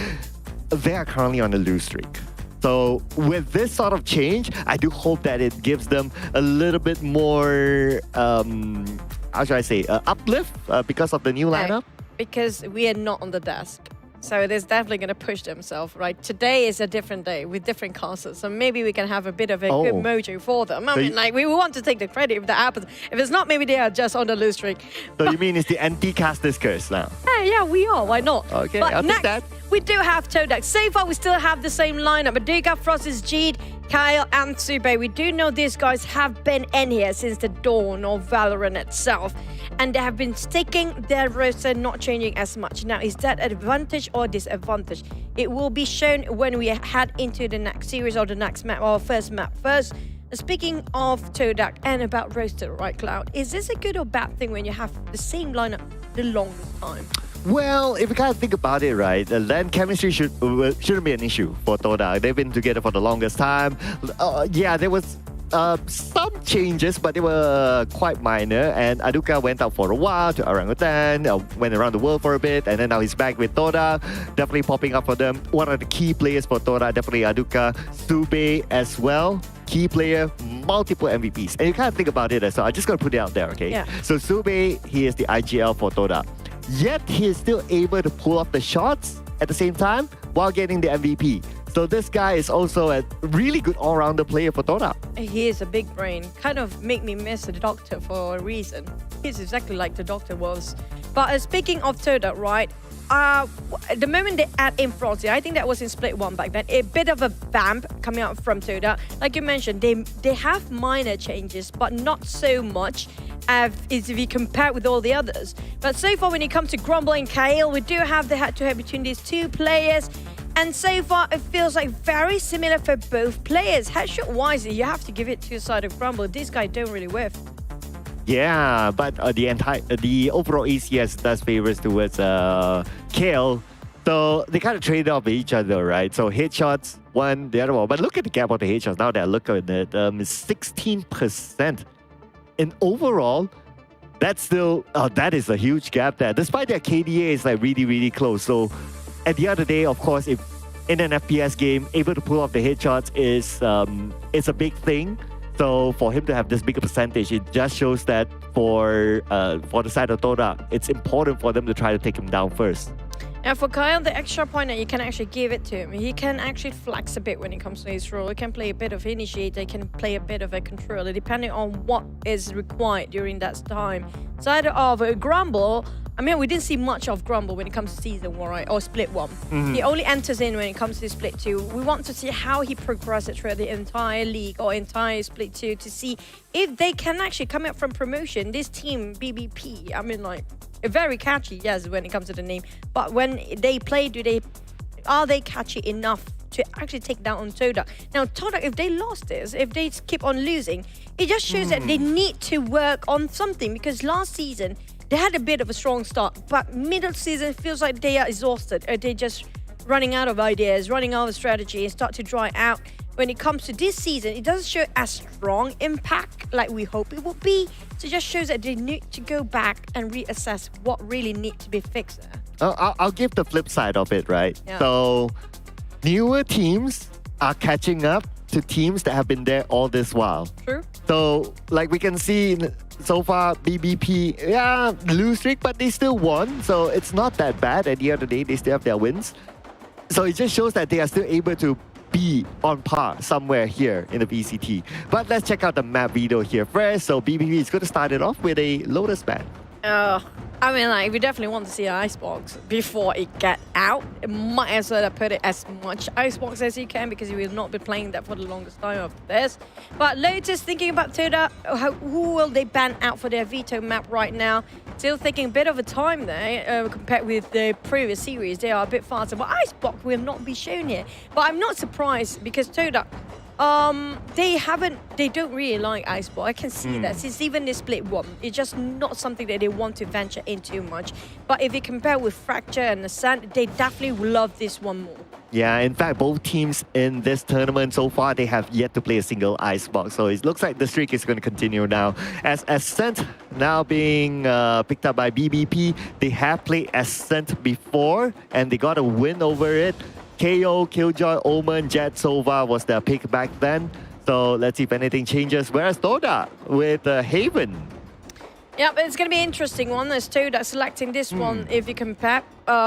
They are currently on a lose streak. So with this sort of change, I do hope that it gives them a little bit more, how should I say, uplift because of the new lineup.
Because we are not on the desk. So it is definitely going to push themselves, right? Today is a different day with different casters. So maybe we can have a bit of a good mojo for them. I mean, like, we want to take the credit if that happens. If it's not, maybe they are just on the lose streak.
So you mean it's the anti-casters curse now?
Yeah, we are. Why not?
Okay,
but
I'll
next,
take that.
we do have Todak. So far, we still have the same lineup. Aduka, Frost is Jeed, Kyle, and Sube. We do know these guys have been in here since the dawn of VALORANT itself. And they have been sticking their roster, not changing as much. Now, is that advantage or disadvantage? It will be shown when we head into the next series or the next map, or first map. First, speaking of Todak and about roster, right, Cloud? Is this a good or bad thing when you have the same lineup the longest time?
Well, if you kind of think about it, right, then chemistry shouldn't be an issue for Toda. They've been together for the longest time. Yeah, there was some changes, but they were quite minor. And Aduka went out for a while to Orangutan, went around the world for a bit, and then now he's back with Toda, definitely popping up for them. One of the key players for Toda, definitely Aduka, Sube as well. key player, multiple MVPs. And you kind of think about it as well. I'm just going to put it out there, okay?
Yeah.
So Sube, he is the IGL for Toda. Yet he is still able to pull off the shots at the same time while getting the MVP. So this guy is also a really good all-rounder player for Toda.
He is a big brain. Kind of make me miss the Doctor for a reason. He's exactly like the Doctor was. But speaking of Toda, right? The moment they add in Frosty, I think that was in Split 1 back then, a bit of a vamp coming out from Toda. Like you mentioned, they have minor changes, but not so much as if you compare with all the others. But so far, when it comes to Grumble and Kale, we do have the head-to-head between these two players. And so far, it feels like very similar for both players. Headshot-wise, you have to give it to the side of Grumble. This guy don't really whiff.
Yeah, but the overall ACS does favors towards Kale. So they kind of trade off each other, right? So headshots, one, the other one. But look at the gap of the headshots now that I look at it. It's 16%. And overall, that's still, that is a huge gap there. Despite their KDA is like really, really close. So at the end of the day, of course, if in an FPS game, able to pull off the headshots is a big thing. So for him to have this bigger percentage, it just shows that for the side of Toda, it's important for them to try to take him down first.
And for Kyle, the extra point that you can actually give it to him, he can actually flex a bit when it comes to his role. He can play a bit of initiator, he can play a bit of a controller, depending on what is required during that time. Side of Grumble, I mean, we didn't see much of Grumble when it comes to Season 1, right? Or Split 1. He only enters in when it comes to Split 2. We want to see how he progresses throughout the entire league or entire Split 2 to see if they can actually come up from promotion. This team, BBP, I mean, like, very catchy, yes, when it comes to the name. But when they play, are they catchy enough to actually take down on Toda? Now, Toda, if they lost this, if they keep on losing, it just shows that they need to work on something, because last season, they had a bit of a strong start, but middle season feels like they are exhausted, or they're just running out of ideas, running out of strategy, and start to dry out. When it comes to this season, it doesn't show as strong impact like we hope it would be. So it just shows that they need to go back and reassess what really needs to be fixed there.
I'll give the flip side of it, right?
Yeah.
So newer teams are catching up to teams that have been there all this while.
True.
So like we can see so far, BBP, yeah, lose streak, but they still won. So it's not that bad. At the end of the day, they still have their wins. So it just shows that they are still able to be on par somewhere here in the VCT. But let's check out the map video here first. So BBP is going to start it off with a Lotus ban.
I mean, like, we definitely want to see an Icebox before it get out. It might as well put it as much Icebox as you can, because you will not be playing that for the longest time after this. But Lotus thinking about Toda, who will they ban out for their veto map right now? Still taking a bit of a time there compared with the previous series. They are a bit faster, but Icebox will not be shown here. But I'm not surprised, because Toda, they don't really like Icebox. I can see that since even the Split 1, it's just not something that they want to venture in too much. But if you compare with Fracture and Ascent, they definitely love this one more.
Yeah, in fact, both teams in this tournament so far, they have yet to play a single Icebox. So it looks like the streak is going to continue now. As Ascent now being picked up by BBP, they have played Ascent before and they got a win over it. KO, Killjoy, Omen, Jet, Sova was their pick back then. So let's see if anything changes. Whereas Toda with Haven.
Yeah, but it's going to be an interesting one. There's Toda selecting this one if you compare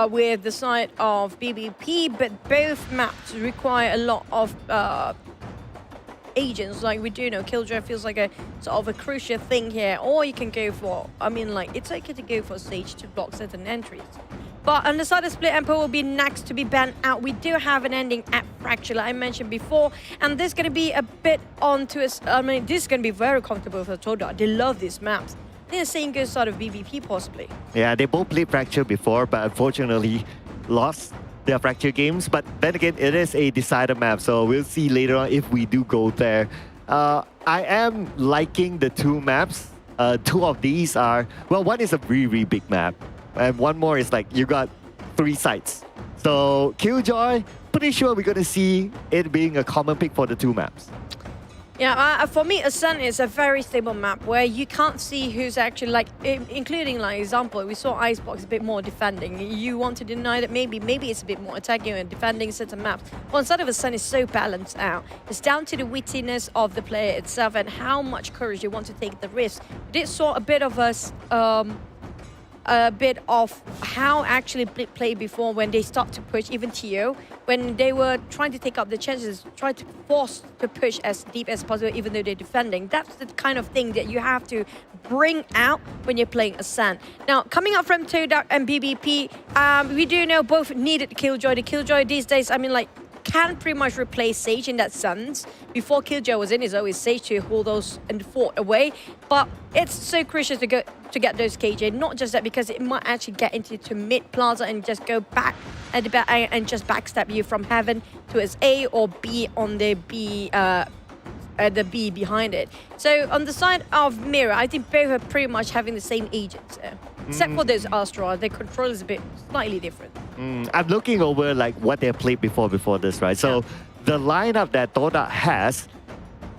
with the side of BBP, but both maps require a lot of agents. Like we do know, Killjoy feels like a sort of a crucial thing here. Or you can go for, I mean, like, it's okay to go for Sage to block certain entries. But on the side of Split, Emperor will be next to be banned out. We do have an ending at Fracture, like I mentioned before. And this is going to be a bit onto us. I mean, this is going to be very comfortable for Toda. They love these maps. I think the same goes side of BBP, possibly.
Yeah, they both played Fracture before, but unfortunately lost their Fracture games. But then again, it is a decider map, so we'll see later on if we do go there. I am liking the two maps. Two of these are, well, one is a really, really big map. And one more is like, you got 3 sites. So Killjoy, pretty sure we're going to see it being a common pick for the two maps.
Yeah, for me, Ascent is a very stable map where you can't see who's actually like, including like example, we saw Icebox a bit more defending. You want to deny that maybe it's a bit more attacking and defending certain maps. Well, instead of Ascent is so balanced out. It's down to the wittiness of the player itself and how much courage you want to take the risk. We did saw a bit of how actually Blitz played before when they start to push, even Teo, when they were trying to take up the chances, try to force to push as deep as possible, even though they're defending. That's the kind of thing that you have to bring out when you're playing Ascent. Now, coming up from Todak and BBP, we do know both needed Killjoy. The Killjoy these days, I mean, like, can pretty much replace Sage in that sense. Before Killjoy was in, it's always Sage to hold those and fort away. But it's so crucial to get those KJ. Not just that, because it might actually get into mid plaza and just go back at the back and just backstab you from heaven to its A or B on the B. The B behind it. So on the side of Mirror, I think both are pretty much having the same agents, except for those Astro. Their control is a bit slightly different.
I'm looking over like what they played before this, right? So the lineup that Toda has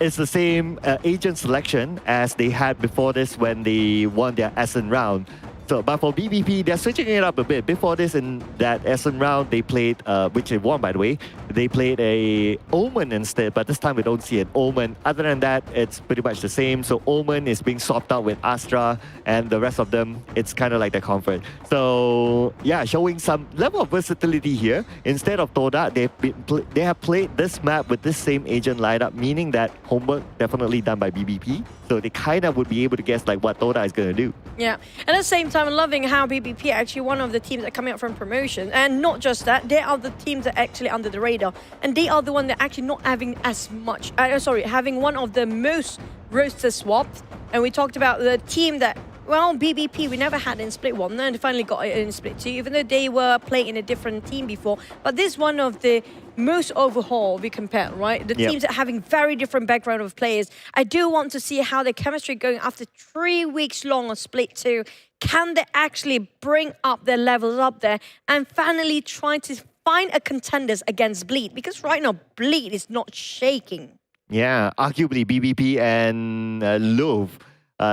is the same agent selection as they had before this when they won their Ascent round. So, but for BBP, they're switching it up a bit. Before this, in that Ascent round, they played, which they won, by the way, they played a Omen instead, but this time we don't see an Omen. Other than that, it's pretty much the same. So Omen is being swapped out with Astra, and the rest of them, it's kind of like their comfort. So, yeah, showing some level of versatility here. Instead of Toda, they have played this map with this same agent lineup, meaning that homework definitely done by BBP. So they kind of would be able to guess like what Toda is going to do.
Yeah, and at the same time, I'm loving how BBP are actually one of the teams that are coming up from promotion. And not just that, they are the teams that are actually under the radar. And they are the one that actually not having as much, having one of the most roster swapped. And we talked about the team that, well, BBP, we never had in Split 1, and they finally got it in Split 2, even though they were playing in a different team before. But this is one of the most overhaul we compare, right? The teams that are having very different background of players. I do want to see how the chemistry going after 3 weeks long on Split 2. Can they actually bring up their levels up there and finally try to find a contenders against Bleed? Because right now, Bleed is not shaking.
Yeah, arguably BBP and Love.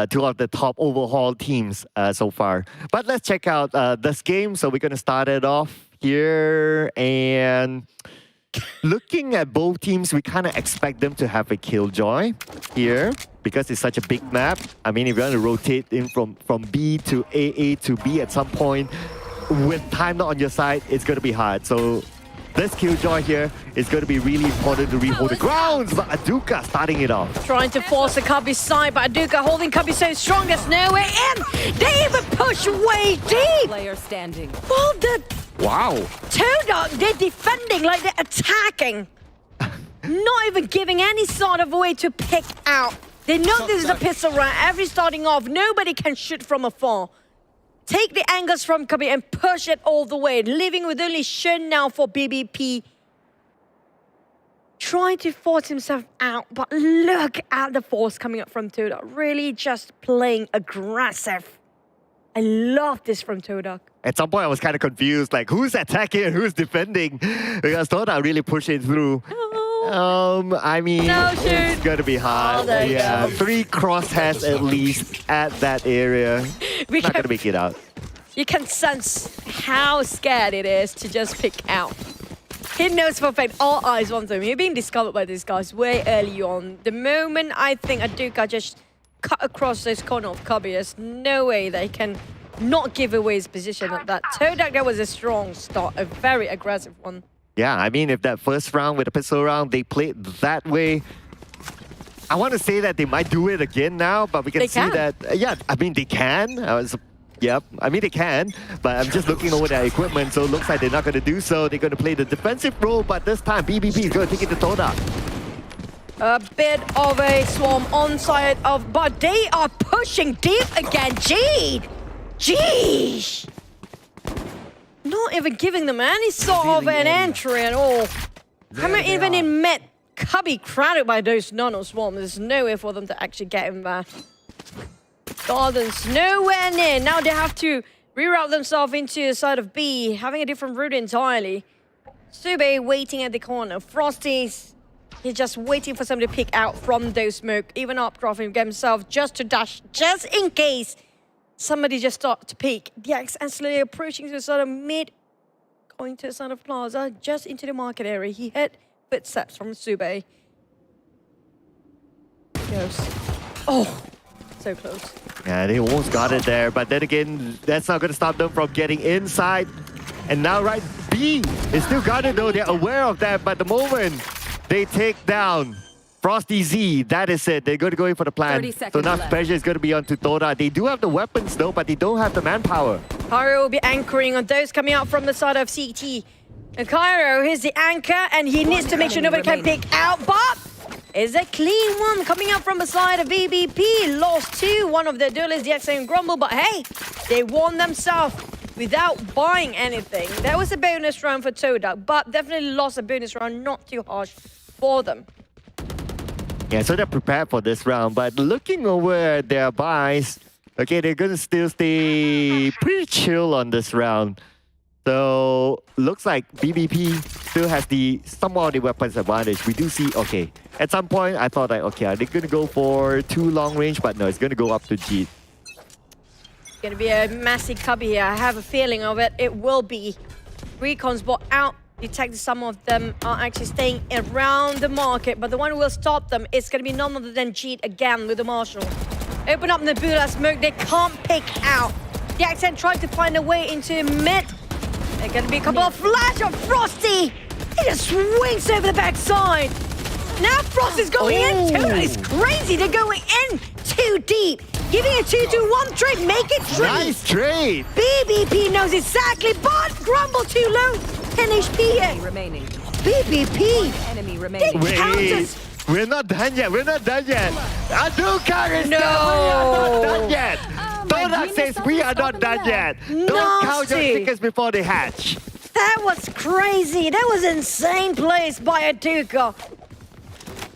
Two of the top overhaul teams so far. But let's check out this game. So we're going to start it off here. And looking at both teams, we kind of expect them to have a Killjoy here because it's such a big map. I mean, if you want to rotate in from B to A to B at some point, with time not on your side, it's going to be hard. So this Killjoy here is going to be really important to rehold the grounds, but Aduka starting it off.
Trying to force the Cubby side, but Aduka holding Cubby so strong, there's no way in. They even push way deep.
Player standing.
Well, the
Wow.
Todak, they're defending like they're attacking. Not even giving any sort of way to pick out. They know this is a pistol round. Every starting off, nobody can shoot from afar. Take the angles from Cubby and push it all the way. Living with only Shen now for BBP. Trying to force himself out, but look at the force coming up from Toda. Really just playing aggressive. I love this from Todak.
At some point, I was kind of confused, like who's attacking and who's defending? Because Toda really pushing through. I mean, it's gonna be hard.
Oh,
3 crosshairs at least at that area. Not gonna make it out.
You can sense how scared it is to just pick out. He knows for a fact all eyes want him. He's being discovered by these guys way early on. The moment I think Aduka just cut across this corner of Cubby, there's no way they can not give away his position at that. Todak, that was a strong start, a very aggressive one.
Yeah, I mean, if that first round with the pistol round, they played that way, I want to say that they might do it again now, but we can see that, I mean, they can. I mean, they can, but I'm just looking over their equipment, so it looks like they're not going to do so. They're going to play the defensive role, but this time, BBP is going to take it to Toda.
A bit of a swarm on side of, but they are pushing deep again. Jeez. Not even giving them any sort of an entry at all. Coming even in mid, Cubby crowded by those nano swarms. There's no way for them to actually get him there. Gardens nowhere near. Now they have to reroute themselves into the side of B, having a different route entirely. Sube waiting at the corner. Frosty's He's just waiting for somebody to pick out from those smoke, even Upcroft himself, just to dash, just in case somebody just starts to peek. DX and slowly approaching to the sort of mid, going to the side of Plaza, just into the market area. He heard footsteps from Sube. Goes. Oh, so close.
Yeah, they almost got it there, but then again, that's not going to stop them from getting inside. And now, right, B is still got it though. They're aware of that, but the moment they take down Frosty Z, that is it. They're going to go in for the plan. So now pressure is going to be onto Toda. They do have the weapons though, but they don't have the manpower.
Cairo will be anchoring on those coming out from the side of CT. And Cairo, here's the anchor, and he needs to make sure nobody can pick out. But it's a clean one coming out from the side of BBP. Lost two, one of their duelists, DX and Grumble, but hey, they won themselves without buying anything. That was a bonus round for Todak, but definitely lost a bonus round, not too harsh for them.
Yeah, so they're prepared for this round, but looking over their buys, okay, they're going to still stay pretty chill on this round. So, looks like BBP still has somewhat the weapons advantage. We do see, okay, at some point I thought like, okay, are they going to go for too long range? But no, it's going to go up to Jeet.
Gonna be a massive cubby here. I have a feeling of it. It will be. Recon's bought out. Detected some of them are actually staying around the market, but the one who will stop them is gonna be none other than Jeet again with the Marshal. Open up Nebula smoke. They can't pick out. The accent tried to find a way into mid. There's gonna be a couple of flash of Frosty. He just swings over the backside. Now Frosty's going in too. It's crazy. They're going in too deep. Giving a 2-2-1 trade, make it trade.
Nice trade.
BBP knows exactly, but Grumble too low. 10 HP here.
Remaining.
BBP.
Enemy remaining.
They counters.
We're not done yet. We're not done yet. Aduka is
No.
we are not done yet.
my
Toda
dream
says
is
we
so
are not done
stopping
yet.
that.
Don't count your
Nasty.
chickens before they hatch.
That was crazy. That was insane plays by Aduka.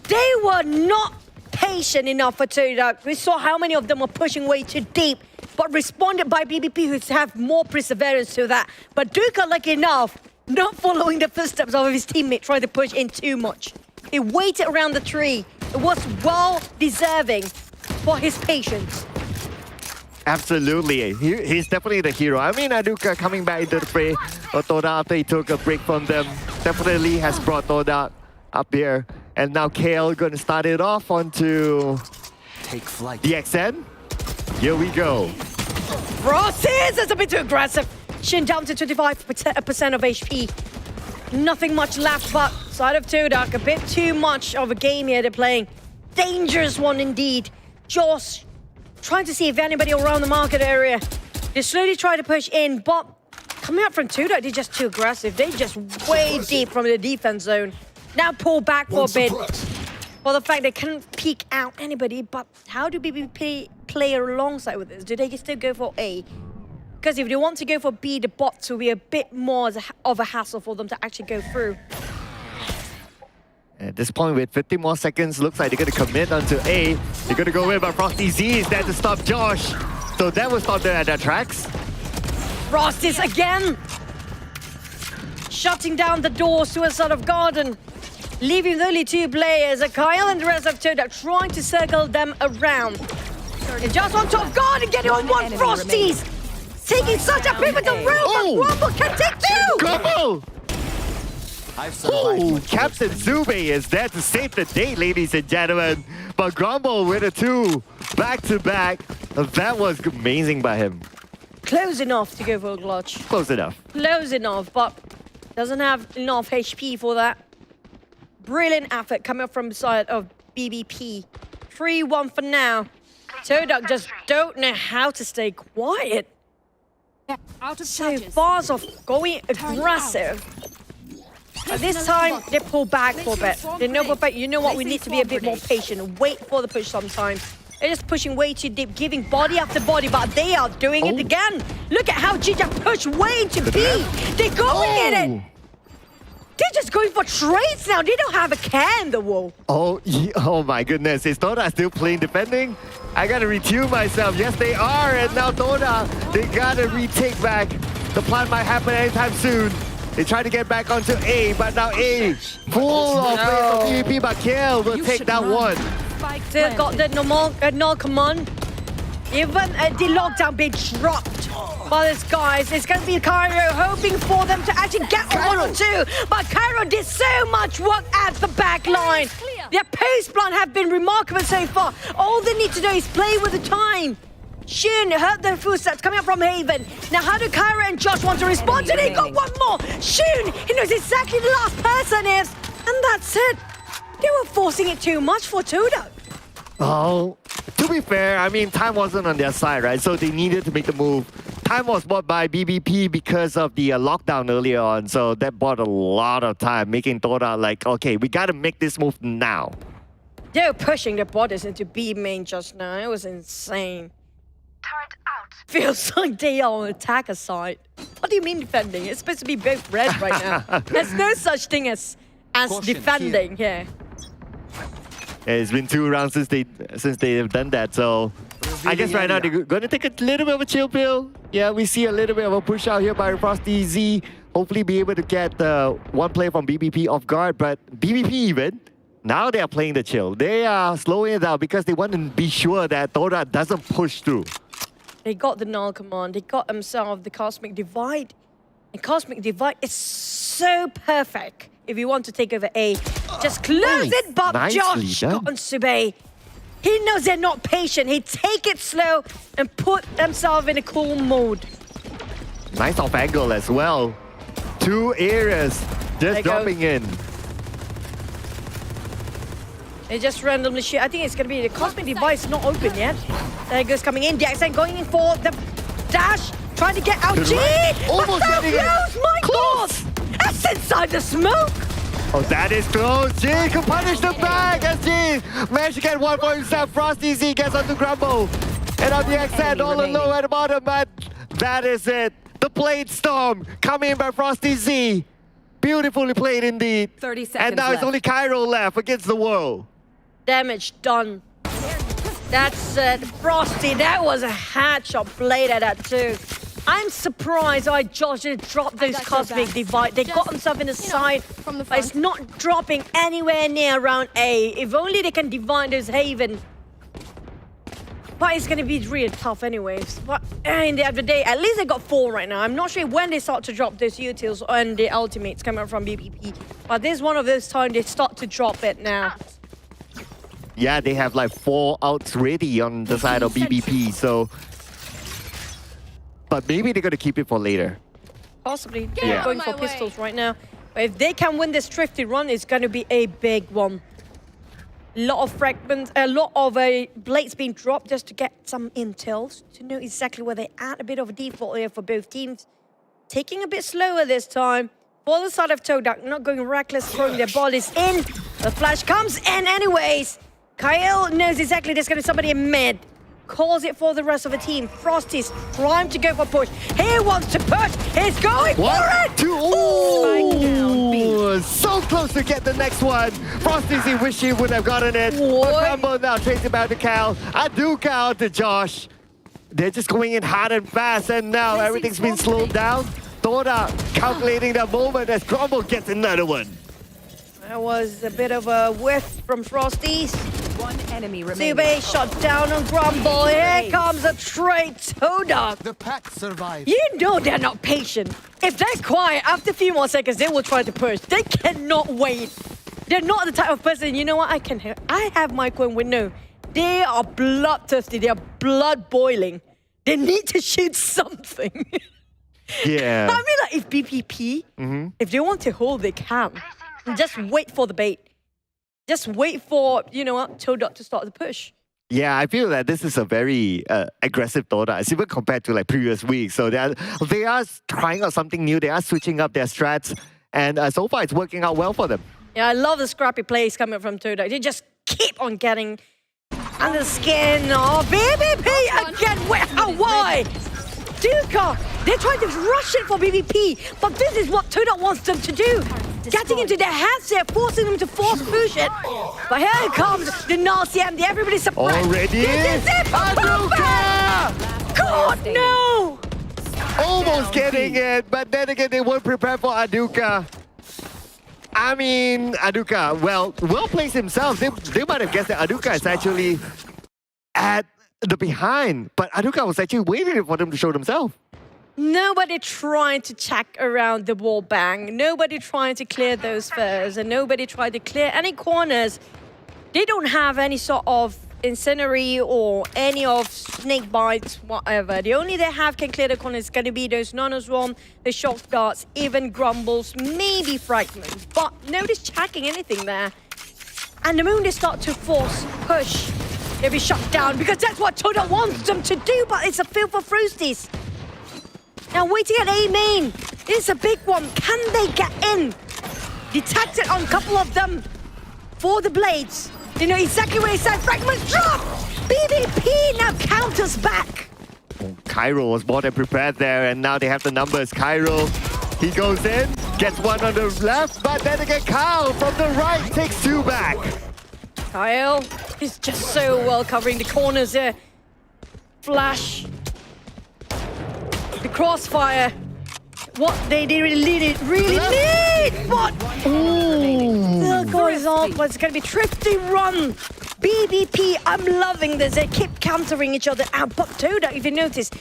They were not patient enough for Todak. We saw how many of them were pushing way too deep, but responded by BBP, who have more perseverance to that. But Duka, lucky enough, not following the footsteps of his teammate, trying to push in too much. He waited around the tree. It was well deserving for his patience.
Absolutely. He's definitely the hero. I mean, Aduka coming back into the fray. Toda, after he took a break from them, definitely has brought Toda up here. And now KL going to start it off onto
Take flight.
DXN. Here we go.
Frosties is a bit too aggressive. Shin down to 25% of HP. Nothing much left, but side of Todak, a bit too much of a game here they're playing. Dangerous one indeed. Josh trying to see if anybody around the market area. They slowly try to push in, but coming up from Todak, they're just too aggressive. They're just way deep from the defense zone. Now pull back for a bit. For the fact they couldn't peek out anybody, but how do BBP play alongside with this? Do they still go for A? Because if they want to go for B, the bots will be a bit more of a hassle for them to actually go through.
At this point, with 50 more seconds, looks like they're going to commit onto A. They're going to go in, but Frosty Z is there to stop Josh. So that will stop them at their tracks.
Frosties again! Shutting down the doors to a sort of garden. Leaving only two players, Kyle and the rest of Toda, trying to circle them around. And just on top guard and getting on one Frosties! Taking such a pivotal role, but Grumble can take two!
Grumble!
I've survived.
Oh, Captain Zube is there to save the day, ladies and gentlemen. But Grumble with a 2 back-to-back. That was amazing by him.
Close enough to go for a clutch.
Close enough.
Close enough, but doesn't have enough HP for that. Brilliant effort coming from the side of BBP. 3-1 for now. Todak just don't know how to stay quiet.
Out of
So
charges.
far off going aggressive. But this time, they pull back for a bit. They know, but you know what, we need to be a bit more patient. Wait for the push sometimes. They're just pushing way too deep, giving body after body, but they are doing it again. Look at how Giga push way into B. They're going in it. They're just going for trades now. They don't have a care in the wall.
Oh my goodness. Is Toda still playing defending? I gotta retune myself. Yes, they are. And now Toda, they gotta retake back. The plan might happen anytime soon. They try to get back onto A, but now A full of players of PvP, but Teal will take that one.
Still got the null command. Even the lockdown being dropped by these guys. It's going to be Cairo hoping for them to actually get on 1 or 2. But Cairo did so much work at the back line. Their post plan have been remarkable so far. All they need to do is play with the time. Shin heard the footsteps coming up from Haven. Now how do Cairo and Josh want to respond to it? He got one more. Shin, he knows exactly the last person is. And that's it. They were forcing it too much for Toda.
Oh, to be fair, I mean, time wasn't on their side, right? So they needed to make the move. Time was bought by BBP because of the lockdown earlier on. So that bought a lot of time, making Toda like, okay, we got to make this move now.
They were pushing their bodies into B main just now. It was insane.
Turret out.
Feels like they are on attacker side. What do you mean defending? It's supposed to be both red right now. There's no such thing as defending here.
It's been 2 rounds since they have done that, so I guess right now they're going to take a little bit of a chill pill. Yeah, we see a little bit of a push out here by Frosty Z. Hopefully be able to get one play from BBP off guard, but BBP even, now they are playing the chill. They are slowing it down because they want to be sure that Toda doesn't push through.
They got the null command. They got themselves the Cosmic Divide. And Cosmic Divide is so perfect if you want to take over A. Just close it, but Josh got on Subay. He knows they're not patient. He take it slow and put themselves in a cool mode.
Nice off angle as well. 2 areas just dropping in.
They just randomly shoot. I think it's going to be the Cosmic Device not open yet. There goes coming in. The accent going in for the dash. Trying to get out. G!
Almost getting it.
My God! That's inside the smoke.
Oh, that is close. G can punish the back as G managed to get one for himself. Frosty Z gets onto Grumble. And on the accent all alone at the bottom, but that is it. The Blade Storm coming in by Frosty Z. Beautifully played indeed.
30 seconds
and now it's only Cairo left against the world.
Damage done. That's Frosty. That was a headshot played at that too. I'm surprised why Josh didn't drop those Cosmic Divide. They got themselves in the side, but it's not dropping anywhere near around A. If only they can divide those Haven. But it's going to be really tough anyways. But in the end of the day, at least they got 4 right now. I'm not sure when they start to drop those utils and the ultimates coming from BBP. But this is one of those times they start to drop it now.
Yeah, they have like 4 outs ready on the side of BBP, so... But maybe they're going to keep it for later.
Possibly. They're going for pistols right now. But if they can win this thrifty run, it's going to be a big one. A lot of fragments, a lot of blades being dropped just to get some intels to know exactly where they at. A bit of a default here for both teams. Taking a bit slower this time. For the side of Todak, not going reckless, throwing their bodies in. The flash comes in anyways. Kyle knows exactly there's going to be somebody in mid. Calls it for the rest of the team. Frosty's trying to go for push. He wants to push. He's going for it.
Ooh, so close to get the next one. Frosty's, he wish he would have gotten it. But Rumble now tracing back to Cal. I do count to Josh. They're just going in hard and fast, and now everything's been slowed down. Toda calculating the moment as Grumble gets another one.
That was a bit of a whiff from Frosty's.
One enemy remaining.
Subay shot down on Grumble. Here comes a trade Todak.
The pack survives.
You know they're not patient. If they're quiet, after a few more seconds, they will try to push. They cannot wait. They're not the type of person, you know what, I have my coin window. They are bloodthirsty. They are blood boiling. They need to shoot something.
Yeah.
I mean, like, if BPP, if they want to hold, they can. Just wait for the bait. Just wait for, you know what, Toda to start the push.
Yeah, I feel that this is a very aggressive Toda, even compared to like previous weeks. So they are trying out something new. They are switching up their strats. And so far, it's working out well for them.
Yeah, I love the scrappy plays coming from Toda. They just keep on getting under the skin of BBP again. Why? Duka, they're trying to rush it for BBP, but this is what Toda wants them to do. Getting into their heads there, forcing them to force push it. But here comes the Nazi MD, everybody's surprised.
Already?
This is it for
Duka!
God, no!
Almost getting it, but then again, they weren't prepared for Aduka. I mean, Aduka, well placed himself. They might have guessed that Aduka is actually at the behind, but Aduka was actually waiting for them to show themselves.
Nobody trying to check around the wall bang. Nobody trying to clear those first, and nobody tried to clear any corners. They don't have any sort of incendiary or any of snake bites, whatever. The only they have can clear the corners is going to be those nanoswarm, the shock darts, even grumbles, maybe fragments. But nobody's checking anything there. And the moment they start to force push, they'll be shut down because that's what Toda wants them to do, but it's a field for Frosties. Now waiting at A main. It's a big one. Can they get in? Detected on a couple of them for the blades. They know exactly where he said fragments drop. BBP now counters back.
Cairo was more than prepared there, and now they have the numbers. Cairo, he goes in, gets one on the left, but then again, Kyle from the right takes two back.
Kyle is just so well covering the corners there. Flash. The crossfire. What they really need. What? Still goes on, but it's going to be thrifty run. BBP, I'm loving this. They keep countering each other out. But Toda, if you notice,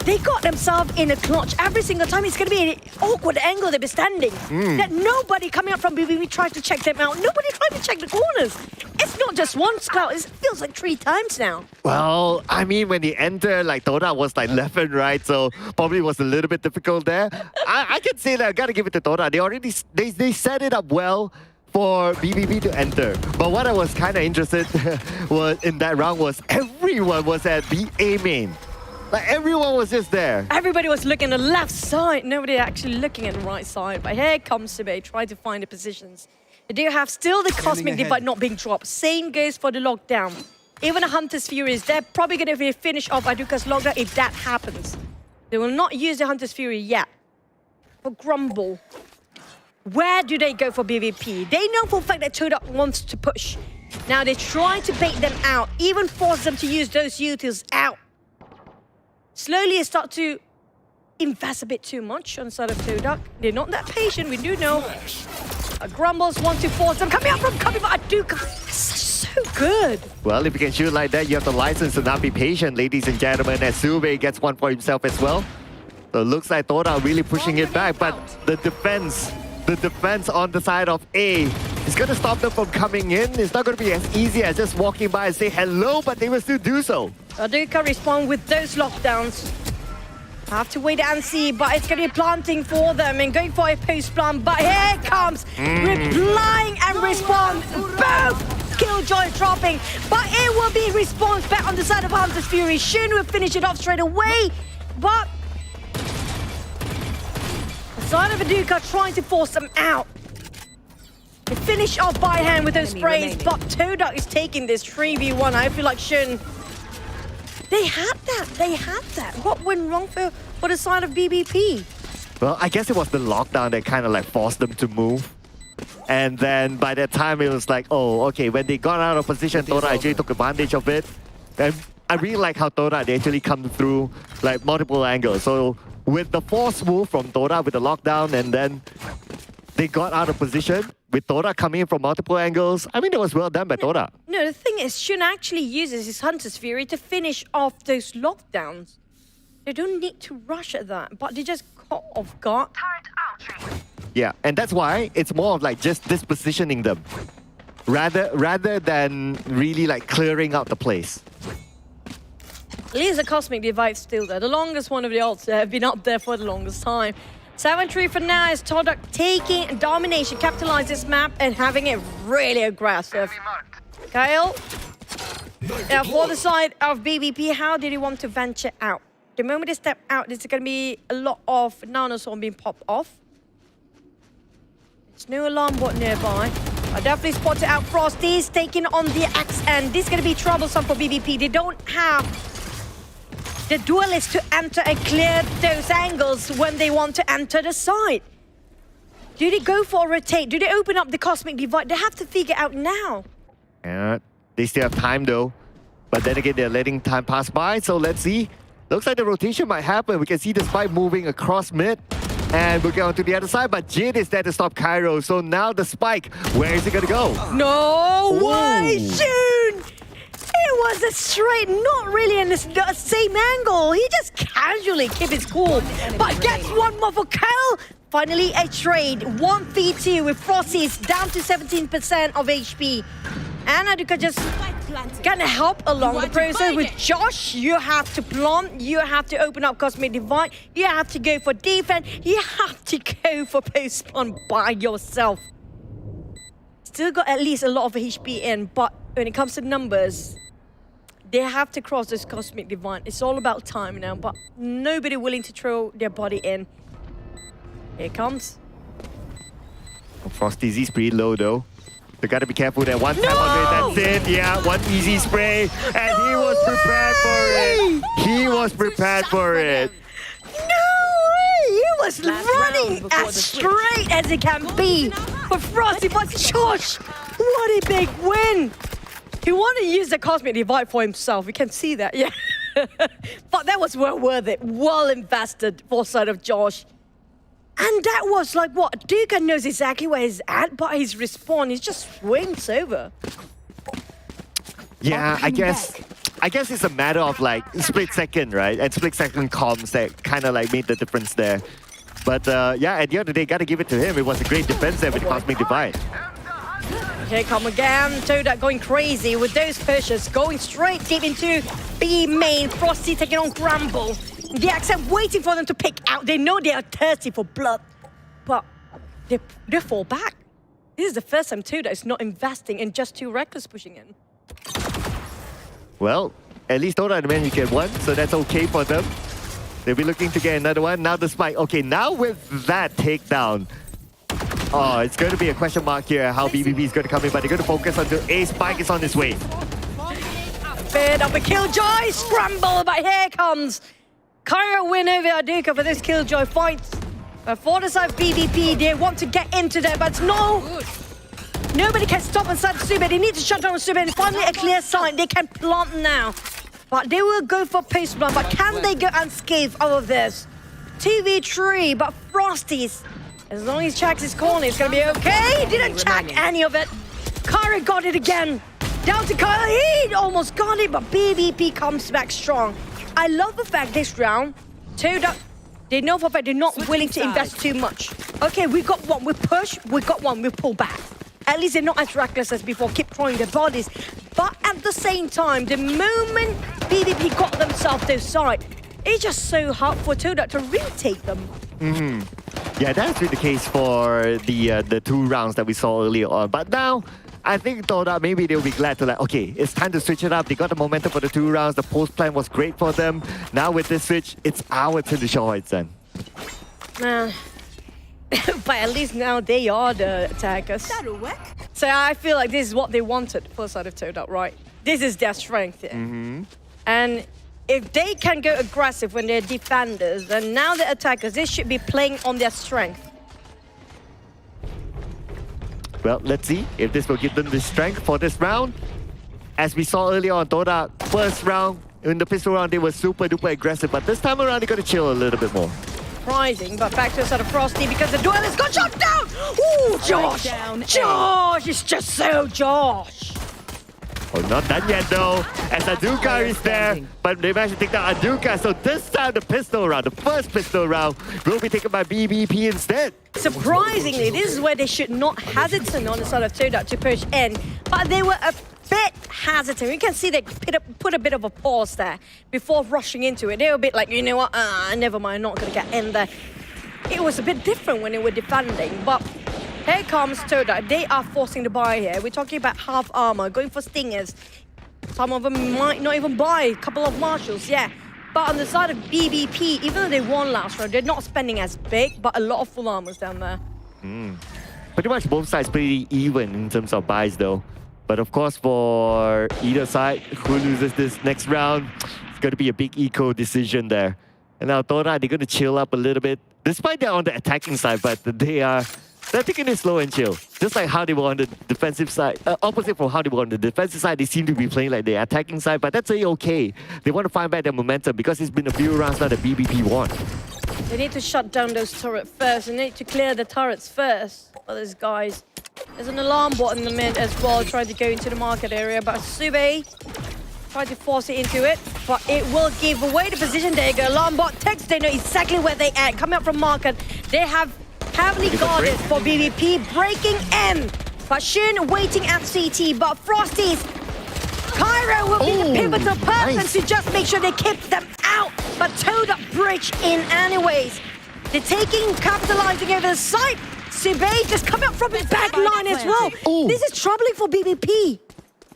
they got themselves in a clutch every single time. It's going to be an awkward angle they'll be standing. That nobody coming up from BBP tried to check them out. Nobody tried to check the corners. It's not just one scout. It feels like 3 times now.
Well, I mean, when they enter, like Toda was like left and right, so probably was a little bit difficult there. I can say that I gotta give it to Toda. They already they set it up well for BBP to enter. But what I was kind of interested was in that round was everyone was at A main. Like everyone was just there.
Everybody was looking at the left side. Nobody actually looking at the right side. But here comes Sibe, trying to find the positions. They do have still the Cosmic Divide not being dropped. Same goes for the lockdown. Even the Hunter's Furies, they're probably going to finish off Aduka's lockdown if that happens. They will not use the Hunter's Fury yet. For Grumble, where do they go for BVP? They know for a fact that Todak wants to push. Now they try to bait them out, even force them to use those utils out. Slowly start to invest a bit too much on the side of Todak. They're not that patient, we do know. Grumbles want to force them. Coming up from Aduka. So good.
Well, if you can shoot like that, you have the license to not be patient, ladies and gentlemen. As Sube gets one for himself as well. So it looks like Toda really pushing it back, but the defense on the side of A is going to stop them from coming in. It's not going to be as easy as just walking by and say hello, but they will still do so.
Aduka respond with those lockdowns. Have to wait and see, but it's going to be planting for them and going for a post-plant. But here comes replying and response. Both Killjoy dropping, but it will be response back on the side of Hunter's Fury. Shun will finish it off straight away, but the side of Aduka trying to force them out. They finish off by hand with those sprays, but Todak is taking this 3v1. I feel like Shun. They had that. What went wrong for the side of BBP?
Well, I guess it was the lockdown that kind of like forced them to move. And then by that time, it was like, oh, okay, when they got out of position, Toda actually took advantage of it. And I really like how Toda, they actually come through like multiple angles. So with the force move from Toda with the lockdown, and then they got out of position with Toda coming in from multiple angles. I mean, it was well done by Toda.
No, the thing is, Shun actually uses his Hunter's Fury to finish off those lockdowns. They don't need to rush at that, but they just caught off guard.
Yeah, and that's why it's more of like just dispositioning them rather than really like clearing out the place.
At least the Cosmic Divide still there. The longest one of the ults have been up there for the longest time. 7-3 for now is Todak taking domination, capitalize this map and having it really aggressive. Kyle, now for the side of BBP, how did he want to venture out? The moment they step out, there's going to be a lot of nanoswarm being popped off. There's no alarm bot nearby. I definitely spotted out Frosty's taking on the axe, and this is going to be troublesome for BBP. They don't have the duelists to enter and clear those angles when they want to enter the site. Do they go for a rotate? Do they open up the Cosmic Divide? They have to figure out now.
Yeah, they still have time though. But then again, they're letting time pass by. So let's see. Looks like the rotation might happen. We can see the spike moving across mid. And we'll go on to the other side, but Jin is there to stop Cairo. So now the spike, where is it gonna go?
No way, Shun! It was a straight, not really in the same angle. He just casually kept his cool. But gets one more for Kyle. Finally, a trade. 1v2 with Frosty's down to 17% of HP. And Aduka just gonna help along the process with Josh. You have to plant, you have to open up Cosmic Divide, you have to go for defense, you have to go for post spawn by yourself. Still got at least a lot of HP in, but when it comes to numbers, they have to cross this Cosmic Divide. It's all about time now, but nobody willing to throw their body in. Here it comes.
Frosty's is pretty low though. They gotta be careful that one time on it, that's it. Yeah, one easy spray. And he was prepared for it. He was prepared for it.
No way! He was running as straight as it can be for Frosty, but Josh, what a big win! He wanted to use the Cosmic Divide for himself. We can see that, yeah. But that was well worth it. Well invested for side of Josh. And that was like what? Duka knows exactly where he's at, but his respawn, he just swings over.
Yeah, I guess it's a matter of like split second, right? And split second comms that kind of like made the difference there. But yeah, at the end of the day, gotta give it to him. It was a great defense there with the Cosmic Divide.
Here come again, Toda going crazy with those pushes, going straight deep into B main. Frosty taking on Grumble. The Accent waiting for them to pick out. They know they are thirsty for blood, but they fall back. This is the first time Toda is not investing in just two Reckless pushing in.
Well, at least Toda and man, you get one, so that's okay for them. They'll be looking to get another one. Now the spike. Okay, now with that takedown, oh, it's going to be a question mark here how BBB is going to come in, but they're going to focus on the A spike is on his way.
Bit of a killjoy scramble, but here comes Cairo win over Aduka for this killjoy fight. But for the side of BBP, they want to get into there, but nobody can stop inside Sube. They need to shut down Sube and finally a clear sign. They can plant now. But they will go for post plant, but can they go unscathed out of this? 2v3, but Frosty's, as long as he checks his corner, it's gonna be okay. He didn't check any of it. Cairo got it again. Down to Kyle, he almost got it, but BBP comes back strong. I love the fact this round, Toda, they know for a fact they're not willing to invest too much. Okay, we got one, we push, we got one, we pull back. At least they're not as reckless as before, keep throwing their bodies. But at the same time, the moment BBP got themselves to side, it's just so hard for Toda to retake them.
Yeah, that's been the case for the two rounds that we saw earlier on. But now, I think Toda, maybe they'll be glad to like, okay, it's time to switch it up. They got the momentum for the two rounds. The post plan was great for them. Now with this switch, it's our turn to show it then.
But at least now they are the attackers. So I feel like this is what they wanted for the side of Toda, right? This is their strength here. And if they can go aggressive when they're defenders, then now the attackers, they should be playing on their strength.
Well, let's see if this will give them the strength for this round. As we saw earlier on Toda, first round, in the pistol round, they were super duper aggressive, but this time around, they got to chill a little bit more.
Surprising, but back to the side of Frosty because the duelist got shot down! Ooh, Josh! Josh! It's just so Josh!
Oh, not done yet though, as Aduka is there, but they managed to take down Aduka, so this time the pistol round, the first pistol round, will be taken by BBP instead.
Surprisingly, this is where they should not hesitate on the side of Toda to push in, but they were a bit hesitant. You can see they put a bit of a pause there before rushing into it. They were a bit like, you know what, never mind, not gonna get in there. It was a bit different when they were defending, but here comes Toda. They are forcing the buy here. We're talking about half armor, going for stingers. Some of them might not even buy a couple of marshals, yeah. But on the side of BBP, even though they won last round, they're not spending as big, but a lot of full armors down there.
Pretty much both sides pretty even in terms of buys though. But of course, for either side, who loses this next round, it's going to be a big eco decision there. And now Toda, they're going to chill up a little bit. Despite they're on the attacking side, but they are They're taking it slow and chill. Just like how they were on the defensive side. Opposite from how they were on the defensive side, they seem to be playing like the attacking side, but that's okay. They want to find back their momentum because it's been a few rounds now that BBP won.
They need to shut down those turrets first. They need to clear the turrets first. For those guys. There's an alarm bot in the mid as well, trying to go into the market area, but Sube tried to force it into it, but it will give away the position. There you go, alarm bot text, they know exactly where they at. Coming up from market, they have heavily guarded for BBP, breaking in. But Shin waiting at CT, but Frosty's Cairo will be the pivotal person to just make sure they keep them out. But Toda bridge in anyways. They're capitalizing over the site. Sube just coming up from his back line as well. This is troubling for BBP.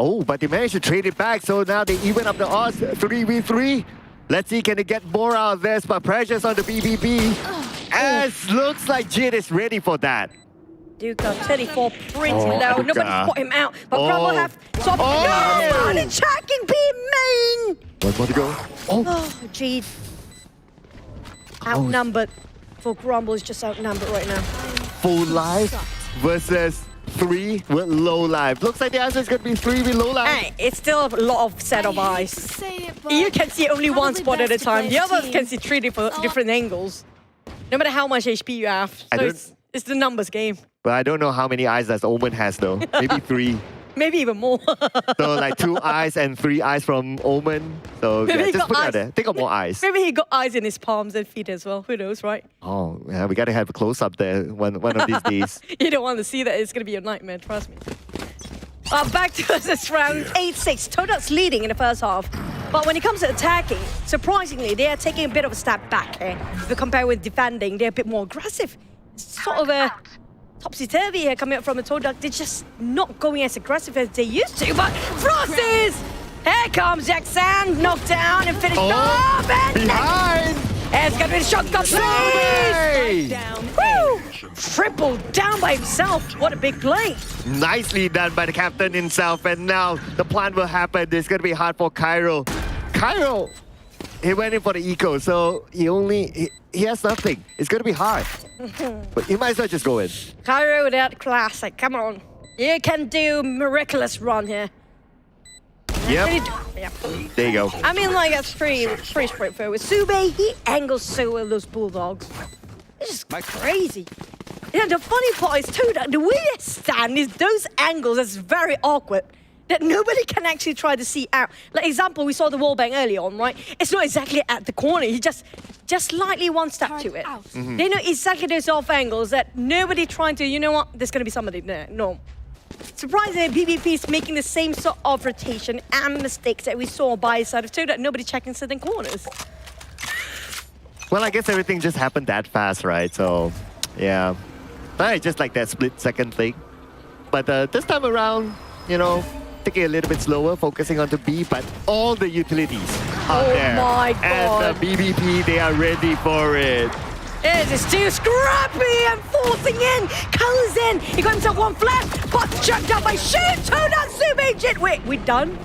Oh, but they managed to trade it back, so now they even up the odds 3v3. Let's see, can they get more out of this? But pressure's on the BBP. As looks like Jid is ready for that.
Duka 34 pretty low. Nobody spot him out. But Bravo have top attacking B main.
One more to go.
Oh, Jid. Outnumbered. For Grumble is just outnumbered right now.
Full life versus 3 with low life. Looks like the answer is going to be 3 with low life.
Hey, it's still a lot of set of eyes. You can see only one spot at a time. The others can see 3 different angles. No matter how much HP you have. So it's the numbers game.
But I don't know how many eyes that Omen has though. Maybe 3.
Maybe even more.
So like 2 eyes and 3 eyes from Omen. So yeah, just put it out there. Think of more eyes.
Maybe he got eyes in his palms and feet as well. Who knows, right?
Oh, yeah, we gotta have a close-up there one of these days.
You don't want to see that. It's gonna be a nightmare, trust me. Back to us this round, 8-6. Todak's leading in the first half. But when it comes to attacking, surprisingly, they are taking a bit of a step back here. If you compare with defending, they're a bit more aggressive. It's sort of a topsy-turvy here coming up from the Todak. They're just not going as aggressive as they used to. But Frosties! Here comes Jackson, knocked down and finished off. And
behind!
It's gonna be the shotgun, please! Woo! Tripled down by himself. What a big play.
Nicely done by the captain himself. And now the plan will happen. It's gonna be hard for Cairo. Cairo, he went in for the eco, so he has nothing. It's gonna be hard. But he might as well just go in.
Cairo without classic, come on. You can do miraculous run here.
Yep. There you go.
I mean, like, that's pretty straightforward. Sube, he angles so well, those bulldogs. It's just crazy. You know, the funny part is too that the way they stand is those angles that's very awkward. That nobody can actually try to see out. Like example, we saw the wallbang early on, right? It's not exactly at the corner. He just slightly one step to it. They know exactly those off angles that nobody trying to, you know what? There's gonna be somebody there. No. Surprisingly, BBP is making the same sort of rotation and mistakes that we saw by side of Toda. Nobody checking certain corners.
Well, I guess everything just happened that fast, right? So, yeah. I just like that split-second thing. But this time around, you know, taking it a little bit slower, focusing on the B, but all the utilities are there.
Oh my God.
And the BBP, they are ready for it.
It is too scrappy and forcing in. Comes in. He got himself one flash, but checked out by Shin. Toda Sube. Wait, we done?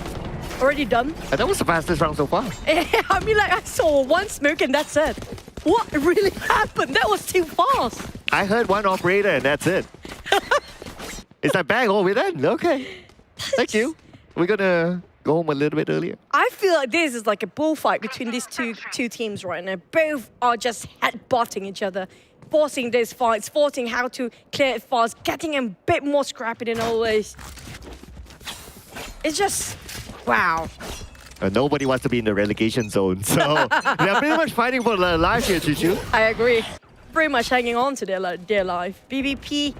Already done?
And that was the fastest round so far.
I mean, like, I saw one smoke and that's it. What really happened? That was too fast.
I heard one operator and that's it. It's like, bang, we're done. Okay. Thank you. We're gonna go home a little bit earlier.
I feel like this is like a bullfight between these two teams right now. Both are just headbutting each other, forcing these fights, forcing how to clear it fast, getting a bit more scrappy than always. It's just, wow.
Nobody wants to be in the relegation zone, so they're pretty much fighting for their life here, Chuchu.
I agree. Pretty much hanging on to their life. BBP,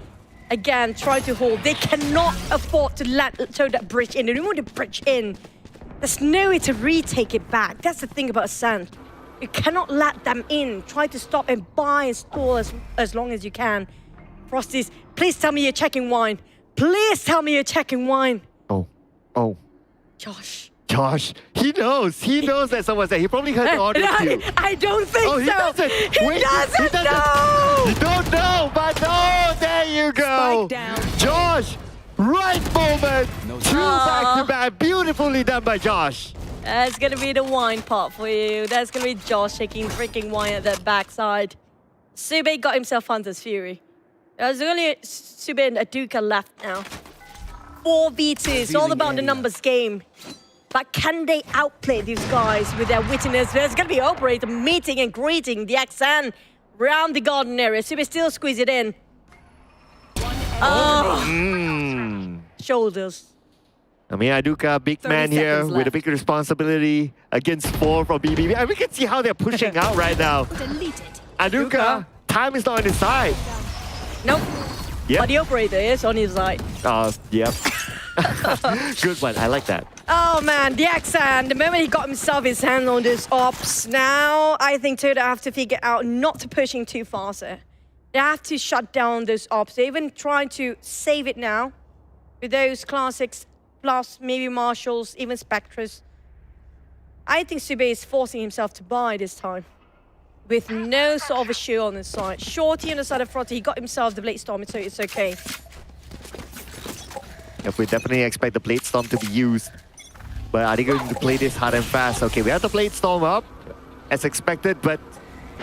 again, try to hold. They cannot afford to let Toda bridge in. They don't want to bridge in. There's no way to retake it back. That's the thing about Ascent. You cannot let them in. Try to stop and buy and stall as long as you can. Frosties, please tell me you're checking wine. Please tell me you're checking wine.
Oh.
Josh,
he knows that someone's there. He probably heard the audio too.
I don't think so.
He doesn't.
He doesn't know.
You don't know, but oh, there you go. Josh, right moment. Two back-to-back. Beautifully done by Josh.
That's going to be the wine part for you. That's going to be Josh shaking freaking wine at that backside. Sube got himself Hunter's Fury. There's only Sube and Aduka left now. 4v2. It's all about the numbers game. But can they outplay these guys with their wittiness? There's going to be Operator meeting and greeting the Axan round the garden area. Sube still squeeze it in. Shoulders.
I mean, Aduka, big
30
man here
seconds
with a
left.
big responsibility against 4 from BBB. And we can see how they're pushing out right now. Aduka, time is not on his side.
Nope.
Yep.
But the Operator is on his side.
Yep. Good one. I like that.
Oh man, the Axan, the moment he got himself his hand on those ops, now I think Toda have to figure out not to pushing too fast. They have to shut down those ops. They're even trying to save it now with those classics, plus maybe Marshals, even Spectres. I think Sube is forcing himself to buy this time with no sort of a shield on his side. Shorty on the side of Frotty, he got himself the Blade Storm, so it's okay.
If we definitely expect the Blade Storm to be used. But are they going to play this hard and fast? Okay, we have the Blade Storm up, as expected, but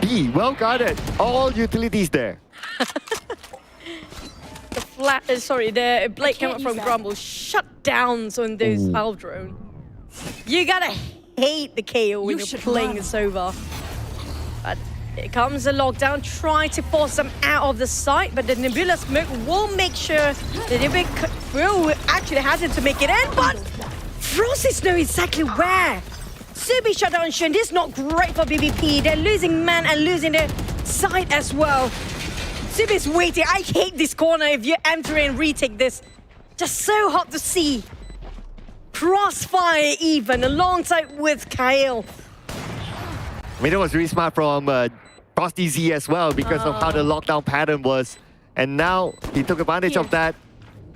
B, well guarded. All utilities there.
The Blade came up from Grumble. Shut down on those Half Drone. You gotta hate the KO when you're playing this over. But here comes the lockdown, trying to force them out of the site, but the Nebula Smoke will make sure that they will actually hesitate to make it in, but Frosties know exactly where. Subi shut down Shun. This is not great for BBP. They're losing man and losing their side as well. Subi's waiting. I hate this corner if you enter and retake this. Just so hard to see. Crossfire even alongside with Kyle.
I mean, it was really smart from Frosty Z as well because of how the lockdown pattern was. And now he took advantage of that,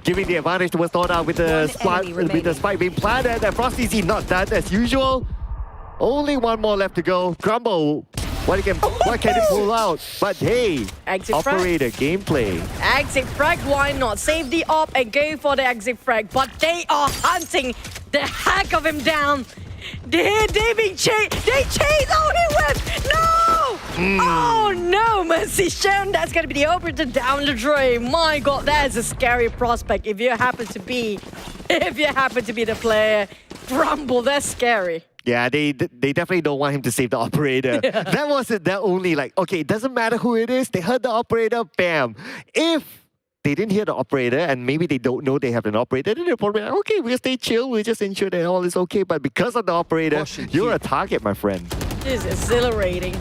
giving the advantage towards Toda with the spike being planted. And Frosty Z not done as usual. Only one more left to go. Grumble, what can he pull out? But hey,
Exit
Operator gameplay.
Exit frag, why not? Save the op and go for the exit frag. But they are hunting the heck of him down. They're being chased. They chase. Oh, he went. No! Oh no, mercy shown. That's gonna be the Operator down the drain. My God, that is a scary prospect. If you happen to be the player, Grumble, that's scary.
Yeah, they definitely don't want him to save the Operator. That wasn't that only like, okay, it doesn't matter who it is. They heard the Operator, bam. If they didn't hear the Operator and maybe they don't know they have an Operator, then they're probably like, okay, we'll stay chill. We'll just ensure that all is okay. But because of the Operator, you're a target, my friend.
This is exhilarating.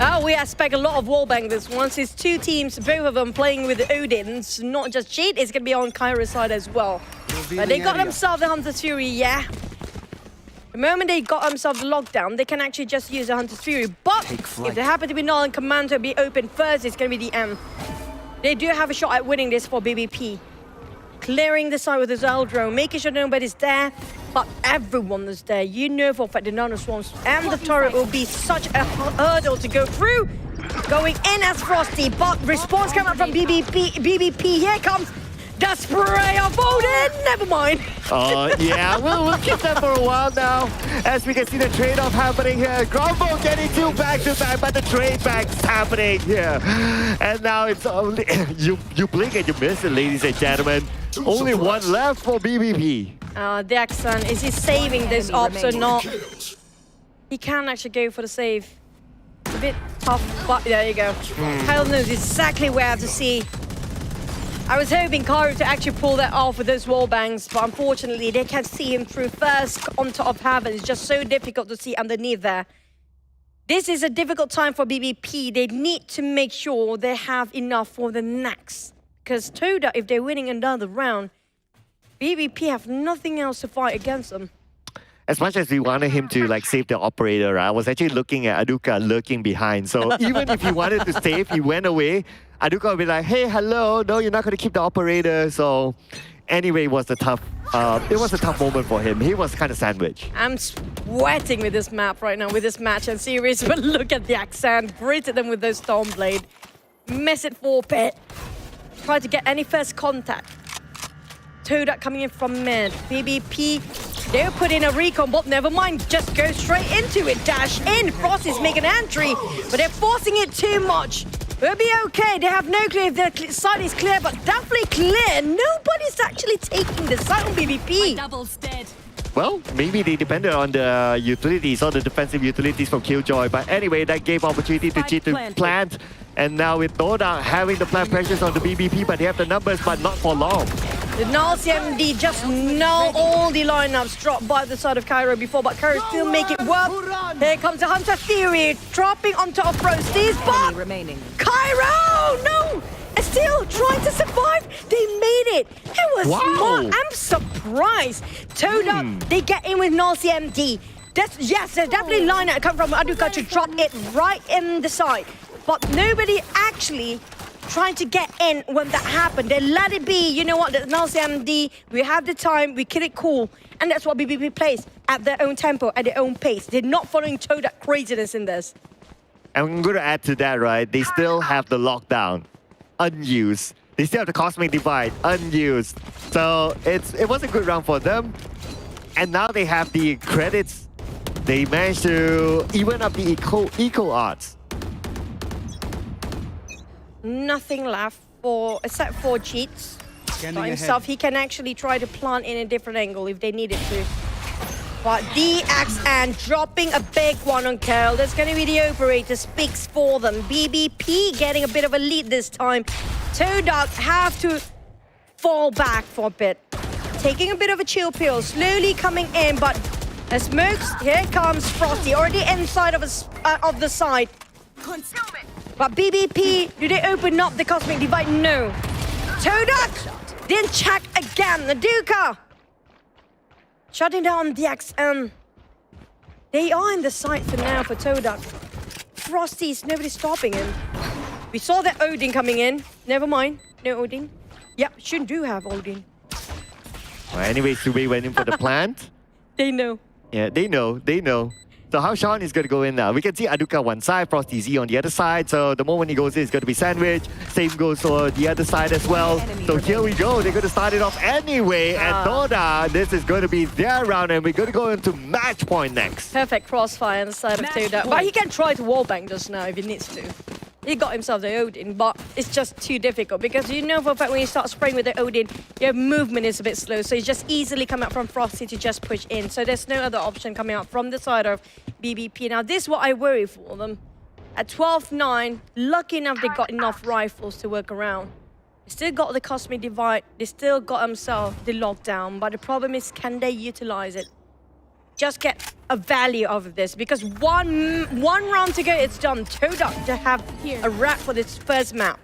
Oh, we expect a lot of wallbang this one. It's two teams, both of them playing with the Odins. Not just Cheat, it's going to be on Kyra's side as well. But they got themselves the Hunter's Fury, yeah. The moment they got themselves the lockdown, they can actually just use the Hunter's Fury. But if they happen to be null and command to be open first, it's going to be the M. They do have a shot at winning this for BBP. Clearing the side with the Zeldrone, making sure nobody's there, but everyone is there. You know for a fact the Nano Swarms and the turret will be such a hurdle to go through. Going in as Frosty, but response coming from BBP. Here comes the spray of Odin. Never mind.
Yeah, we'll keep that for a while now. As we can see the trade-off happening here. Grumble getting two back-to-back, but the trade-back's happening here. And now it's only... you blink and you miss it, ladies and gentlemen. Only one left for BBP.
The Axan, is he saving this ops or not? He can actually go for the save. It's a bit tough, but there you go. Kyle knows exactly where to see. I was hoping Karu to actually pull that off with those wall bangs, but unfortunately they can't see him through first on top of heaven. It's just so difficult to see underneath there. This is a difficult time for BBP. They need to make sure they have enough for the next. Because Toda, if they're winning another round, BBP have nothing else to fight against them.
As much as we wanted him to like save the Operator, I was actually looking at Aduka lurking behind. So even if he wanted to save, he went away. Aduka would be like, hey, hello, no, you're not going to keep the Operator. So anyway, it was a tough moment for him. He was kind of sandwiched.
I'm sweating with this map right now, with this match and series. But look at the Axan, greeted them with those Stormblade. Miss it for pit. Try to get any first contact. Todak coming in from mid. BBP, they'll put in a recon, but never mind. Just go straight into it. Dash in. Frosty's making an entry, but they're forcing it too much. We'll be okay. They have no clue if their side is clear, but definitely clear. Nobody's actually taking the side on BBP.
Double's dead.
Well, maybe they depended on the utilities, on the defensive utilities from Killjoy. But anyway, that gave opportunity to G to plant. And now with Toda having the plant pressures on the BBP, but they have the numbers, but not for long.
The Nazi MD just know all the lineups dropped by the side of Cairo before, but Cairo still make it work. Here comes the Hunter Theory, dropping on top of Frosties, but Cairo, no! Still trying to survive. They made it. It was smart. I'm surprised. Toda, they get in with Nazi MD. Yes, there's definitely line that come from Aduka to drop it right in the side. But nobody actually trying to get in when that happened. They let it be. You know what? The Nazi MD, we have the time, we keep it cool. And that's what BBP plays at their own tempo, at their own pace. They're not following Todak craziness in this.
I'm going to add to that, right? They still have the lockdown unused. They still have the Cosmic Divide unused. So it was a good round for them. And now they have the credits. They managed to even up the eco odds.
Nothing left except for cheats. By himself, he can actually try to plant in a different angle if they needed to. But DXN dropping a big one on Carl. That's going to be the operator, speaks for them. BBP getting a bit of a lead this time. Todak have to fall back for a bit. Taking a bit of a chill pill, slowly coming in, but the smokes, here comes Frosty, already inside of the side. But BBP, do they open up the Cosmic Divide? No. Todak didn't check again. Naduka shutting down the XM. They are in the site for now for Todak. Frosty's, nobody's stopping him. We saw that Odin coming in. Never mind. No Odin. Yeah, shouldn't do have Odin.
Well, anyway, Sube went in for the plant.
They know.
Yeah, they know. So how Sean is going to go in now? We can see Aduka one side, Frosty Z on the other side. So the moment he goes in, it's going to be sandwich. Same goes for the other side as well. So here we go. They're going to start it off anyway. And Toda, this is going to be their round. And we're going to go into match point next.
Perfect crossfire on the side of Toda. But he can try to wallbang just now if he needs to. He got himself the Odin, but it's just too difficult because you know for a fact when you start spraying with the Odin, your movement is a bit slow, so you just easily come out from Frosty to just push in. So there's no other option coming out from the side of BBP. Now this is what I worry for them. At 12-9, lucky enough they got enough rifles to work around. They still got the Cosmic Divide, they still got themselves the lockdown, but the problem is can they utilize it? Just get a value of this because one round to go, it's done. Todak to have a wrap for this first map.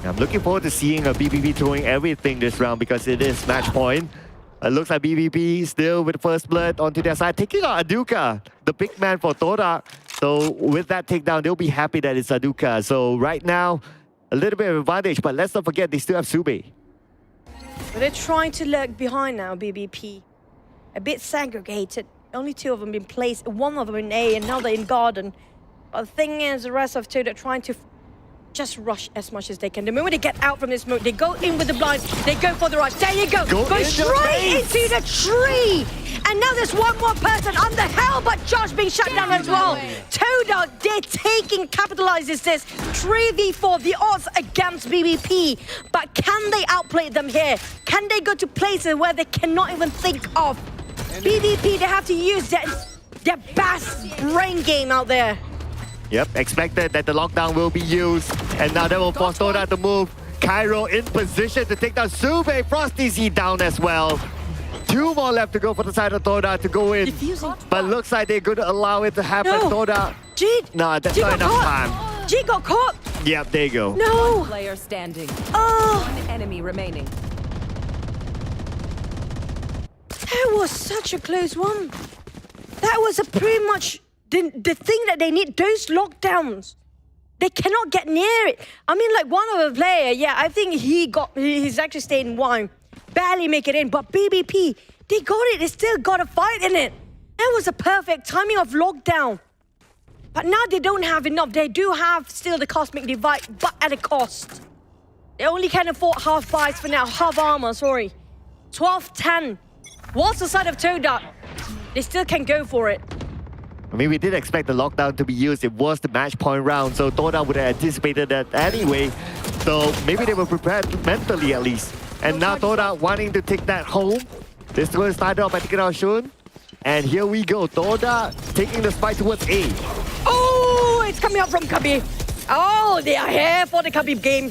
I'm looking forward to seeing a BBP throwing everything this round because it is match point. It looks like BBP still with first blood onto their side, taking out Aduka, the big man for Toda. So with that takedown, they'll be happy that it's Aduka. So right now, a little bit of advantage, but let's not forget they still have Sube.
But they're trying to lurk behind now, BBP. A bit segregated. Only two of them in place. One of them in A, another in Garden. But the thing is, the rest of Toda trying to just rush as much as they can. The moment they get out from this smoke, they go in with the blinds. They go for the rush. There you go. Go straight into the tree. And now there's one more person on the hell, but Josh being shut down as well. Toda, they're capitalizes this. 3v4, the odds against BBP. But can they outplay them here? Can they go to places where they cannot even think of? BBP, they have to use their best brain game out there.
Yep, expected that the lockdown will be used. And now that will force Toda to move. Cairo in position to take down Sube. Frosty Z down as well. Two more left to go for the side of Toda to go in. But looks like they're going to allow it to happen.
No.
Toda.
G,
nah, that's not enough time.
G got caught.
Yep, there you go.
No.
One player standing.
Oh.
One enemy remaining.
That was such a close one. That was a pretty much the thing that they need, those lockdowns. They cannot get near it. I mean, like one of the player, yeah, I think he's actually stayed in one. Barely make it in, but BBP, they got it. They still got a fight in it. That was a perfect timing of lockdown. But now they don't have enough. They do have still the Cosmic Divide, but at a cost. They only can afford half buys for now, half armor, sorry. 12-10. What's the side of Toda? They still can go for it.
I mean, we did expect the lockdown to be used. It was the match point round, so Toda would have anticipated that anyway. So maybe they were prepared mentally at least. And now Toda wanting to take that home. This is going to start off by taking out Shun. And here we go. Toda taking the spike towards A.
Oh, it's coming up from Khabib. Oh, they are here for the Khabib game.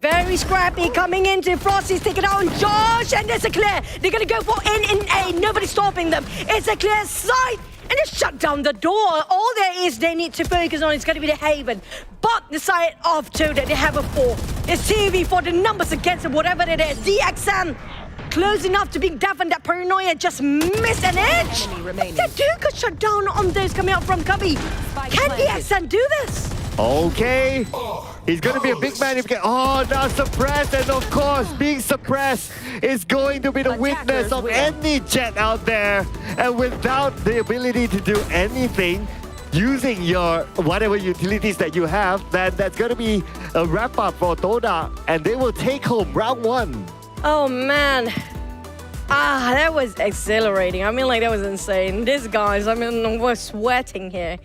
Very scrappy coming into Frosty's taking out on Josh, and there's a clear. They're gonna go for in A. Nobody's stopping them. It's a clear sight, and they shut down the door. All there is they need to focus on is gonna be the Haven. But the side of Toda, they have a 4. It's TV for the numbers against them, whatever it is. DXM close enough to being deafened. That paranoia just missed an edge. The Duke got shut down on those coming out from Cubby. Can DXM do this?
Okay. He's going to be a big man if he can. Oh, now suppressed. And of course, being suppressed is going to be the weakness of any Jet out there. And without the ability to do anything, using your whatever utilities that you have, then that's going to be a wrap-up for Toda. And they will take home round 1.
Oh, man. That was exhilarating. I mean, like, that was insane. These guys, I mean, we're sweating here.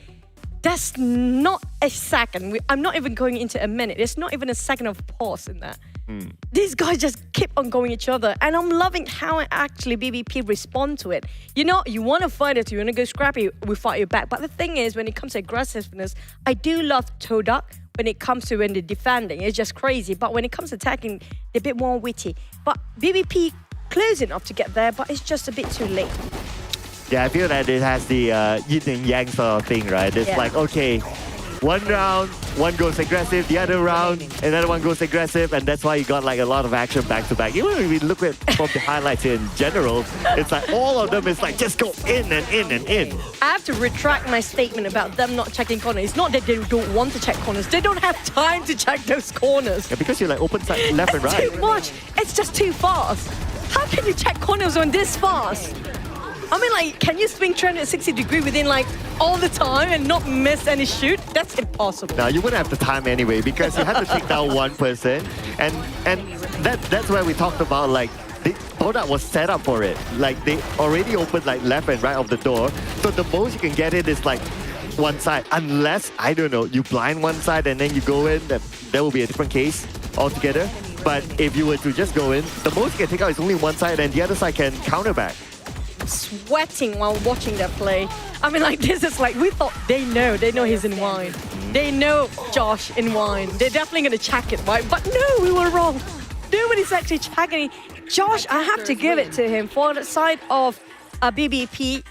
That's not a second. I'm not even going into a minute. There's not even a second of pause in that. These guys just keep on going each other. And I'm loving how actually BBP respond to it. You know, you want to fight it, you want to go scrappy, we fight you back. But the thing is, when it comes to aggressiveness, I do love Todak. When it comes to when they're defending, it's just crazy. But when it comes to attacking, they're a bit more witty. But BBP close enough to get there, but it's just a bit too late.
Yeah, I feel that it has the yin and yang sort of thing, right? It's like, okay, one round, one goes aggressive, the other round, another one goes aggressive, and that's why you got like a lot of action back to back. Even if we look at from the highlights in general, it's like all of them is like just go in and in and in.
I have to retract my statement about them not checking corners. It's not that they don't want to check corners. They don't have time to check those corners.
Yeah, because you're like open side left and right.
It's too much. It's just too fast. How can you check corners when this fast? I mean, like, can you swing 360 degree within like all the time and not miss any shoot? That's impossible.
Now you wouldn't have the time anyway because you had to take down one person, and that's where we talked about like Toda was set up for it. Like they already opened like left and right of the door, so the most you can get it is like one side. Unless I don't know, you blind one side and then you go in, that will be a different case altogether. But if you were to just go in, the most you can take out is only one side, and the other side can counter back.
Sweating while watching that play. I mean, like, this is like, we thought they know he's in wine. They know Josh in wine. They're definitely going to check it, right? But no, we were wrong. Nobody's actually checking. Josh, I have to give it to him for the side of BBP.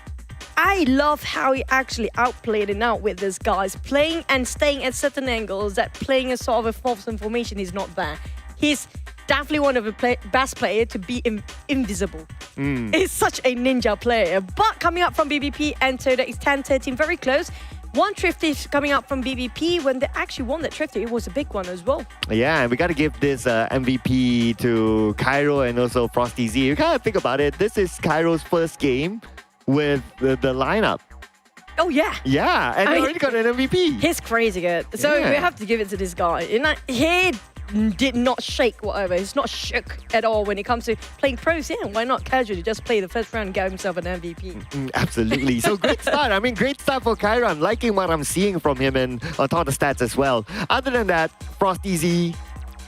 I love how he actually outplayed it out with these guys, playing and staying at certain angles, that playing a sort of a false information is not there. He's definitely one of the best players to be invisible. He's such a ninja player. But coming up from BBP and Toda is 10-13, very close. One Thrifty coming up from BBP. When they actually won that Thrifty, it was a big one as well.
Yeah, and we got to give this MVP to Cairo and also Frosty Z. You kind of think about it, this is Cairo's first game with the lineup.
Oh, yeah.
Yeah, and he already got an MVP.
He's crazy good. So we have to give it to this guy. He did not shake whatever. He's not shook at all when it comes to playing pros. Yeah, why not casually just play the first round and get himself an MVP?
Absolutely. So great start. I mean, great start for Cairo. I'm liking what I'm seeing from him and on top of the stats as well. Other than that, Frosty Z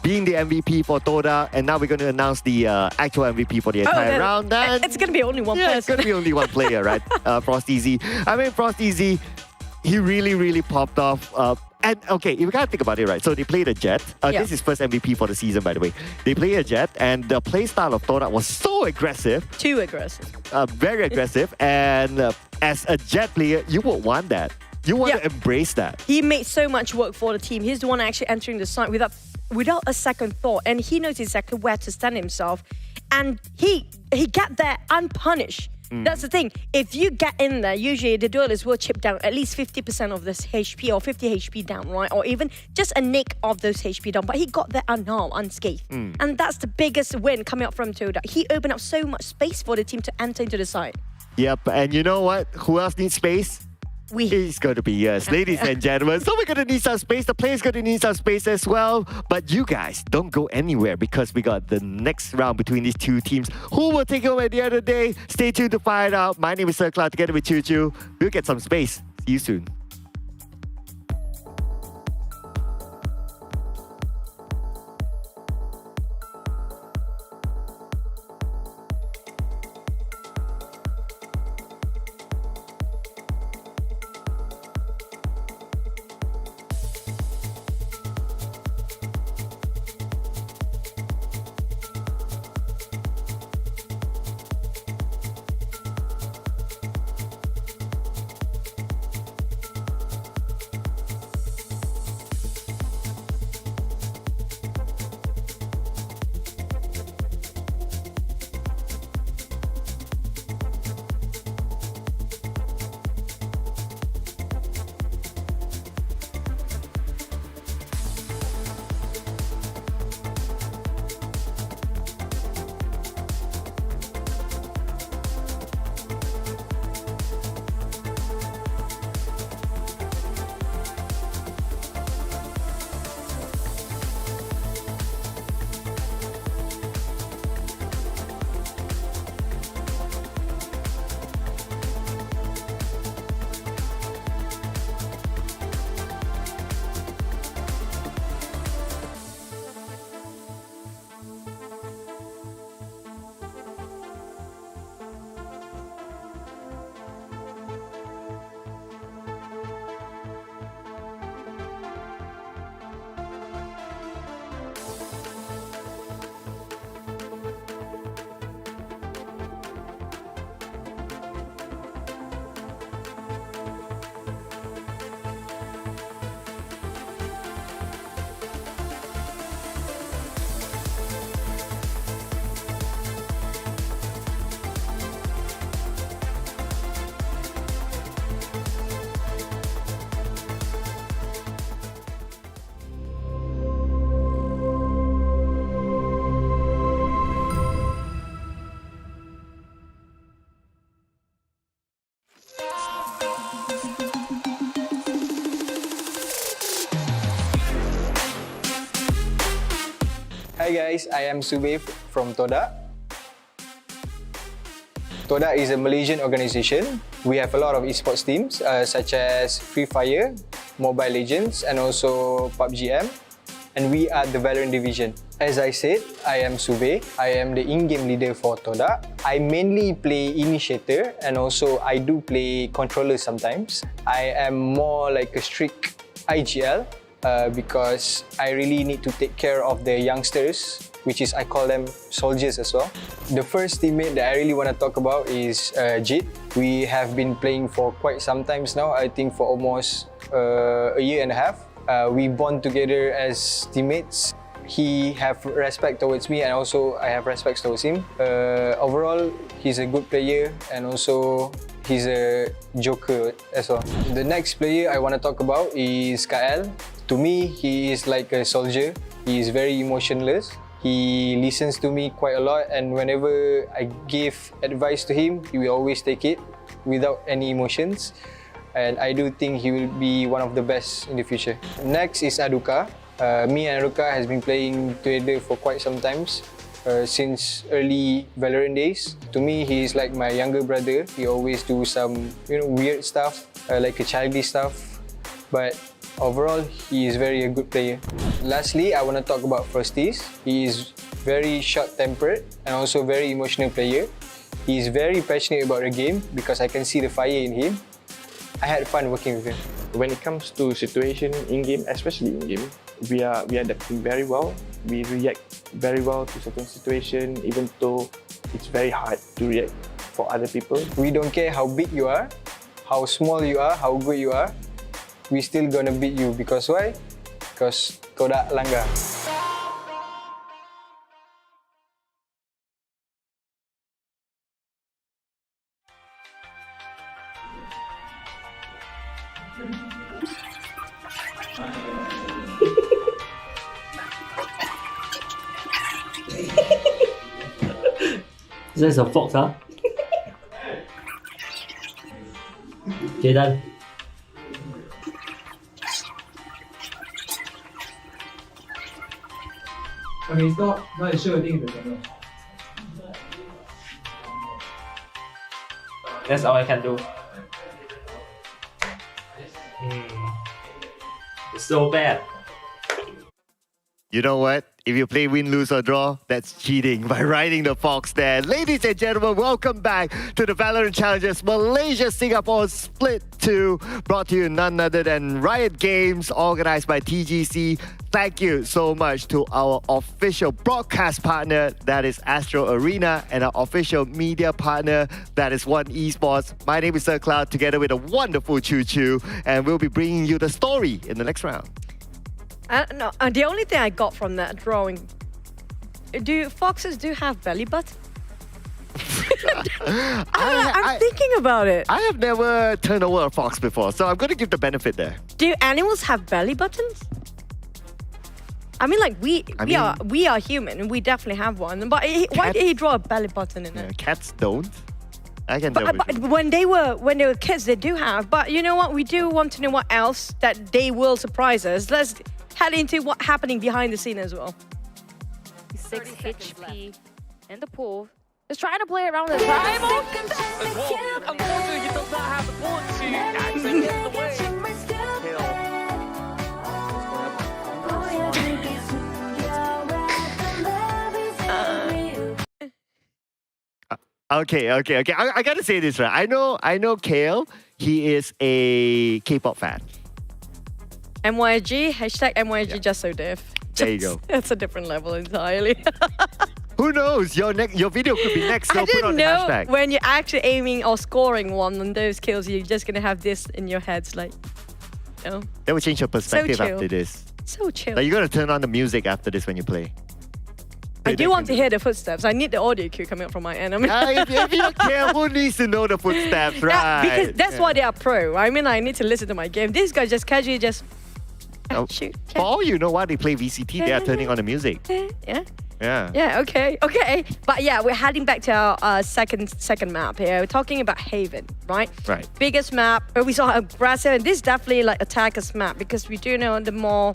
being the MVP for Toda, and now we're going to announce the actual MVP for the entire round. And
it's going to be only one person.
It's going to be only one player, right? Frosty Z. I mean, Frosty Z, he really popped off. And okay, if you kind of think about it, right? So they played a Jet. This is his first MVP for the season, by the way. They played a Jet, and the play style of Toda was so aggressive.
Too aggressive.
Very aggressive. And as a Jet player, you would want that. You want to embrace that.
He made so much work for the team. He's the one actually entering the site without a second thought. And he knows exactly where to stand himself. And he got there unpunished. That's the thing. If you get in there, usually the duelists will chip down at least 50% of this HP or 50 HP down, right? Or even just a nick of those HP down. But he got there unharmed, unscathed. And that's the biggest win coming up from Toda. He opened up so much space for the team to enter into the side.
Yep, and you know what? Who else needs space? It's going to be us, ladies and gentlemen. So we're going to need some space. The players going to need some space as well. But you guys don't go anywhere because we got the next round between these two teams. Who will take over at the end of the day? Stay tuned to find out. My name is Sir Cloud together with Choo Choo. We'll get some space. See you soon.
Hi guys, I am Sube from Toda. Toda is a Malaysian organisation. We have a lot of esports teams such as Free Fire, Mobile Legends and also PUBG M. And we are the VALORANT division. As I said, I am Sube. I am the in-game leader for Toda. I mainly play initiator and also I do play controller sometimes. I am more like a strict IGL. Because I really need to take care of the youngsters, which is I call them soldiers as well. The first teammate that I really want to talk about is Jit. We have been playing for quite some times now, I think for almost a year and a half. We bond together as teammates. He have respect towards me and also I have respect towards him. Overall, he's a good player and also he's a joker as well. The next player I want to talk about is KL. To me, he is like a soldier. He is very emotionless. He listens to me quite a lot and whenever I give advice to him, he will always take it without any emotions. And I do think he will be one of the best in the future. Next is Aduka. Me and Aduka has been playing together for quite some times. Since early VALORANT days. To me, he is like my younger brother. He always do some weird stuff, like a childish stuff. But overall, he is very a good player. Lastly, I want to talk about Frosties. He is very short-tempered and also very emotional player. He is very passionate about the game because I can see the fire in him. I had fun working with him.
When it comes to situation in-game, especially in-game, we are adapting very well. We react very well to certain situations, even though it's very hard to react for other people.
We don't care how big you are, how small you are, how good you are. We still gonna beat you because why? Because Todak langgar.
That's a fox, huh? Okay, done. I mean, it's not a sure thing in the general.
That's all I can do. It's so bad.
You know what? If you play win, lose, or draw, that's cheating by riding the fox there. Ladies and gentlemen, welcome back to the VALORANT Challengers Malaysia Singapore Split 2, brought to you none other than Riot Games, organized by TGC. Thank you so much to our official broadcast partner, that is Astro Arena, and our official media partner, that is One Esports. My name is Sir Cloud, together with a wonderful Choo Choo, and we'll be bringing you the story in the next round.
No, the only thing I got from that drawing, do foxes have belly button? I'm thinking about it.
I have never turned over a fox before, so I'm going to give the benefit there.
Do animals have belly buttons? I mean, like we are human, and we definitely have one. But why did he draw a belly button in it?
Cats don't. I can.
But when they were kids, they do have. But you know what? We do want to know what else that they will surprise us. Let's head into what's happening behind the scene as well.
6 HP in the pool. Just trying to play around the time.
Unfortunately, he does not have the bullet to actually get in the way.
Okay. I gotta say this, right? I know Kale. He is a K-pop fan.
MYG, hashtag MYG just so diff.
There you go.
That's a different level entirely.
Who knows? Your video could be next. So
I
put on
didn't
the
know
hashtag.
when you're actually aiming or scoring one on those kills, you're just gonna have this in your heads, like, you know.
That will change your perspective
chill.
after this.
So chill.
Like, you're gonna turn on the music after this when you play.
I do want to hear the footsteps. I need the audio cue coming up from my end. I mean,
if you don't care, who needs to know the footsteps, right?
because that's why they are pro. I mean, I need to listen to my game. These guys just casually just shoot.
For all you know why they play VCT, they are turning on the music.
Yeah.
Yeah.
Okay. But yeah, we're heading back to our second map here. We're talking about Haven, right?
Right.
Biggest map. We saw aggressive, and this is definitely like attackers map because we do know the more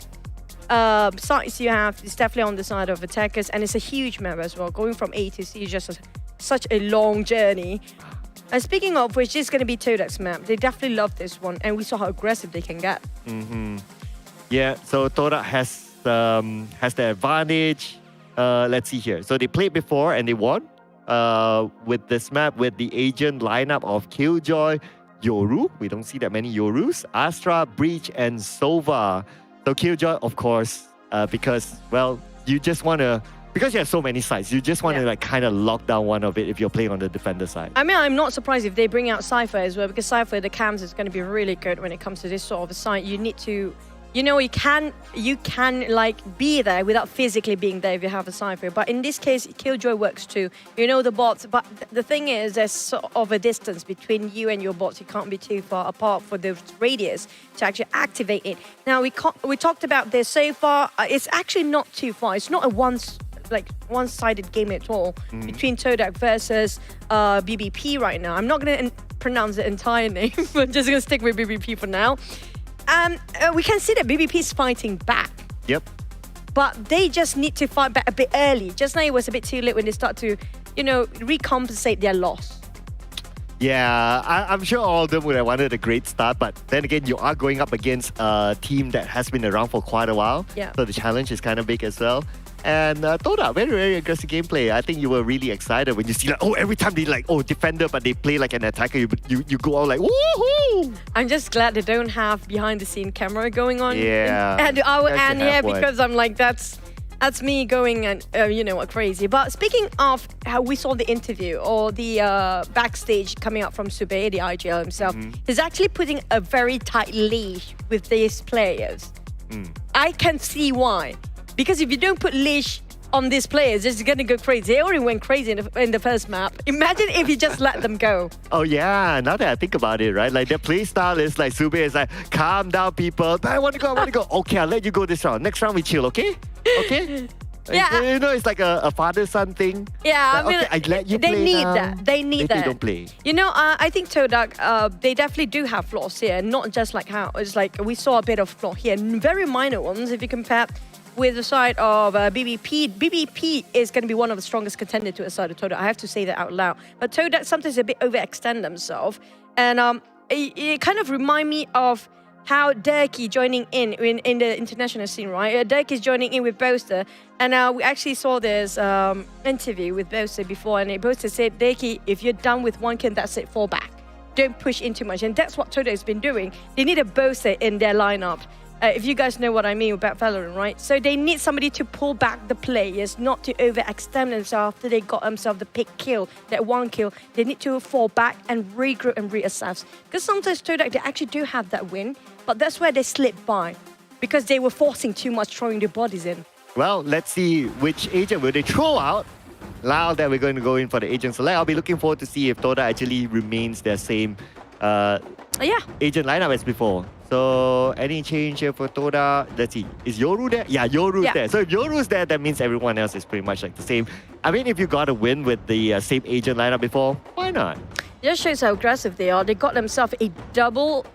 sites you have, it's definitely on the side of attackers, and it's a huge map as well. Going from A to C is just such a long journey. And speaking of which, this is going to be Todak's map. They definitely love this one, and we saw how aggressive they can get.
Yeah, so Toda has the advantage. Let's see here. So they played before and they won with this map with the agent lineup of Killjoy, Yoru. We don't see that many Yorus. Astra, Breach, and Sova. So Killjoy, of course, because, well, you just want to, because you have so many sides, you just want to like kind of lock down one of it if you're playing on the defender side.
I mean, I'm not surprised if they bring out Cypher as well, because Cypher, the cams is going to be really good when it comes to this sort of a site. You need to, you know, you can like be there without physically being there if you have a Cypher. But in this case, Killjoy works too. You know the bots, but the thing is, there's sort of a distance between you and your bots. You can't be too far apart for the radius to actually activate it. Now we talked about this so far. It's actually not too far. It's not a one-sided game at all between Todak versus BBP right now. I'm not going to pronounce the entire name. I'm just going to stick with BBP for now. We can see that BBP is fighting back.
Yep.
But they just need to fight back a bit early. Just now it was a bit too late when they start to, you know, recompensate their loss.
Yeah, I'm sure all of them would have wanted a great start, but then again, you are going up against a team that has been around for quite a while.
Yeah.
So the challenge is kind of big as well. And Toda, very, very aggressive gameplay. I think you were really excited when you see like, oh, every time they like, defender, but they play like an attacker, you go out like, woohoo!
I'm just glad they don't have behind-the-scene camera going on.
Yeah.
And our end here,
one.
because I'm like, that's me going and, you know what, crazy. But speaking of how we saw the interview or the backstage coming up from Sube, the IGL himself, he's actually putting a very tight leash with these players. I can see why. Because if you don't put leash on these players, it's going to go crazy. They already went crazy in the first map. Imagine if you just let them go.
Oh yeah, now that I think about it, right? Like their play style is like Sube is like, calm down people. I want to go. Okay, I'll let you go this round. Next round we chill, okay? Okay?
Yeah.
You know, it's like a father-son thing.
Yeah,
like,
I mean,
okay, I let you
they
play
need
now.
that. They need that.
They don't play.
You know, I think Todak, they definitely do have flaws here. Not just like how, it's like we saw a bit of flaw here. Very minor ones if you compare with the side of BBP. BBP is going to be one of the strongest contenders to the side of Toda. I have to say that out loud. But Toda sometimes a bit overextend themselves. And it kind of remind me of how Dirkie joining in the international scene, right? Dirkie's joining in with Boaster. And we actually saw this interview with Boaster before. And Boaster said, Dirkie, if you're done with one kill, that's it, fall back. Don't push in too much. And that's what Toda has been doing. They need a Boaster in their lineup. If you guys know what I mean about VALORANT, right? So they need somebody to pull back the players, not to overextend themselves after they got themselves the pick kill, that one kill. They need to fall back and regroup and reassess. Because sometimes Todak, they actually do have that win, but that's where they slip by because they were forcing too much, throwing their bodies in.
Well, let's see which agent will they throw out. Now that we're going to go in for the agent select, I'll be looking forward to see if Toda actually remains their same agent lineup as before. So any change here for Toda? Let's see. Is Yoru there? Yeah, Yoru's there. So if Yoru's there, that means everyone else is pretty much like the same. I mean, if you got a win with the same agent lineup before, why not?
Just shows how aggressive they are. They got themselves a double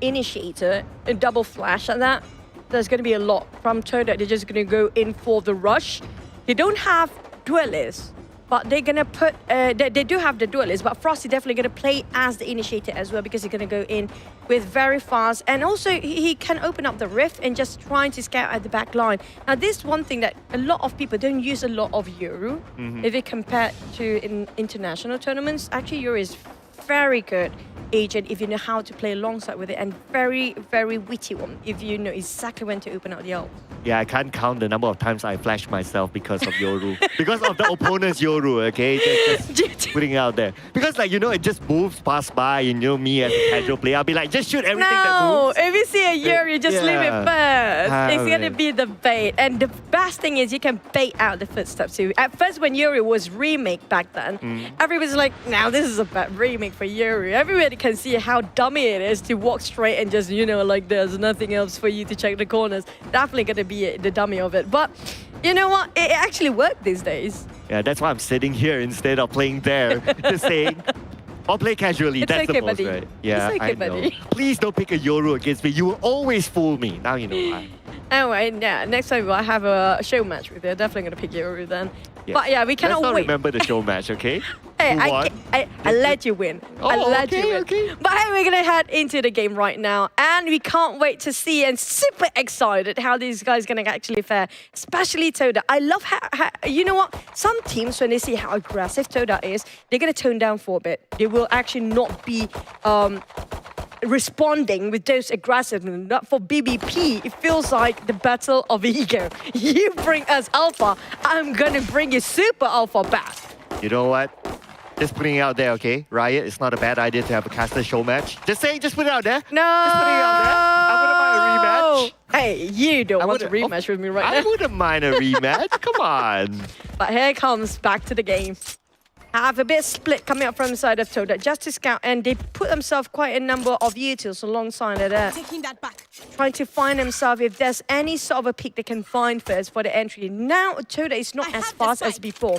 initiator, a double flash at that. There's going to be a lot from Toda. They're just going to go in for the rush. They don't have duelists, but they're going to put... they do have the duelists, but Frost is definitely going to play as the initiator as well because he's going to go in with very fast. And also, he can open up the rift and just trying to scout at the back line. Now, this is one thing that a lot of people don't use a lot of Yoru. If you compare to in international tournaments, actually, Yoru is very good agent if you know how to play alongside with it, and very, very witty one if you know exactly when to open out the ult.
Yeah, I can't count the number of times I flashed myself because of Yoru. Because of the opponent's Yoru, okay? Just putting it out there. Because, like, you know, it just moves past by. You know me as a casual player, I'll be like, just shoot everything that moves.
No, if you see a Yoru, just leave it first. It's going to be the bait. And the best thing is you can bait out the footsteps too. At first, when Yoru was remake back then, everybody's like, now this is a bad remake for Yoru. Everybody can see how dummy it is to walk straight and just, you know, like there's nothing else for you to check the corners. Definitely going to be the dummy of it. But you know what? It actually worked these days.
Yeah, that's why I'm sitting here instead of playing there. Just saying. Or play casually.
It's
that's
okay,
the most,
buddy.
right? Yeah,
it's okay,
I know.
buddy.
Please don't pick a Yoru against me. You will always fool me. Now you know why.
Anyway, yeah, next time I have a show match with you. Definitely going to pick Yoru then. Yes. But yeah, we cannot
Let's not
wait.
remember the show match, okay?
Hey, I let you win. I let you win. Okay. But hey, we're going to head into the game right now. And we can't wait to see and super excited how these guys are going to actually fare. Especially Toda. I love how, you know what? Some teams, when they see how aggressive Toda is, they're going to tone down for a bit. They will actually not be... responding with those aggressiveness. But for BBP, it feels like the battle of ego. You bring us alpha, I'm gonna bring you super alpha back.
You know what? Just putting it out there, okay? Riot, it's not a bad idea to have a caster show match. Just saying, just put it out there.
No!
Just put it out there. I wouldn't mind a rematch.
Hey, you don't want a rematch with me right now.
I wouldn't mind a rematch. Come on.
But here comes back to the game. Have a bit split coming up from the side of Toda just to scout, and they put themselves quite a number of utils alongside of that.
Taking that back.
Trying to find themselves if there's any sort of a pick they can find first for the entry. Now Toda is not as fast as before.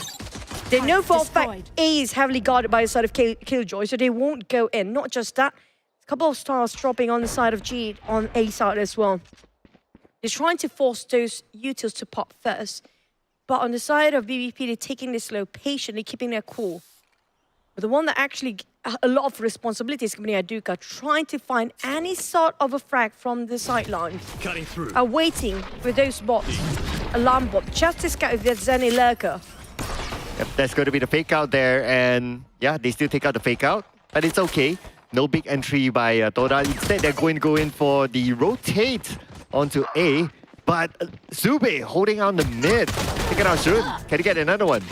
They know for a fact A is heavily guarded by the side of Killjoy, so they won't go in. Not just that, a couple of stars dropping on the side of G on A side as well. They're trying to force those utils to pop first. But on the side of BBP, they're taking this slow, patiently keeping their cool. But the one that actually a lot of responsibility is coming Aduka, trying to find any sort of a frag from the sideline.
Cutting through.
Waiting for those bots, alarm bot, just to scout if there's any lurker.
Yep, that's going to be the fake out there, and yeah, they still take out the fake out, but it's okay. No big entry by Toda. Instead, they're going to go in for the rotate onto A. But Zube holding on the mid. Take it out soon. Can he get another one?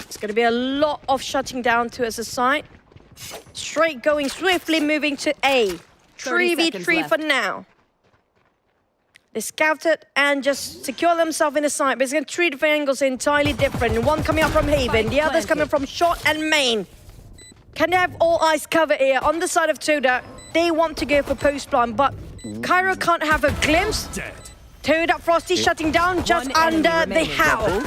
It's going to be a lot of shutting down to us side. Straight going swiftly, moving to A. 3v3 for now. They scouted and just secure themselves in the side, but it's going to treat the angles entirely different. One coming up from Haven, the other's coming from short and main. Can they have all eyes covered here on the side of Toda? They want to go for post plan, but Cairo can't have a glimpse. Toda Frosty shutting down just under the howl.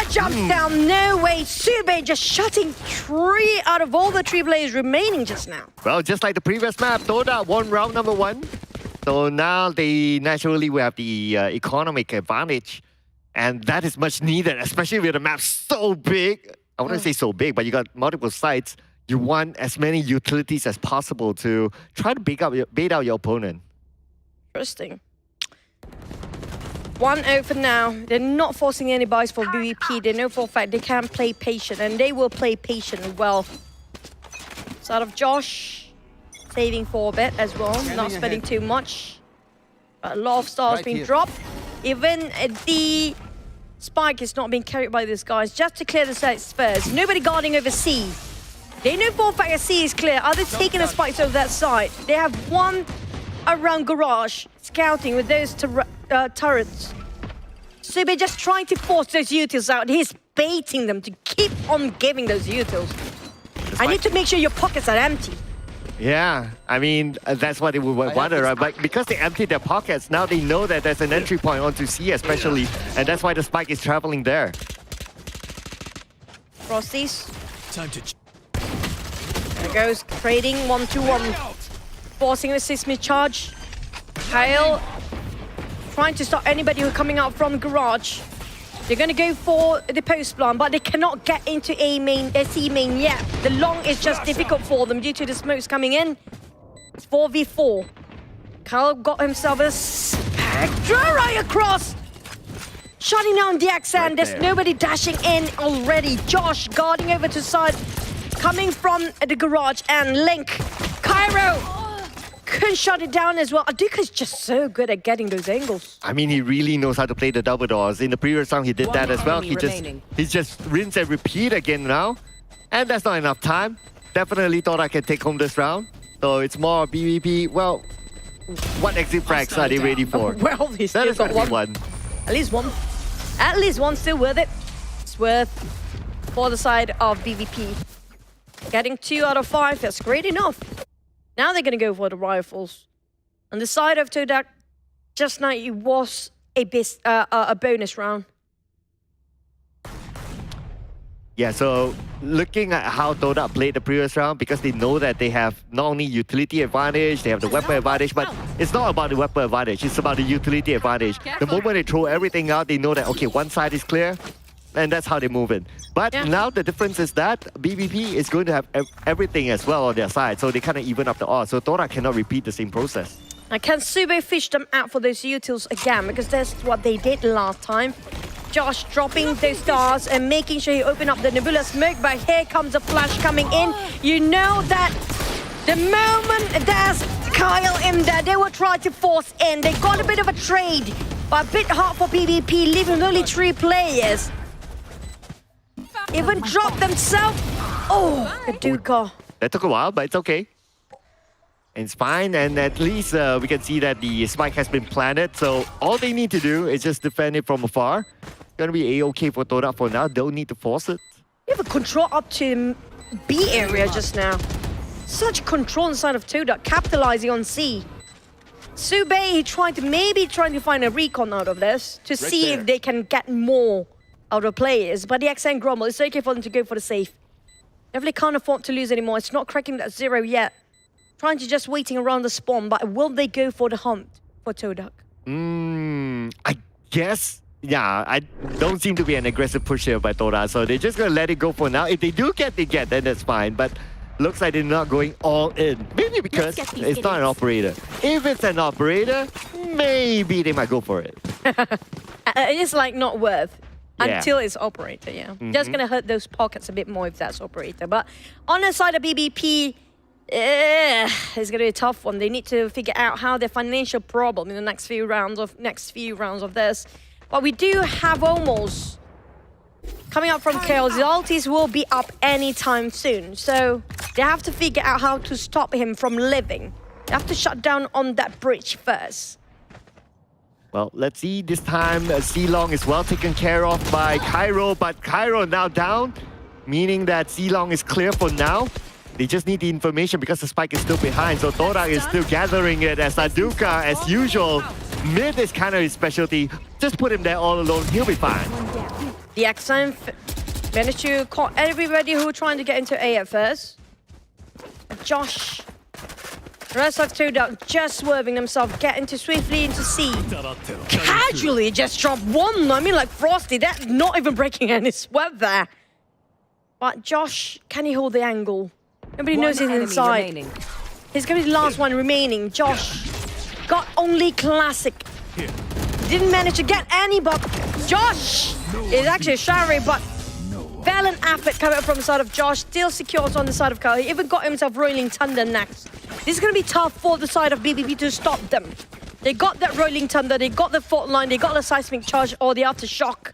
Jumps down, no way. Sube just shutting 3 out of all the 3 players remaining just now.
Well, just like the previous map, Toda won round number 1. So now they naturally will have the economic advantage. And that is much needed, especially with a map so big. I wouldn't say so big, but you got multiple sites. You want as many utilities as possible to try to bait out your opponent.
Interesting. 1-0 for now. They're not forcing any buys for BVP. They know for a fact they can play patient, and they will play patient well. Side of Josh, saving for a bit as well, not spending too much. But a lot of stars being dropped. Even the spike is not being carried by these guys. Just to clear the sites first. Nobody guarding over C. They know for a fact that C is clear. Are they taking the spikes over that side? They have one around garage, scouting with those turrets. So they're just trying to force those utils out. He's baiting them to keep on giving those utils. I need to make sure your pockets are empty.
Yeah, I mean, that's what they would wonder, right? But because they emptied their pockets, now they know that there's an entry point onto C especially, and that's why the spike is traveling there.
Frosties.
Time to...
There goes, trading 1-2-1. Forcing a seismic charge. Kyle trying to stop anybody who's coming out from garage. They're going to go for the post plant, but they cannot get into C main yet. The long is just difficult for them due to the smokes coming in. It's 4v4. Kyle got himself a Spectre right across. Shutting down the accent. There's nobody dashing in already. Josh guarding over to side. Coming from the garage, and Link. Cairo can shut it down as well. Aduka's just so good at getting those angles.
I mean, he really knows how to play the double doors. In the previous round, he did that as well. He just rinse and repeat again now. And that's not enough time. Definitely thought I could take home this round. So it's more BVP. Well, what exit frags are they ready for?
Well, they still
that is
got
one.
At least one. At least one still worth it. It's worth for the side of BVP. Getting 2 out of 5, that's great enough. Now they're going to go for the rifles. On the side of Todak, just now it was a bonus round.
Yeah, so looking at how Toda played the previous round, because they know that they have not only utility advantage, they have the weapon advantage, but it's not about the weapon advantage, it's about the utility advantage. The moment they throw everything out, they know that, okay, one side is clear, and that's how they move it. But now the difference is that BVP is going to have everything as well on their side, so they kind of even up the odds. So Toda cannot repeat the same process.
I can Subo fish them out for those utils again, because that's what they did last time. Josh dropping those stars and making sure he open up the Nebula smoke, but here comes a flash coming in. You know that the moment there's Kyle in there, they will try to force in. They got a bit of a trade, but a bit hard for PvP, leaving only 3 players. Even dropped themselves. Oh, the Duka.
That took a while, but it's okay. It's fine, and at least we can see that the spike has been planted, so all they need to do is just defend it from afar. Gonna be a-okay for Toda for now, don't need to force it.
You have a control up to B area just now. Such control inside of Toda, capitalizing on C. Sube, maybe trying to find a recon out of this to see if they can get more out of players, but the XN Grumble, it's okay for them to go for the safe. Definitely can't afford to lose anymore. It's not cracking that 0 yet. Trying to just waiting around the spawn, but will they go for the hunt for Todak?
I guess, yeah, I don't seem to be an aggressive push here by Toda, so they're just gonna let it go for now. If they do get, they get, then that's fine, but looks like they're not going all in. Maybe because it's not an operator. If it's an operator, maybe they might go for it.
It's like not worth. Until it's operator, Just gonna hurt those pockets a bit more if that's operator. But on the side of BBP, it's gonna be a tough one. They need to figure out how their financial problem in the next few rounds of this. But we do have almost coming up from Chaos. The ultis will be up anytime soon. So they have to figure out how to stop him from living. They have to shut down on that bridge first.
Well, let's see. This time, C-Long is well taken care of by Cairo, but Cairo now down, meaning that C-Long is clear for now. They just need the information because the spike is still behind, so Toda is still gathering it as Aduka, as usual. Mid is kind of his specialty. Just put him there all alone, he'll be fine.
The XM managed to caught everybody who were trying to get into A at first. Josh Rest of Todak just swerving themselves, getting too swiftly into C. Casually just dropped one. I mean, like Frosty, that's not even breaking any sweat there. But Josh, can he hold the angle? Nobody knows he's inside. He's going to be the last one remaining. Josh got only classic. Didn't manage to get any, but Josh is actually shy, but valiant effort coming from the side of Josh. Still secures on the side of Kyle. He even got himself Rolling Thunder next. This is going to be tough for the side of BBP to stop them. They got that Rolling Thunder, they got the fault line, they got the seismic charge or the aftershock.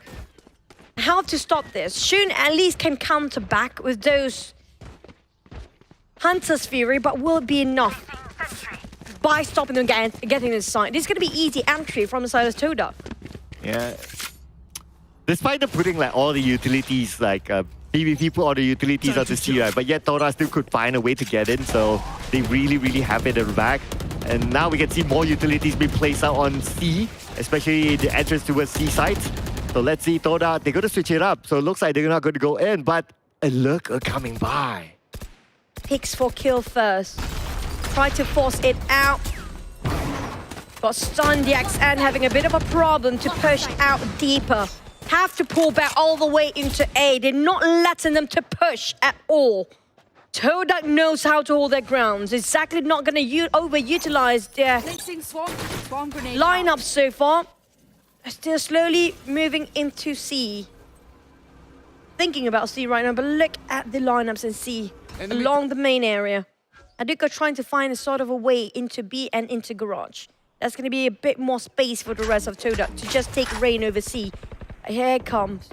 How to stop this? Shun at least can counter back with those Hunter's Fury, but will it be enough by stopping them getting inside? This is going to be easy entry from the side of Toda.
Yeah. Despite them putting like all the utilities, like PvP put all the utilities on the C, right? But yet Toda still could find a way to get in, so they really have it at the back. And now we can see more utilities being placed out on C, especially the entrance towards C sides. So let's see Toda, they're going to switch it up. So it looks like they're not going to go in, but a lurker coming by.
Picks for kill first. Try to force it out. Got stunned, the XN having a bit of a problem to push out deeper. Have to pull back all the way into A. They're not letting them to push at all. Todak knows how to hold their grounds. Exactly not going to overutilize their lineup so far. Still slowly moving into C. Thinking about C right now, but look at the lineups in C along the main area. Aduka trying to find a sort of a way into B and into Garage. That's going to be a bit more space for the rest of Todak to just take reign over C. Here it comes.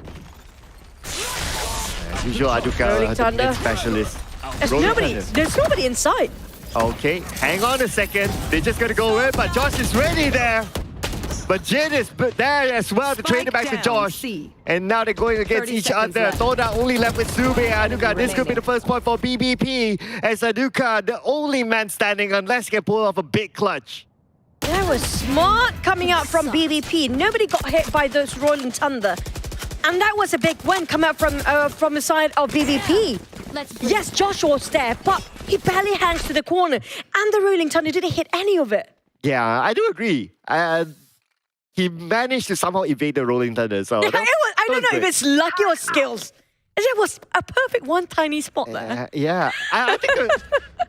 Usual Aduka, the mid specialist.
There's nobody inside.
Okay, hang on a second. They're just going to go in, but Josh is ready there. But Jin is there as well to trade it back to Josh. And now they're going against each other. Toda only left with Sube and Aduka. This could be the first point for BBP as Aduka, the only man standing unless he can pull off a big clutch.
That was smart coming out from BBP. Nobody got hit by those Rolling Thunder. And that was a big win coming out from the side of BBP. Yes, Josh was there, but he barely hangs to the corner. And the Rolling Thunder didn't hit any of it.
Yeah, I do agree. He managed to somehow evade the Rolling Thunder. So
I don't know if it's lucky or skills. It was a perfect one tiny spot there.
Yeah, I think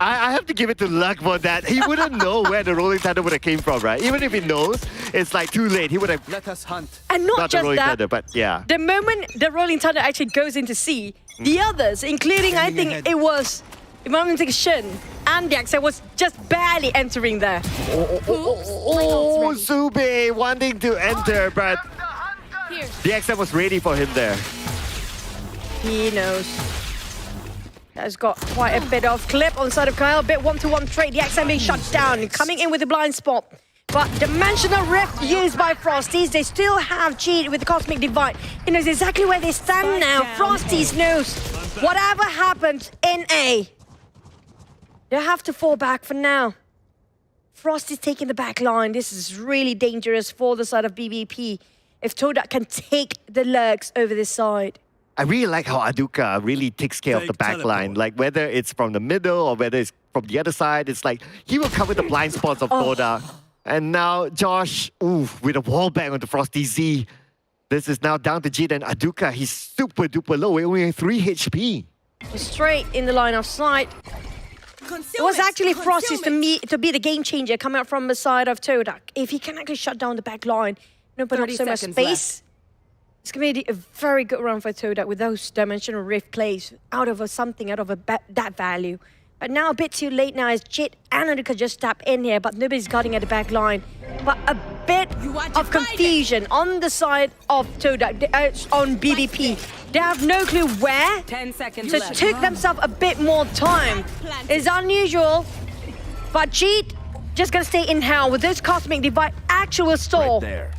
I have to give it to luck for that. He wouldn't know where the Rolling Thunder would have came from, right? Even if he knows, it's like too late. He would have
Let us hunt.
And not just
Rolling
that,
Thunder, but yeah.
The moment the Rolling Thunder actually goes into C, the others, including I think it was, if I'm not Shin and the XN was just barely entering there.
Oh, Sube wanting to enter, but the XN was ready for him there.
He knows. Has got quite a bit of clip on the side of Kyle. A bit one-to-one trade. The XM being shut down. Coming in with a blind spot. But Dimensional Rift used by Frosties. They still have Cheat with the Cosmic Divide. He knows exactly where they stand now. Frosties knows whatever happens in A, they have to fall back for now. Frosty's taking the back line. This is really dangerous for the side of BBP. If Todak can take the lurks over this side.
I really like how Aduka really takes care of the back line. Like whether it's from the middle or whether it's from the other side, it's like he will cover the blind spots of Toda. And now Josh, with a wall bang on the Frosty Z. This is now down to Jid and Aduka. He's super duper low, only 3 HP.
Straight in the line of sight. It was actually Frosty's to be the game changer coming out from the side of Todak. If he can actually shut down the back line, open up so much space. It's going to be a very good run for Toda with those Dimensional Rift plays out of that value. But now a bit too late now as Jit and Aduka just step in here, but nobody's guarding at the back line. But a bit of confusion on the side of Toda, on BBP. They have no clue where.
10 seconds
so
left.
took themselves a bit more time. It's unusual, but Jit just going to stay in hell with those Cosmic Divide actual stall.
Right there.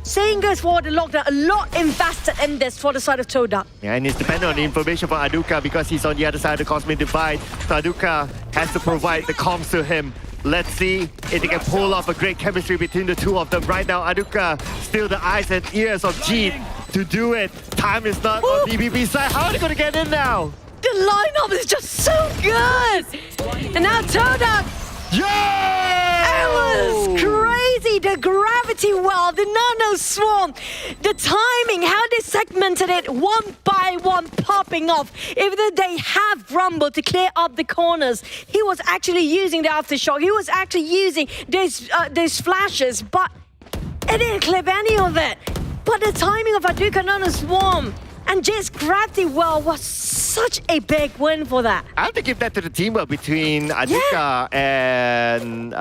Saying goes for the lockdown, a lot invested in this for the side of Toda.
Yeah, and it's dependent on the information from Aduka because he's on the other side of the Cosmic Divide. So Aduka has to provide the comms to him. Let's see if they can pull off a great chemistry between the two of them. Right now, Aduka still the eyes and ears of Jeet to do it. Time is not on BBP's side. How are they going to get in now?
The lineup is just so good! And now Toda It was crazy. The gravity well, the nano swarm, the timing, how they segmented it one by one, popping off. Even though they have Rumble to clear up the corners, he was actually using the aftershock. He was actually using those flashes, but it didn't clip any of it. But the timing of Aduka nano swarm and Jit's gravity well was such a big win for that.
I have to give that to the teamwork between Aduka and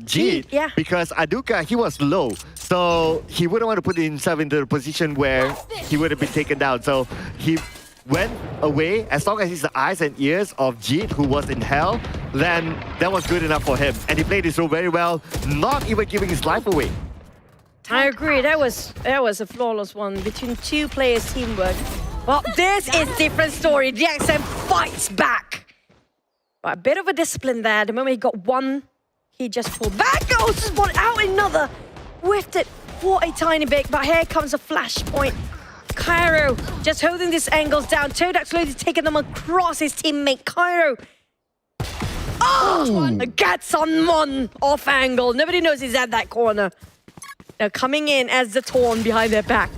Jit.
Yeah.
Because Aduka, he was low. So he wouldn't want to put himself into a position where he would have been taken down. So he went away. As long as he's the eyes and ears of Jit, who was in hell, then that was good enough for him. And he played his role very well, not even giving his life away.
I agree. That was a flawless one between two players' teamwork. Well, this is different story. DXM fights back. But a bit of a discipline there. The moment he got one, he just pulled back. Oh, spotted out another. Whiffed it for a tiny bit. But here comes a flashpoint. Cairo just holding these angles down. Todak slowly taking them across his teammate. Cairo. Oh! Gets on one off angle. Nobody knows he's at that corner. Now coming in as the Torn behind their back.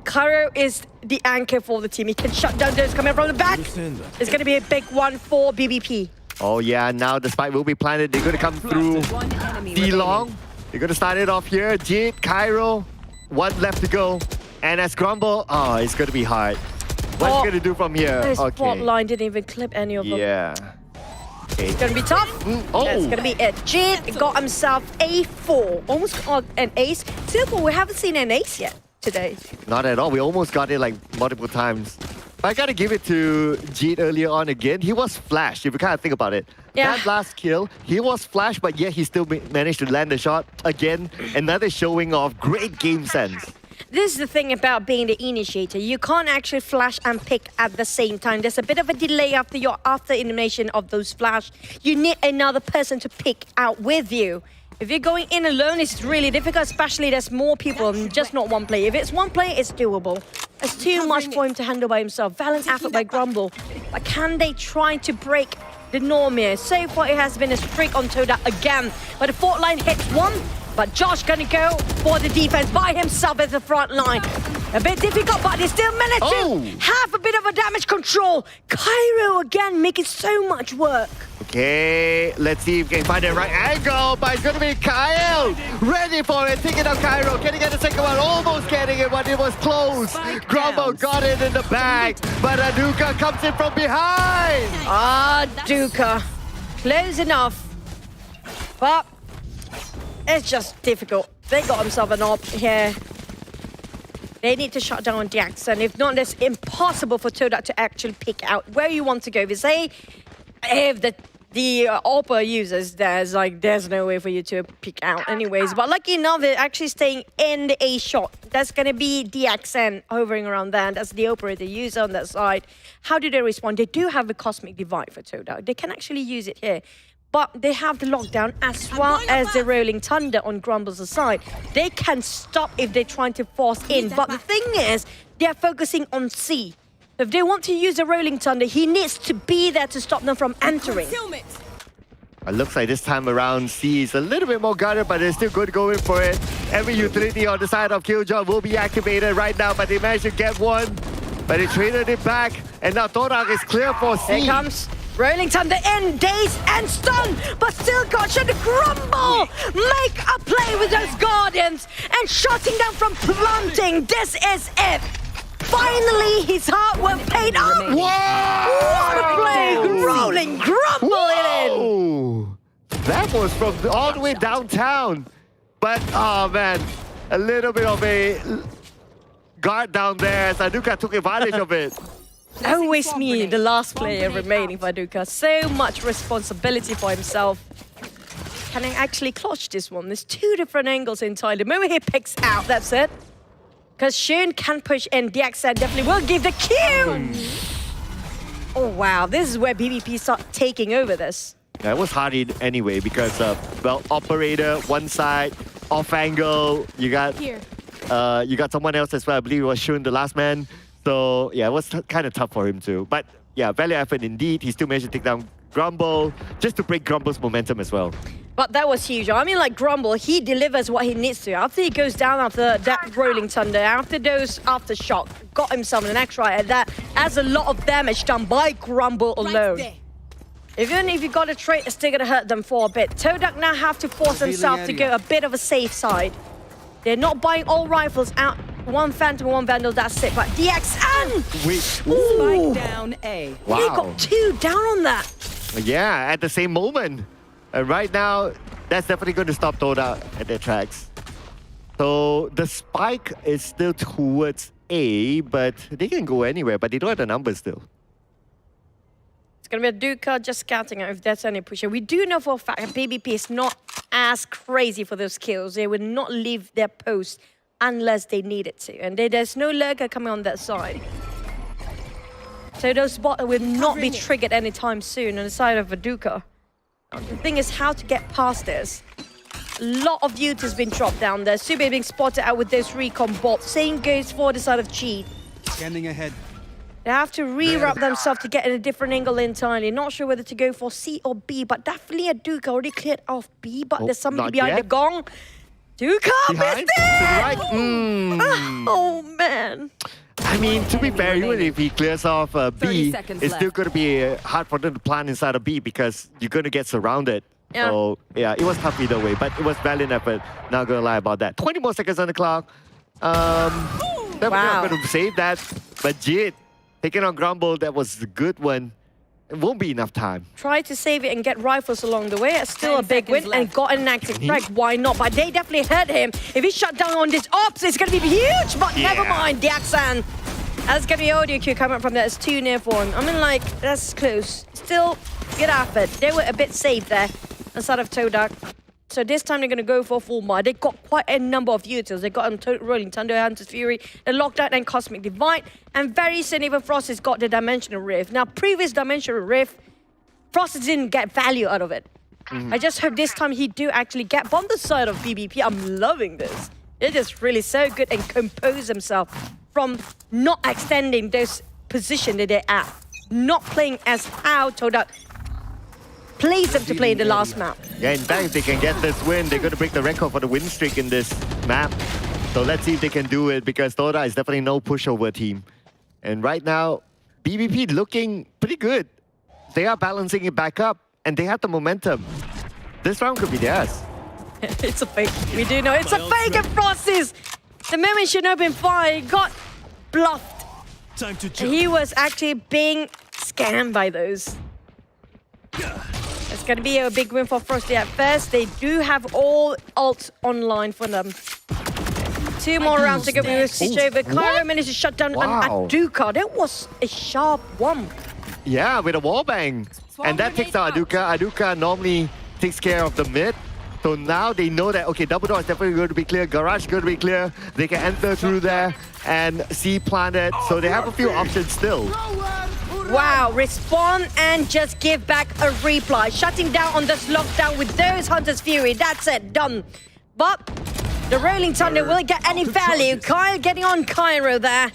Cairo is the anchor for the team. He can shut down those coming from the back. It's going to be a big one for BBP.
Oh yeah, now the spike will be planted. They're going to come through D-Long. They're going to start it off here. Jit, Cairo, one left to go. And as Grumble, oh, it's going to be hard. What's he going to do from here?
His spotline didn't even clip any of them.
Yeah.
It's going to be tough. That's going to be it. Jit got himself a 4. Almost got an ace. Silver, we haven't seen an ace yet today.
Not at all. We almost got it like multiple times. I got to give it to Jit earlier on again. He was flashed, if you kind of think about it.
Yeah.
That last kill, he was flashed, but yet he still managed to land the shot. Again, another showing of great game sense.
This is the thing about being the initiator. You can't actually flash and pick at the same time. There's a bit of a delay after elimination of those flash. You need another person to pick out with you. If you're going in alone, it's really difficult, especially there's more people, just not one player. If it's one player, it's doable. It's too much for him to handle by himself. Valiant effort by Grumble. But can they try to break the norm here? So far, it has been a streak on Toda again. But the fourth line hits one. But Josh gonna go for the defense by himself at the front line. A bit difficult, but they still managed to have a bit of a damage control. Cairo again making so much work.
Okay, let's see if we can find the right angle, but it's gonna be Kyle. Ready for it, taking out Cairo. Can he get the second one? Almost getting it, but it was close. Grumble got it in the bag, but Aduka comes in from behind.
Aduka, close enough. But it's just difficult. They got themselves an op here. They need to shut down Jackson. If not, it's impossible for Todak to actually pick out where you want to go. If you say, if the AWP users, there's no way for you to pick out anyways. But lucky enough, they're actually staying in the A shot. That's going to be DXN hovering around there. And that's the operator user on that side. How do they respond? They do have a Cosmic Divide for Todak. They can actually use it here. But they have the lockdown as well as the Rolling Thunder on Grumble's side. They can stop if they're trying to force in. But the thing is, they're focusing on C. If they want to use the Rolling Thunder, he needs to be there to stop them from entering.
It looks like this time around, C is a little bit more guarded, but they're still good going for it. Every utility on the side of Killjoy will be activated right now, but they managed to get one. But they traded it back, and now Todak is clear for C.
Here comes Rolling Thunder in, daze and stun, but still got shot to Grumble. Make a play with those Guardians and shutting them from planting. This is it. Finally, his hard work paid off. What a play! Rolling Grumble in.
That was from all the way downtown. But, oh man, a little bit of a guard down there. Aduka took advantage of it.
Always me, the last player remaining for Aduka. So much responsibility for himself. Can he actually clutch this one? There's two different angles entirely. The moment he picks out, that's it. Because Shun can push in. DXN definitely will give the cue. Oh, wow. This is where BBP start taking over this.
Yeah, it was hard anyway because, well, operator, one side, off angle. You got someone else as well. I believe it was Shun, the last man. So, yeah, it was kind of tough for him too. But, yeah, value effort indeed. He still managed to take down Grumble, just to break Grumble's momentum as well.
But that was huge. I mean, like Grumble, he delivers what he needs to. After he goes down after that Rolling Thunder, after those Aftershock, got himself an extra, and that has a lot of damage done by Grumble alone. Even if you got a trade, it's still gonna hurt them for a bit. Todak now have to force himself to go a bit of a safe side. They're not buying all rifles out. One Phantom, one Vandal, that's it. But DXN!
Spike down A.
Wow.
He got 2 down on that.
Yeah, at the same moment. And right now, that's definitely going to stop Toda at their tracks. So the spike is still towards A, but they can go anywhere, but they don't have the numbers still.
It's going to be a Duca just scouting out if that's any pusher. We do know for a fact that BBP is not as crazy for those kills. They would not leave their post unless they needed to. And there's no lurker coming on that side. So those bots will not be triggered anytime soon on the side of Viduka. The thing is how to get past this. A lot of youth has been dropped down there. Sube being spotted out with those recon bots. Same goes for the side of Cheat.
Scanning ahead.
They have to rewrap themselves to get in a different angle entirely. Not sure whether to go for C or B, but definitely a Duca already cleared off B, but there's somebody behind the gong. Duca missed it!
Right?
Oh, man.
I mean, to be fair, even if he clears off B, it's still going to be hard for them to plan inside of B because you're going to get surrounded.
Yeah.
So, yeah, it was tough either way, but it was valiant effort. Not going to lie about that. 20 more seconds on the clock. Definitely not going to save that. But Jit, taking on Grumble, that was a good one. It won't be enough time.
Try to save it and get rifles along the way. It's still a big win and got an active frag. Why not? But they definitely hurt him. If he shut down on this ops, it's going to be huge. But never mind, Diaksan. That's going to be audio cue coming from that. It's too near for him. I mean, like, that's close. Still, good effort. They were a bit safe there instead of Todak. So this time they're going to go for full mod. They got quite a number of utils. They got Rolling Thunder, Hunter's Fury, the Lockdown and Cosmic Divide. And very soon even Frost has got the Dimensional Rift. Now, previous Dimensional Rift, Frost didn't get value out of it. I just hope this time he do actually get. But on the side of BBP, I'm loving this. They're just really so good and compose themselves from not extending those position that they're at. Not playing as how Todak plays them to play in the last map.
Yeah, in fact, if they can get this win, they're going to break the record for the win streak in this map. So let's see if they can do it because Toda is definitely no pushover team. And right now, BBP looking pretty good. They are balancing it back up and they have the momentum. This round could be theirs.
It's a fake. We do know it's a fake and Frosties. The moment should have been fire. He got bluffed.
Time to jump.
He was actually being scammed by those. It's going to be a big win for Frosty at first. They do have all ults online for them. 2 more rounds to go. We will switch over. Cairo managed to shut down an Aduka. That was a sharp one.
Yeah, with a wallbang. And that takes out Aduka. Aduka normally takes care of the mid. So now they know that, okay, double door is definitely going to be clear. Garage is going to be clear. They can enter through there and see planet. So they have a few options still.
Wow, respond and just give back a reply. Shutting down on this lockdown with those Hunter's Fury. That's it, done. But the Rolling Thunder will get any value. Kyle getting on Cairo there.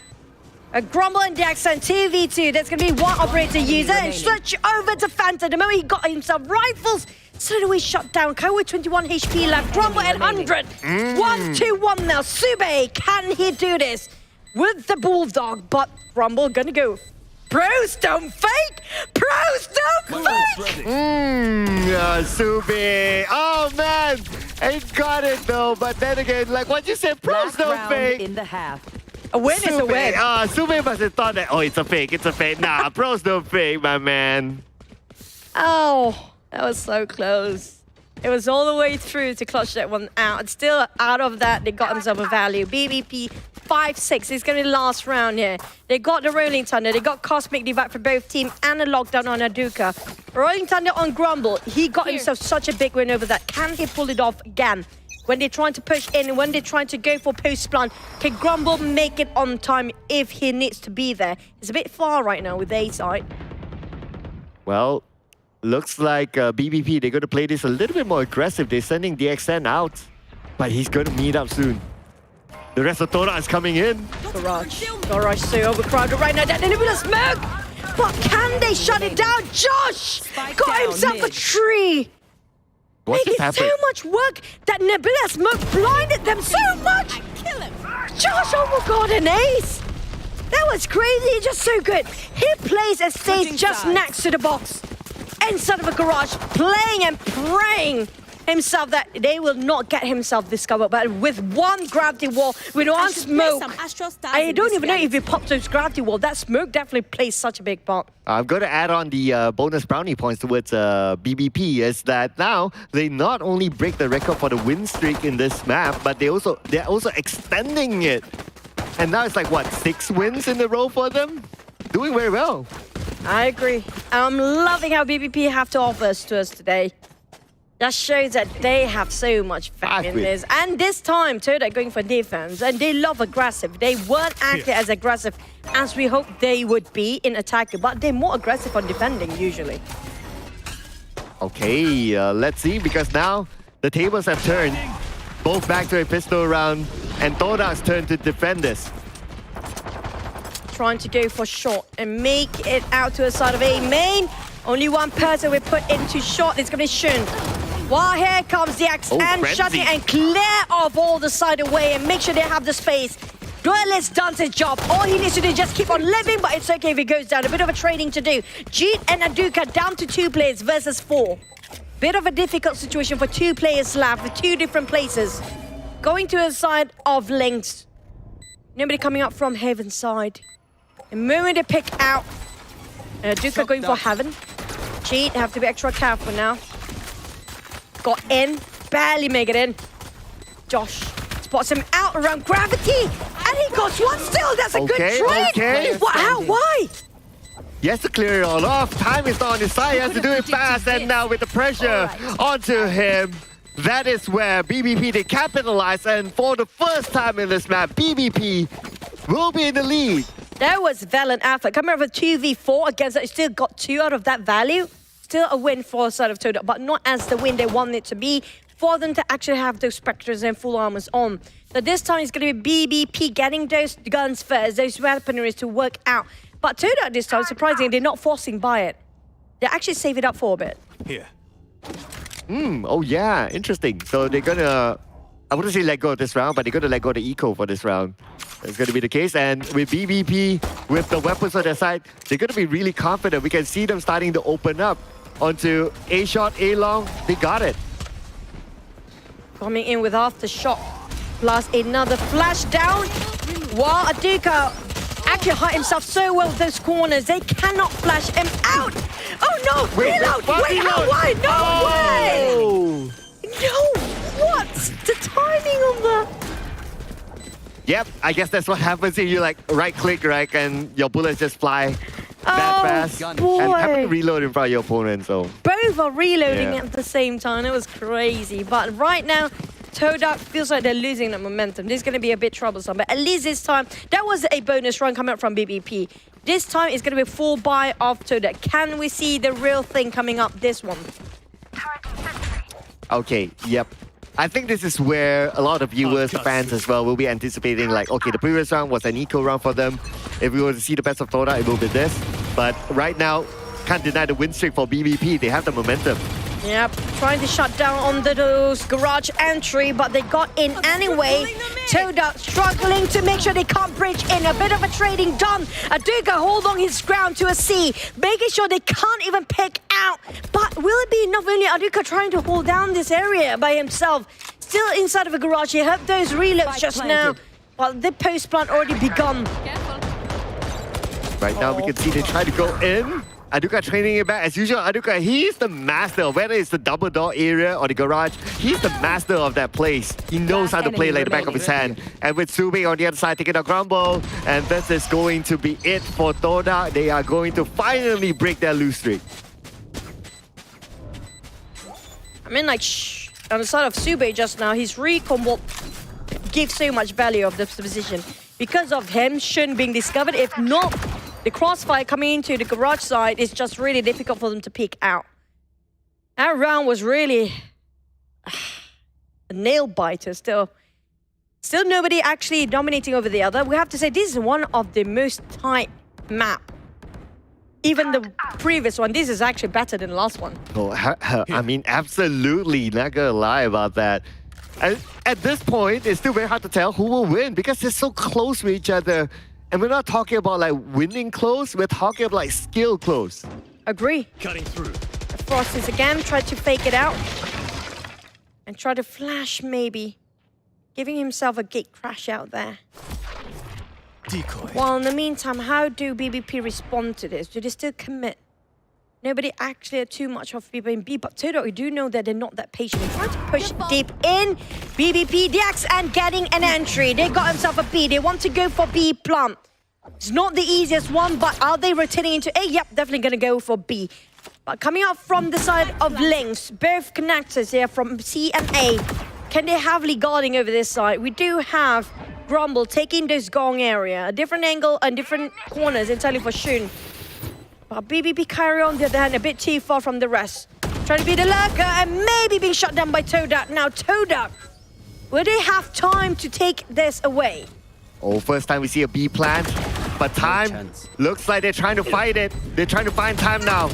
A Grumble and Jackson 2v2. That's going to be one operator user. And switch over to Fanta. The moment he got himself rifles, straight away shut down. Kyle with 21 HP left. Grumble at 100. 1-2-1 now. Sube, can he do this with the Bulldog? But Grumble gonna go. Pros don't fake! Pros don't fake!
Sube. Oh, man. Ain't got it, though. But then again, like what you said, pros don't fake.
In the half.
A win is a win.
Sube must have thought that, oh, it's a fake, it's a fake. Nah, pros don't fake, my man.
Oh, that was so close. It was all the way through to clutch that one out. And still out of that, they got themselves a value. BBP 5-6. It's going to be the last round here. They got the Rolling Thunder. They got Cosmic Divide for both teams and a lockdown on Aduka. Rolling Thunder on Grumble. He got himself such a big win over that. Can he pull it off again? When they're trying to push in, when they're trying to go for post-plant, can Grumble make it on time if he needs to be there? It's a bit far right now with the A side.
Well, looks like BBP, they're going to play this a little bit more aggressive. They're sending DXN out, but he's going to meet up soon. The rest of Toda is coming in.
Garage so overcrowded right now. That little bit of smoke but can they shut it down? Josh got himself a tree.
What just
Making so
happened?
much work that Nebula Smoke blinded them so much. Josh almost got an ace. That was crazy, just so good. He plays and stays just next to the box, inside of a garage, playing and praying himself that they will not get himself discovered. But with one gravity wall, with one smoke, I don't even know if he popped those gravity wall. That smoke definitely plays such a big part.
I'm going to add on the bonus brownie points towards BBP is that now they not only break the record for the win streak in this map, but they're also extending it. And now it's like, what, 6 wins in a row for them? Doing very well.
I agree. I'm loving how BBP have to offer us to us today. That shows that they have so much fun in this. And this time, Toda going for defense. And they love aggressive. They weren't acting as aggressive as we hoped they would be in attacking. But they're more aggressive on defending, usually.
Okay, let's see. Because now the tables have turned. Both back to a pistol round. And Todak's turn to defend this.
Trying to go for short and make it out to a side of A main. Only one person we put into short. It's going to be Shun. Well, here comes the axe and shutting and clear off all the side away and make sure they have the space. Duelist done his job. All he needs to do is just keep on living, but it's okay if he goes down. A bit of a trading to do. Jeet and Aduka down to 2 players versus 4. Bit of a difficult situation for 2 players left with 2 different places. Going to a side of links. Nobody coming up from Heaven's side. The moment they pick out, Aduka going for Heaven. Jeet have to be extra careful now. Got in, barely make it in. Josh spots him out around gravity, and he got one still. That's a good trade.
Okay.
What? How? Why?
He has to clear it all off. Time is not on his side. He has to do it fast. And now with the pressure onto him, that is where BBP, they capitalize. And for the first time in this map, BBP will be in the lead.
That was valiant effort. Coming over 2v4 against it, still got 2 out of that value. Still a win for the side of Toda, but not as the win they wanted it to be, for them to actually have those Spectres and full armors on. So this time it's going to be BBP getting those guns first, those weaponries to work out. But Toda this time, surprisingly, they're not forcing by it. They actually save it up for a bit.
Here.
Oh yeah, interesting. So they're gonna, I wouldn't say let go of this round, but they're gonna let go of the eco for this round. That's going to be the case. And with BBP, with the weapons on their side, they're going to be really confident. We can see them starting to open up onto A short, A long. They got it.
Coming in with aftershock, plus another flash down. While Aduka actually hurt himself so well with those corners, they cannot flash him out. Oh no! Reload! Wait, why? No way! No! What? The timing on the...
Yep, I guess that's what happens if you like right-click, right, and your bullets just fly that fast.
Boy.
And happen to reload in front of your opponent, so...
Both are reloading at the same time. It was crazy. But right now, Todak feels like they're losing the momentum. This is going to be a bit troublesome. But at least this time, that was a bonus run coming up from BBP. This time, it's going to be a full buy of Todak. Can we see the real thing coming up this one?
Okay, yep. I think this is where a lot of viewers, fans as well, will be anticipating like, okay, the previous round was an eco round for them. If we were to see the best of Toda, it will be this. But right now, can't deny the win streak for BBP. They have the momentum.
Yep, trying to shut down on those garage entry, but they got in anyway. Toda struggling to make sure they can't breach in. A bit of a trading done. Aduka hold on his ground to a C, making sure they can't even pick out. But will it be enough? Only Aduka trying to hold down this area by himself. Still inside of a garage. He heard those reloads just now. But the post plant already begun.
Right now, we can see they try to go in. Aduka training it back. As usual, Aduka, he's the master. Whether it's the double door area or the garage, he's the master of that place. He knows how to play like the back of his hand. And with Sube on the other side taking a grumble, and this is going to be it for Toda. They are going to finally break their lose streak.
I mean, like, on the side of Sube just now, his recon will give so much value of this position. Because of him, Shun being discovered. If not, the crossfire coming into the garage side is just really difficult for them to pick out. That round was really a nail biter still. Still nobody actually dominating over the other. We have to say this is one of the most tight map even the previous one. This is actually better than the last one.
Oh, I mean, absolutely, not gonna lie about that. At this point, it's still very hard to tell who will win because they're so close with each other. And we're not talking about like winning close, we're talking about like skill close.
Agree.
Cutting through.
Frost is again, try to fake it out. And try to flash maybe. Giving himself a gate crash out there.
Decoy.
Well, in the meantime, how do BBP respond to this? Do they still commit? Nobody actually had too much of people in B, but Toda, we do know that they're not that patient. They try to push deep in. BBP, DX, and getting an entry. They got themselves a B. They want to go for B plum. It's not the easiest one, but are they rotating into A? Yep, definitely going to go for B. But coming out from the side of Lynx, both connectors here from C and A. Can they heavily guarding over this side? We do have Grumble taking this gong area. A different angle and different corners entirely for Shun. But BBP carry on the other hand, a bit too far from the rest. Trying to be the lurker and maybe being shot down by Todak. Now Todak, will they have time to take this away?
Oh, first time we see a B plant. But time looks like they're trying to fight it. They're trying to find time now.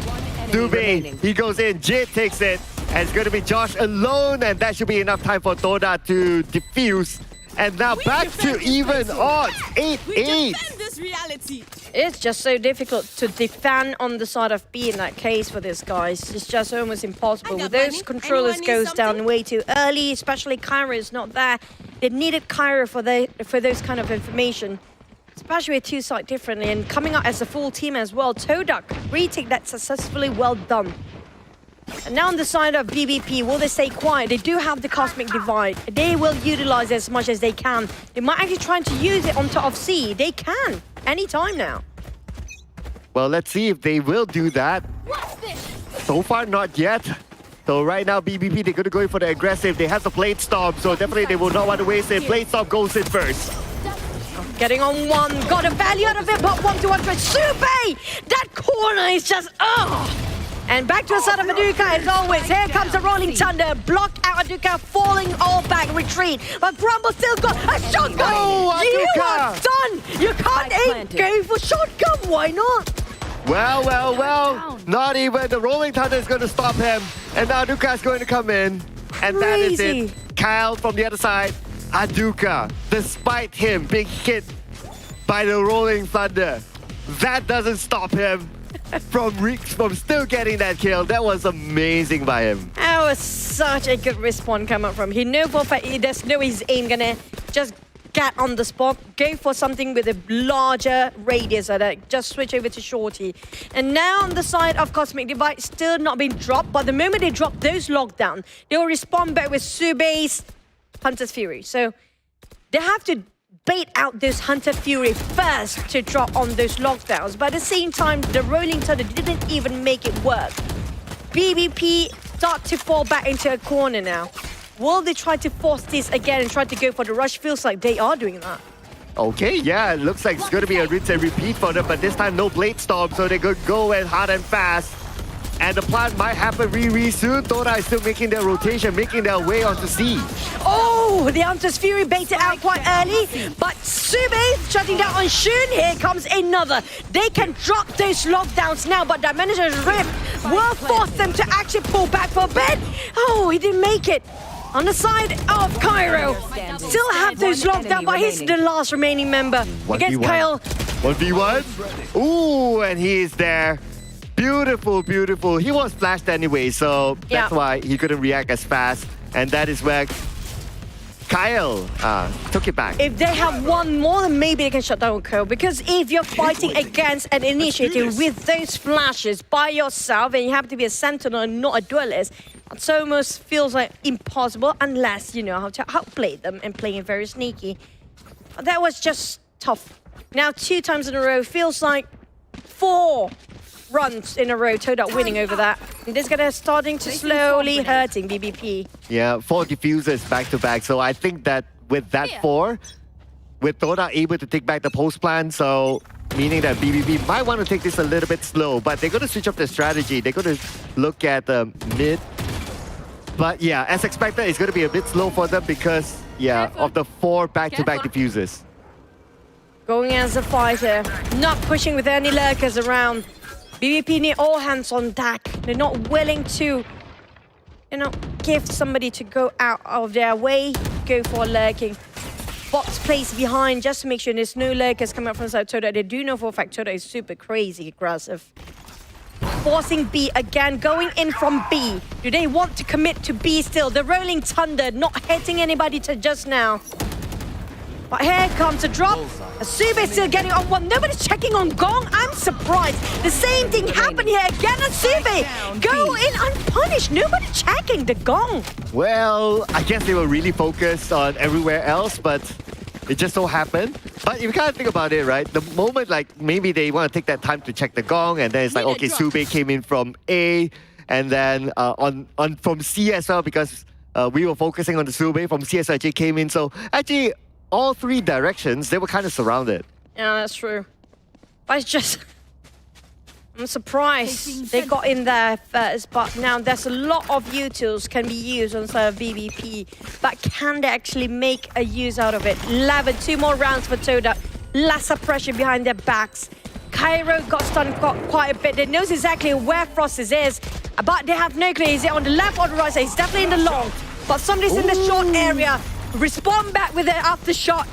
Dubé, he goes in, Jit takes it. And it's going to be Josh alone. And that should be enough time for Toda to defuse. And now back to even odds, 8-8.
It's just so difficult to defend on the side of B in that case for these guys. It's just almost impossible. With those controllers goes down way too early, especially Kyra is not there. They needed Kyra for those kind of information. Especially with two sides differently and coming out as a full team as well. Todak, retake that successfully, well done. And now on the side of BBP, will they stay quiet? They do have the Cosmic Divide. They will utilize it as much as they can. They might actually try to use it on top of C. They can, anytime now.
Well, let's see if they will do that. So far, not yet. So right now, BBP, they're going to go in for the aggressive. They have the Blade Storm, so definitely they will not want to waste it. Blade Storm goes in first.
Getting on one, got a value out of it, but 1-1 for Sube! That corner is just, And back to the side of Aduka as always. Here comes the Rolling Thunder. Block out Aduka, falling all back, retreat. But Grumble still got a shotgun!
Oh,
you are done! You can't go for shotgun, why not?
Well. Not even the Rolling Thunder is going to stop him. And now Aduka is going to come in. And that is it. Kyle from the other side. Aduka, despite him being hit by the Rolling Thunder, that doesn't stop him from still getting that kill. That was amazing by him.
That was such a good respawn coming from. He knew for a fact there's no his aim gonna just get on the spot, go for something with a larger radius of that, just switch over to Shorty. And now on the side of Cosmic Divide, still not been dropped, but the moment they drop those lockdown, they will respond back with Sube's Hunter's Fury. So they have to bait out this Hunter Fury first to drop on those lockdowns. But at the same time, the Rolling Thunder didn't even make it work. BBP start to fall back into a corner now. Will they try to force this again and try to go for the rush? Feels like they are doing that.
Okay, yeah, it looks like it's going to be a rinse and repeat for them, but this time no Blade Storm, so they could go and hard and fast. And the plan might happen really soon. Toda is still making their rotation, making their way onto C.
Oh, the Hunter's Fury baited out quite early, but Sube shutting down on Shun. Here comes another. They can drop those lockdowns now, but Dimension's Rift will force them to actually pull back for a bit. Oh, he didn't make it. On the side of Cairo, still have those lockdowns, but he's the last remaining member against Kyle.
1v1. Ooh, and he is there. Beautiful. He was flashed anyway, so that's why he couldn't react as fast. And that is where Kyle took it back.
If they have one more, then maybe they can shut down Kyle. Because if you're fighting against an initiative with those flashes by yourself, and you have to be a sentinel and not a duelist, it almost feels like impossible unless you know how to outplay them and playing very sneaky. That was just tough. Now 2 times in a row, feels like 4 runs in a row, Todak winning over that. And this is gonna starting to slowly hurting BBP.
Yeah, 4 diffusers back to back. So I think that with that 4, with Toda able to take back the post plan, so meaning that BBP might want to take this a little bit slow, but they're gonna switch up their strategy. They're gonna look at the mid. But yeah, as expected, it's gonna be a bit slow for them because of the 4 back-to-back diffusers.
Going as a fighter, not pushing with any lurkers around. BBP need all hands on deck. They're not willing to, give somebody to go out of their way, go for lurking. Box placed behind just to make sure there's no lurkers coming up from the side of Toda. They do know for a fact Toda is super crazy aggressive. Forcing B again, going in from B. Do they want to commit to B still? The Rolling Thunder not hitting anybody to just now. But here comes a drop. Asube still getting on one. Nobody's checking on Gong. I'm surprised. The same thing happened here again. Asube go in unpunished. Nobody checking the Gong.
Well, I guess they were really focused on everywhere else, but it just so happened. But if you kind of think about it, right? The moment, like, maybe they want to take that time to check the Gong, and then it's like, okay, Sube came in from A, and then from C as well, because we were focusing on the Sube. From C as well, actually came in. So actually, all three directions, they were kind of surrounded.
Yeah, that's true. But it's just... I'm surprised they got in there first, but now there's a lot of utils can be used on the side of BBP. But can they actually make a use out of it? 11, 2 more rounds for Toda. Lesser pressure behind their backs. Cairo got stunned quite a bit. They knows exactly where Frost is, but they have no clue. Is it on the left or the right side? He's definitely in the long. But somebody's in the short area. Respond back with an after shot.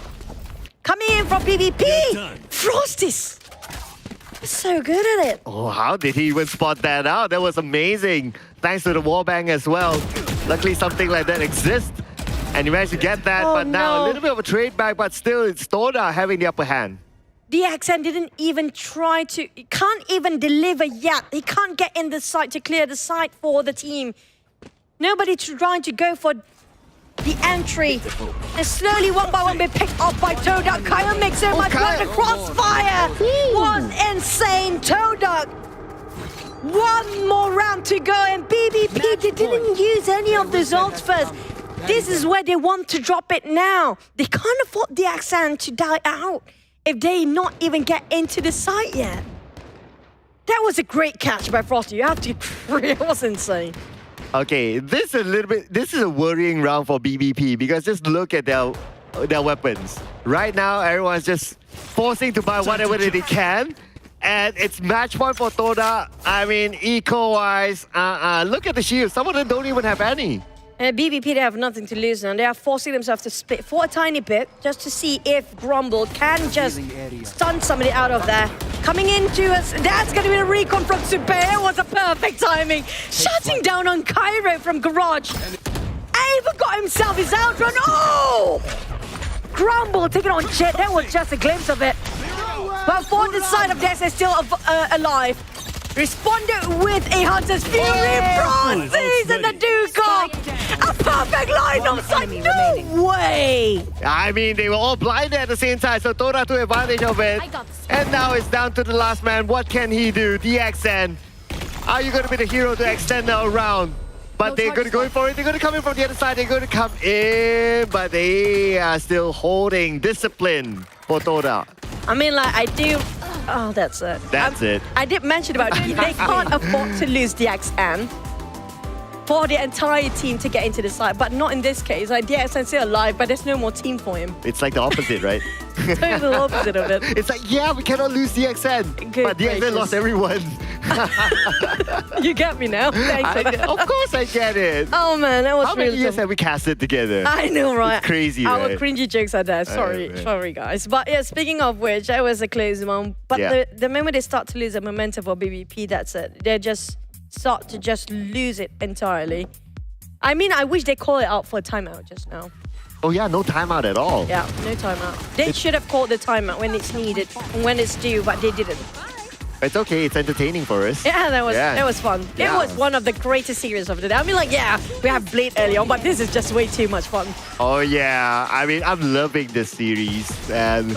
Coming in from BBP. Frost is so good at it.
Oh, how did he even spot that out? That was amazing. Thanks to the wallbang as well. Luckily, something like that exists. And he managed to get that, but now a little bit of a trade back, but still it's Toda having the upper hand.
DXN didn't even try to, he can't even deliver yet. He can't get in the site to clear the site for the team. Nobody trying to go for the entry. And slowly, one by one, be picked up by Todak. Kyle makes so much work. The crossfire was insane. Todak, one more round to go. And BBP, they didn't use any of the ults first. This is where they want to drop it now. They can't afford the accent to die out if they not even get into the site yet. That was a great catch by Frosty. You have to agree, it was insane.
Okay, this is a worrying round for BBP because just look at their weapons. Right now, everyone's just forcing to buy whatever they can. And it's match point for Toda. I mean, eco-wise, look at the shields. Some of them don't even have any.
BBP, they have nothing to lose now. They are forcing themselves to split for a tiny bit just to see if Grumble can just stun somebody out of there. Coming into us, that's going to be a recon from Super. It was a perfect timing. Shutting down on Cairo from Garage. Ava got himself his outrun. Oh! Grumble taking on Jet. That was just a glimpse of it. But for the side of Dex is still alive. Responded with a Hunter's Fury, Frosties and the Duke. A perfect line of sight. No way.
I mean, they were all blinded at the same time, so Toda took advantage of it. And now it's down to the last man. What can he do? DXN. Are you going to be the hero to extend the round? But they're going to go in for it. They're going to come in from the other side. They're going to come in, but they are still holding discipline for Toda.
I mean, like, I do... Oh, that's it.
That's it.
I did mention about they can't afford to lose DXN for the entire team to get into the side, but not in this case. Like, DXN's still alive, but there's no more team for him.
It's like the opposite, right?
Totally the opposite of it.
It's like, yeah, we cannot lose DXN, but DXN lost everyone.
You get me now. Thanks.
Of course I get it.
Oh man, that was
How many years have we casted together?
I know, right?
It's crazy,
Our
right?
cringy jokes are there. Sorry guys. But yeah, speaking of which, that was a close one. But the moment they start to lose the momentum for BBP, that's it. They just start to just lose it entirely. I mean, I wish they call it out for a timeout just now.
Oh yeah, no timeout at all.
Yeah, no timeout. They should have called the timeout when it's needed and when it's due, but they didn't.
It's okay, it's entertaining for us.
Yeah, that was fun. Yeah. It was one of the greatest series of the day. I mean, like, yeah, we have Blade early on, but this is just way too much fun.
Oh yeah, I mean, I'm loving this series. And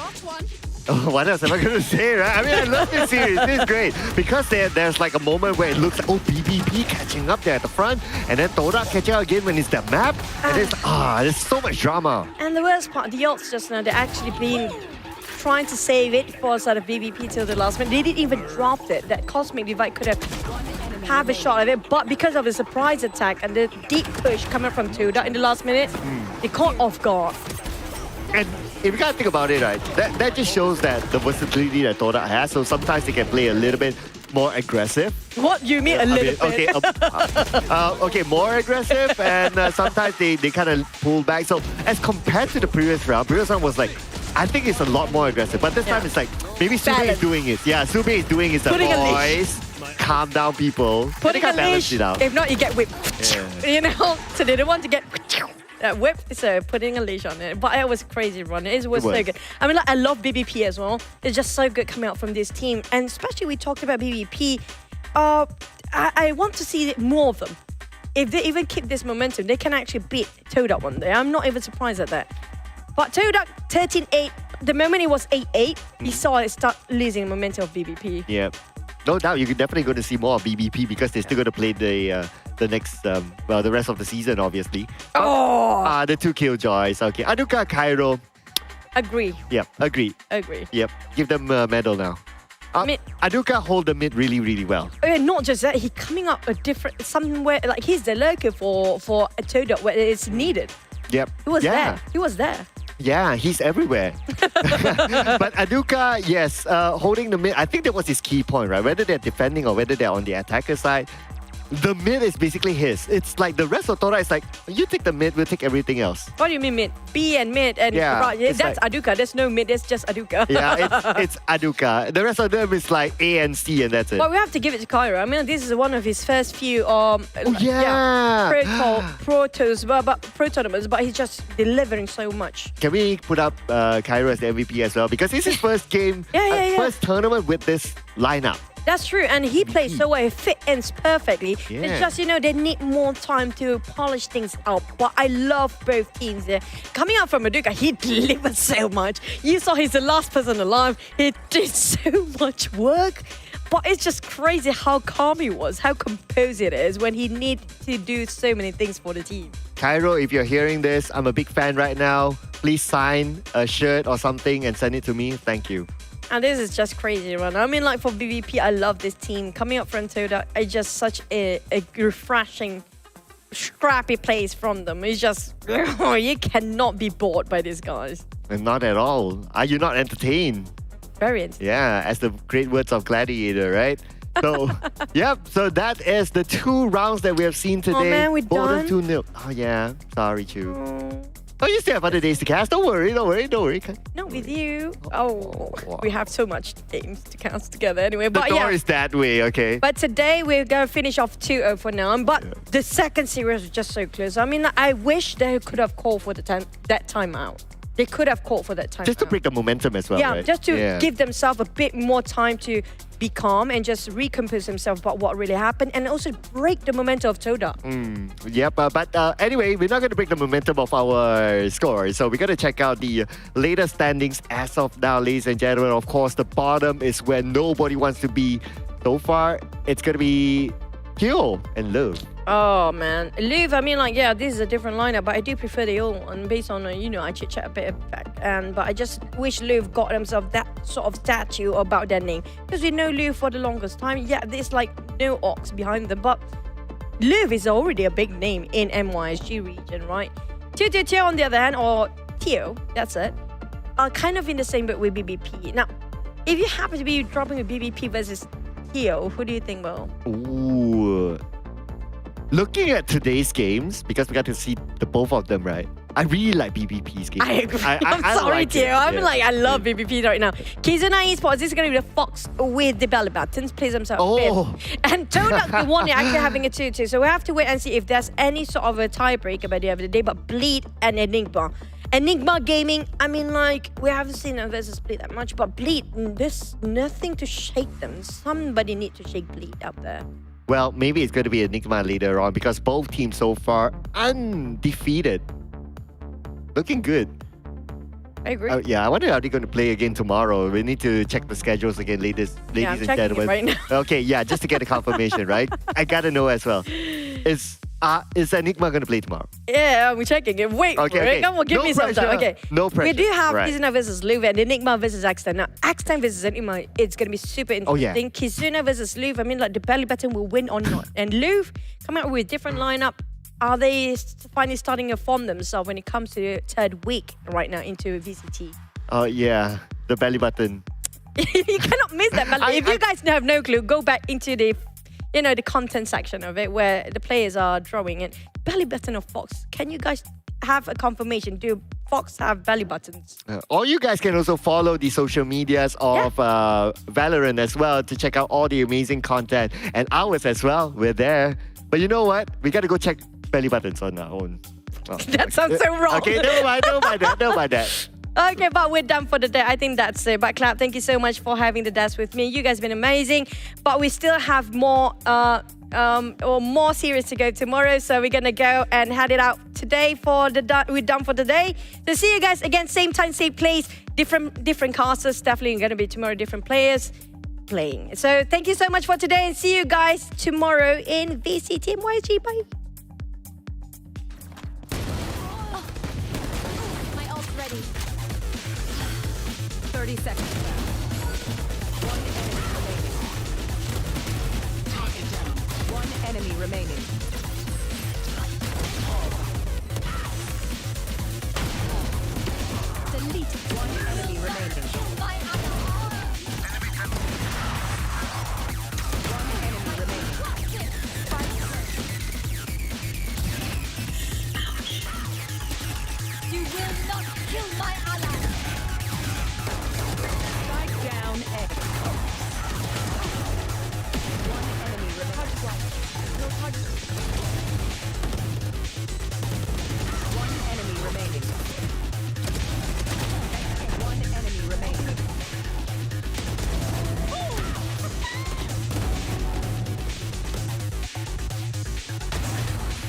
what else am I going to say, right? I mean, I love this series. This is great. Because there's like a moment where it looks like, oh, BBP catching up there at the front, and then Toda catching up again when it's the map. And it's, there's so much drama.
And the worst part, the ults just now, they're actually being trying to save it for sort of BBP till the last minute. They didn't even drop it. That Cosmic Divide could have a shot at it, but because of the surprise attack and the deep push coming from Toda in the last minute, they caught off guard.
And if you gotta think about it, right, that just shows that the versatility that Toda has. So sometimes they can play a little bit more aggressive.
What do you mean a little bit?
Okay, more aggressive, and sometimes they kind of pull back. So as compared to the previous round was like, I think it's a lot more aggressive. But this time it's like, maybe Sube is doing it. Yeah, Sube is doing it.
Putting a
Boys, calm down, people.
Putting a
balance
leash.
it out.
If not, you get whipped.
Yeah.
You know, so they don't want to get whipped, so putting a leash on it. But it was crazy run. It was so good. I mean, like, I love BBP as well. It's just so good coming out from this team. And especially we talked about BBP. I want to see more of them. If they even keep this momentum, they can actually beat Toda one day. I'm not even surprised at that. But Todak 13-8, the moment it was 8-8, you saw it start losing momentum of BBP.
Yeah. No doubt, you're definitely going to see more of BBP because they're still going to play the next, the rest of the season, obviously.
Oh!
The 2 killjoys. Okay. Aduka, Cairo.
Agree.
Yep, agree.
Agree.
Yep, give them a medal now.
Mid.
Aduka hold the mid really, really well.
Not just that, he coming up a different, somewhere, like he's the lurker for a Toda where it's needed.
Yep.
He was there. He was there.
Yeah, he's everywhere. But Aduka, yes, holding the mid, I think that was his key point, right? Whether they're defending or whether they're on the attacker side, the mid is basically his. It's like the rest of Toda is like, you take the mid, we'll take everything else.
What do you mean mid? B and mid and that's like, Aduka. There's no mid, it's just Aduka.
Yeah, it's Aduka. The rest of them is like A and C and that's it.
But we have to give it to Cairo. I mean, this is one of his first few pro tournaments, but he's just delivering so much.
Can we put up Cairo as the MVP as well? Because it's his first game, first tournament with this lineup.
That's true, and he plays so well, he fit in perfectly.
Yeah.
It's just, they need more time to polish things out. But I love both teams there. Coming out from Aduka, he delivered so much. You saw he's the last person alive. He did so much work. But it's just crazy how calm he was, how composed it is when he needs to do so many things for the team.
Cairo, if you're hearing this, I'm a big fan right now. Please sign a shirt or something and send it to me. Thank you.
And this is just crazy run. I mean, like for BBP, I love this team. Coming up from Toda, it's just such a refreshing, scrappy plays from them. It's just, you cannot be bored by these guys.
And not at all. Are you not entertained?
Very entertained.
Yeah, as the great words of Gladiator, right? So, yep. So that is the 2 rounds that we have seen today.
Oh man, we're done.
2-0. Oh yeah, sorry, Chu. Oh, you still have other days to cast. Don't worry.
Not with you. We have so much games to cast together anyway.
The
but
door is that way, okay?
But today we're going to finish off 2-0 for now. But the second series was just so close. I mean, I wish they could have called for that timeout. They could have called for that timeout.
Just to break the momentum as well, right?
Just to give themselves a bit more time to be calm and just recompose themselves about what really happened and also break the momentum of Toda.
Yep, but anyway, we're not going to break the momentum of our score. So we're going to check out the latest standings as of now, ladies and gentlemen. Of course, the bottom is where nobody wants to be. So far, it's going to be Teal and Love.
Oh man, Louvre, I mean, like, this is a different lineup, but I do prefer the old one based on, I chit chat a bit back. But I just wish Louvre got themselves that sort of statue about their name, because we know Louvre for the longest time. Yeah, there's like no ox behind them, but Louvre is already a big name in MYSG region, right? TeoTeoTeo on the other hand, or Teo, that's it, are kind of in the same boat with BBP. Now, if you happen to be dropping with BBP versus Teo, who do you think will?
Ooh. Looking at today's games, because we got to see the both of them, right? I really like BBP's game.
I agree. I'm sorry,
like
Teo. I love BBP right now. Kizuna Esports, this is going to be the Fox with the belly buttons. Plays himself fifth. And Todak, the one actually having a 2-2. So we have to wait and see if there's any sort of a tiebreaker by the end of the day. But Bleed and Enigma. Enigma Gaming, I mean, like, we haven't seen them versus Bleed that much. But Bleed, there's nothing to shake them. Somebody need to shake Bleed up there.
Well, maybe it's going to be Enigma later on because both teams so far undefeated. Looking good.
I agree.
I wonder how they're going to play again tomorrow. We need to check the schedules again, ladies and gentlemen.
Right now.
Okay, just to get a confirmation, right? I got to know as well. Is Enigma going to play tomorrow?
Yeah, we're checking it. Wait for it. Come on, give me some time. Okay.
No pressure.
We do have Kizuna versus Louvre and Enigma versus Axton. Now, Axton versus Enigma, it's going to be super interesting. Kizuna versus Louvre, I mean, like, the belly button will win or not. And Louvre, coming out with a different lineup. Are they finally starting to form themselves when it comes to the third week right now into VCT?
Oh, yeah. The belly button.
You cannot miss that. But if you guys have no clue, go back into the, the content section of it where the players are drawing it. Belly button of Fox. Can you guys have a confirmation? Do Fox have belly buttons?
Or you guys can also follow the social medias of VALORANT as well to check out all the amazing content. And ours as well. We're there. But you know what? We got to go check belly buttons on our own. Oh.
That sounds so wrong.
Okay, don't mind that.
Okay, but we're done for the day. I think that's it. But Clap, thank you so much for having the desk with me. You guys have been amazing. But we still have more series to go tomorrow. So we're gonna go and head it out today we're done for the day. So see you guys again, same time, same place, different casters. Definitely gonna be tomorrow, different players playing. So thank you so much for today and see you guys tomorrow in VCT MY. Bye.
My ult's ready. 30 seconds left. One enemy remaining. Delete. One enemy remaining. One enemy remaining. You will not kill my ally. Strike down A. One enemy remaining. One enemy remaining. One enemy remaining.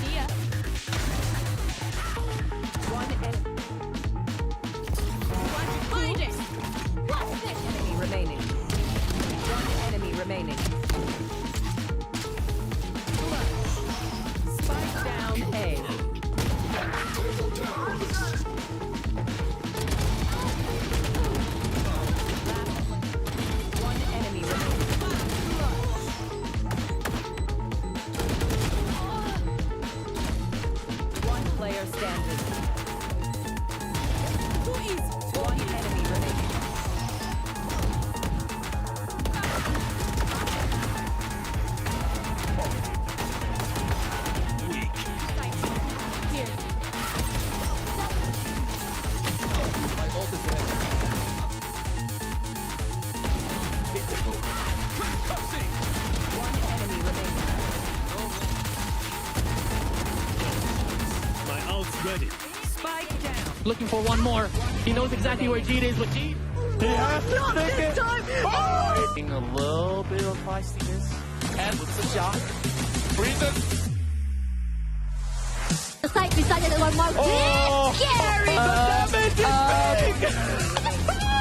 See ya. One enemy. Find it. One enemy remaining. One enemy remaining. Spike down A. One enemy remaining. One player standing. One enemy remaining. One enemy remaining.
My ult's ready.
Spike down.
Looking for one more. He knows exactly where G is with G. He has to take it. Oh! A little bit of feistiness. And with the shot. Reason.
The site decided to one more. Scary.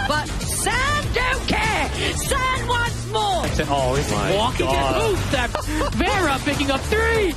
But Sam don't care. Sam wants more.
Oh, he's walking at both steps. Vera picking up 3.